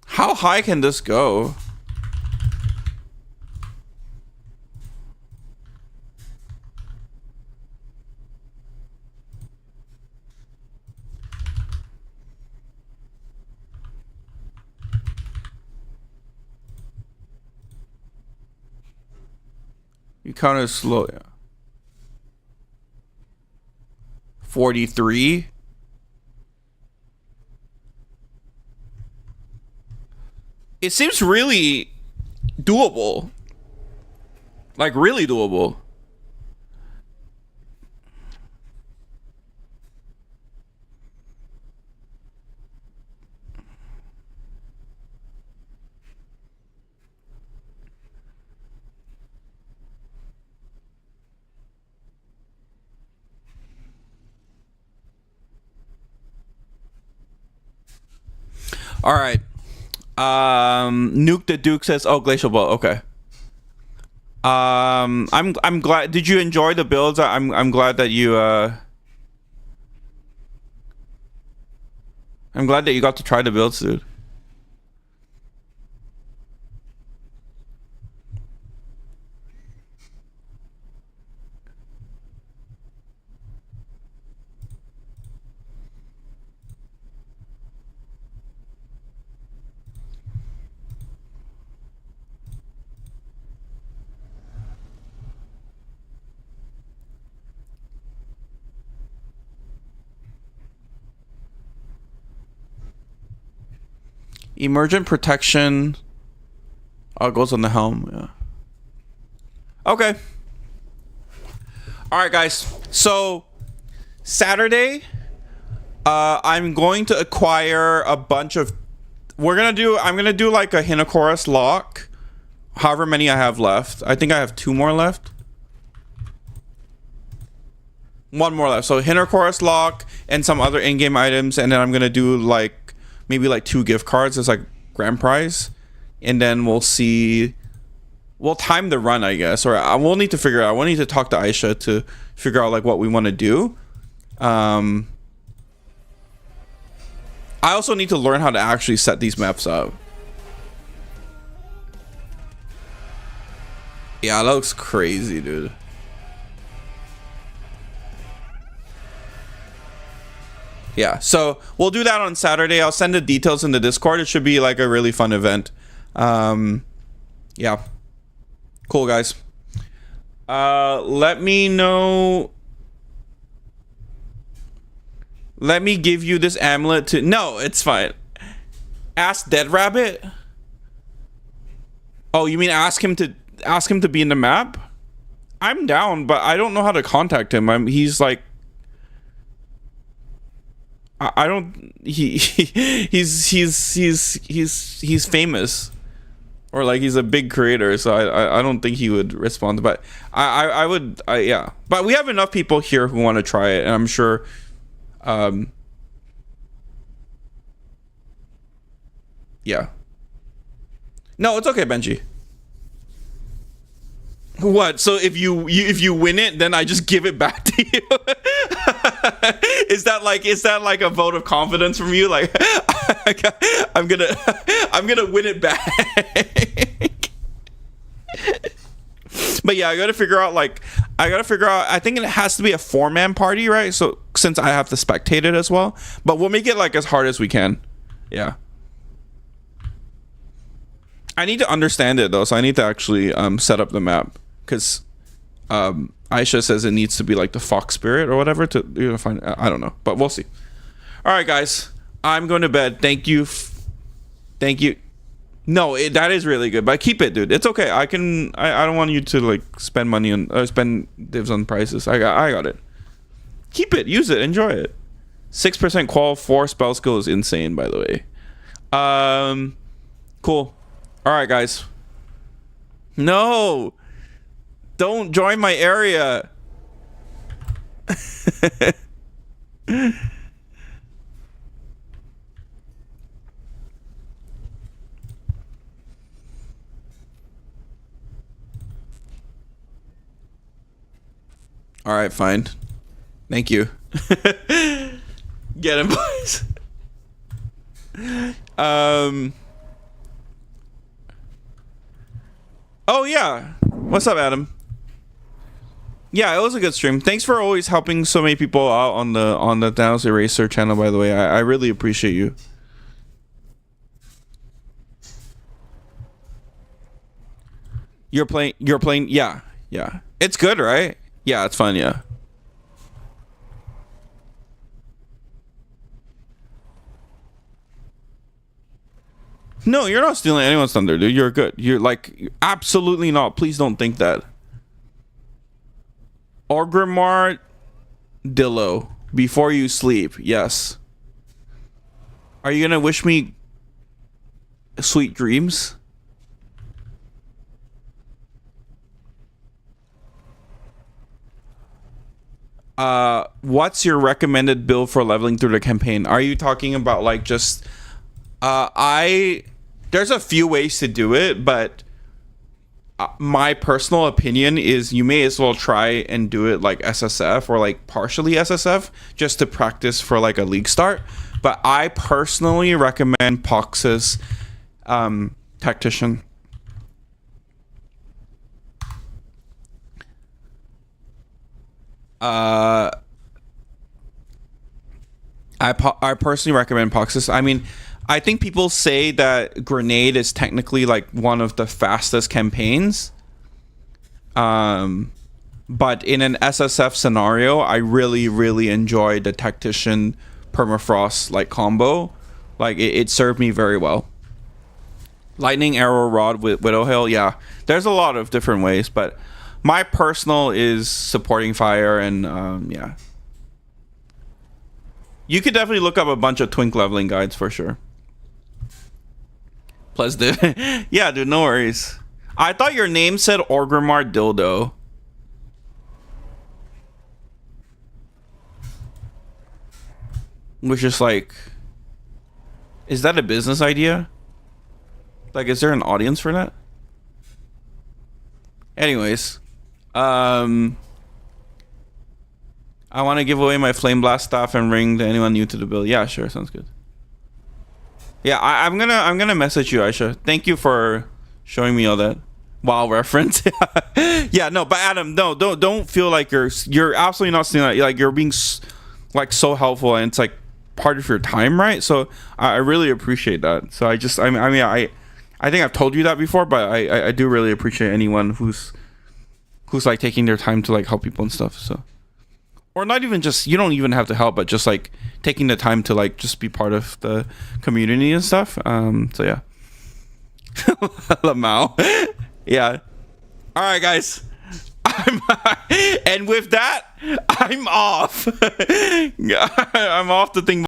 How high can this go? You count as slow, yeah. 43. It seems really doable. Like really doable. All right. Nuke the Duke says, "Oh, Glacial Bolt. Okay. I'm glad. Did you enjoy the builds? I'm glad that you I'm glad that you got to try the builds, dude. Emergent protection. Oh, it goes on the helm. Yeah. Okay. All right, guys. So Saturday, I'm going to acquire a bunch of. I'm gonna do like a Hinocorus lock. However many I have left. I think I have 2 more left. 1 more left. So Hinocorus lock and some other in-game items, and then I'm gonna do like maybe like 2 gift cards as like grand prize, and then we'll see. We'll time the run, I guess, or we'll need to figure out. We'll need to talk to Aisha to figure out like what we want to do. I also need to learn how to actually set these maps up. Yeah, that looks crazy, dude. Yeah, so we'll do that on Saturday. I'll send the details in the Discord. It should be like a really fun event. Yeah. Cool, guys. Let me know. Let me give you this amulet to... No, it's fine. Ask Dead Rabbit? Oh, you mean ask him to be in the map? I'm down, but I don't know how to contact him. He's like... I don't... He's famous. Or like he's a big creator, so I don't think he would respond. But I would, yeah. But we have enough people here who want to try it, and I'm sure. Yeah. No, it's okay, Benji. What? So if you win it, then I just give it back to you. is that like a vote of confidence from you? Like, I'm gonna win it back. But yeah, I gotta figure out. I think it has to be a 4-man party, right? So since I have to spectate it as well, but we'll make it like as hard as we can. Yeah. I need to understand it though, so I need to actually set up the map because Aisha says it needs to be like the fox spirit or whatever to find. I don't know, but we'll see. All right, guys, I'm going to bed. Thank you. Thank you. No, that is really good, but keep it, dude. It's okay. I don't want you to like spend money on spend divs on prices. I got it. Keep it. Use it. Enjoy it. 6% qual, 4 spell skill is insane, by the way. Cool. All right, guys. No, don't join my area. All right, fine. Thank you. Get him, boys. Oh yeah. What's up, Adam? Yeah, it was a good stream. Thanks for always helping so many people out on the Thanos Eraser channel, by the way. I really appreciate you. You're playing yeah. It's good, right? Yeah, it's fun, yeah. No, you're not stealing anyone's thunder, dude. You're good. You're like, absolutely not. Please don't think that. Orgrimmar Dillo. Before you sleep. Yes. Are you gonna wish me sweet dreams? What's your recommended build for leveling through the campaign? Are you talking about like just there's a few ways to do it, but my personal opinion is you may as well try and do it like SSF or like partially SSF just to practice for like a league start. But I personally recommend Pox's Tactician. I personally recommend Poxus. I mean, I think people say that Grenade is technically like one of the fastest campaigns. But in an SSF scenario, I really enjoy the Tactician Permafrost like combo. Like it served me very well. Lightning Arrow Rod with Widowhail, yeah. There's a lot of different ways, but my personal is supporting fire and yeah. You could definitely look up a bunch of twink leveling guides for sure. Plus, dude. Yeah, dude, no worries. I thought your name said Orgrimmar Dildo. Which is like, is that a business idea? Like, is there an audience for that? Anyways, I want to give away my Flame Blast staff and ring to anyone new to the build. Yeah, sure, sounds good. Yeah, I'm gonna message you, Aisha. Thank you for showing me all that. Wow, reference. Yeah, no, but Adam, no, don't feel like you're absolutely not seeing that. Like you're being like so helpful, and it's like part of your time, right? So I really appreciate that. So I think I've told you that before, but I do really appreciate anyone who's like taking their time to like help people and stuff. So, or not even just, you don't even have to help, but just like taking the time to like just be part of the community and stuff. So yeah. Lamau. Yeah. All right, guys. And with that, I'm off. I'm off the thing.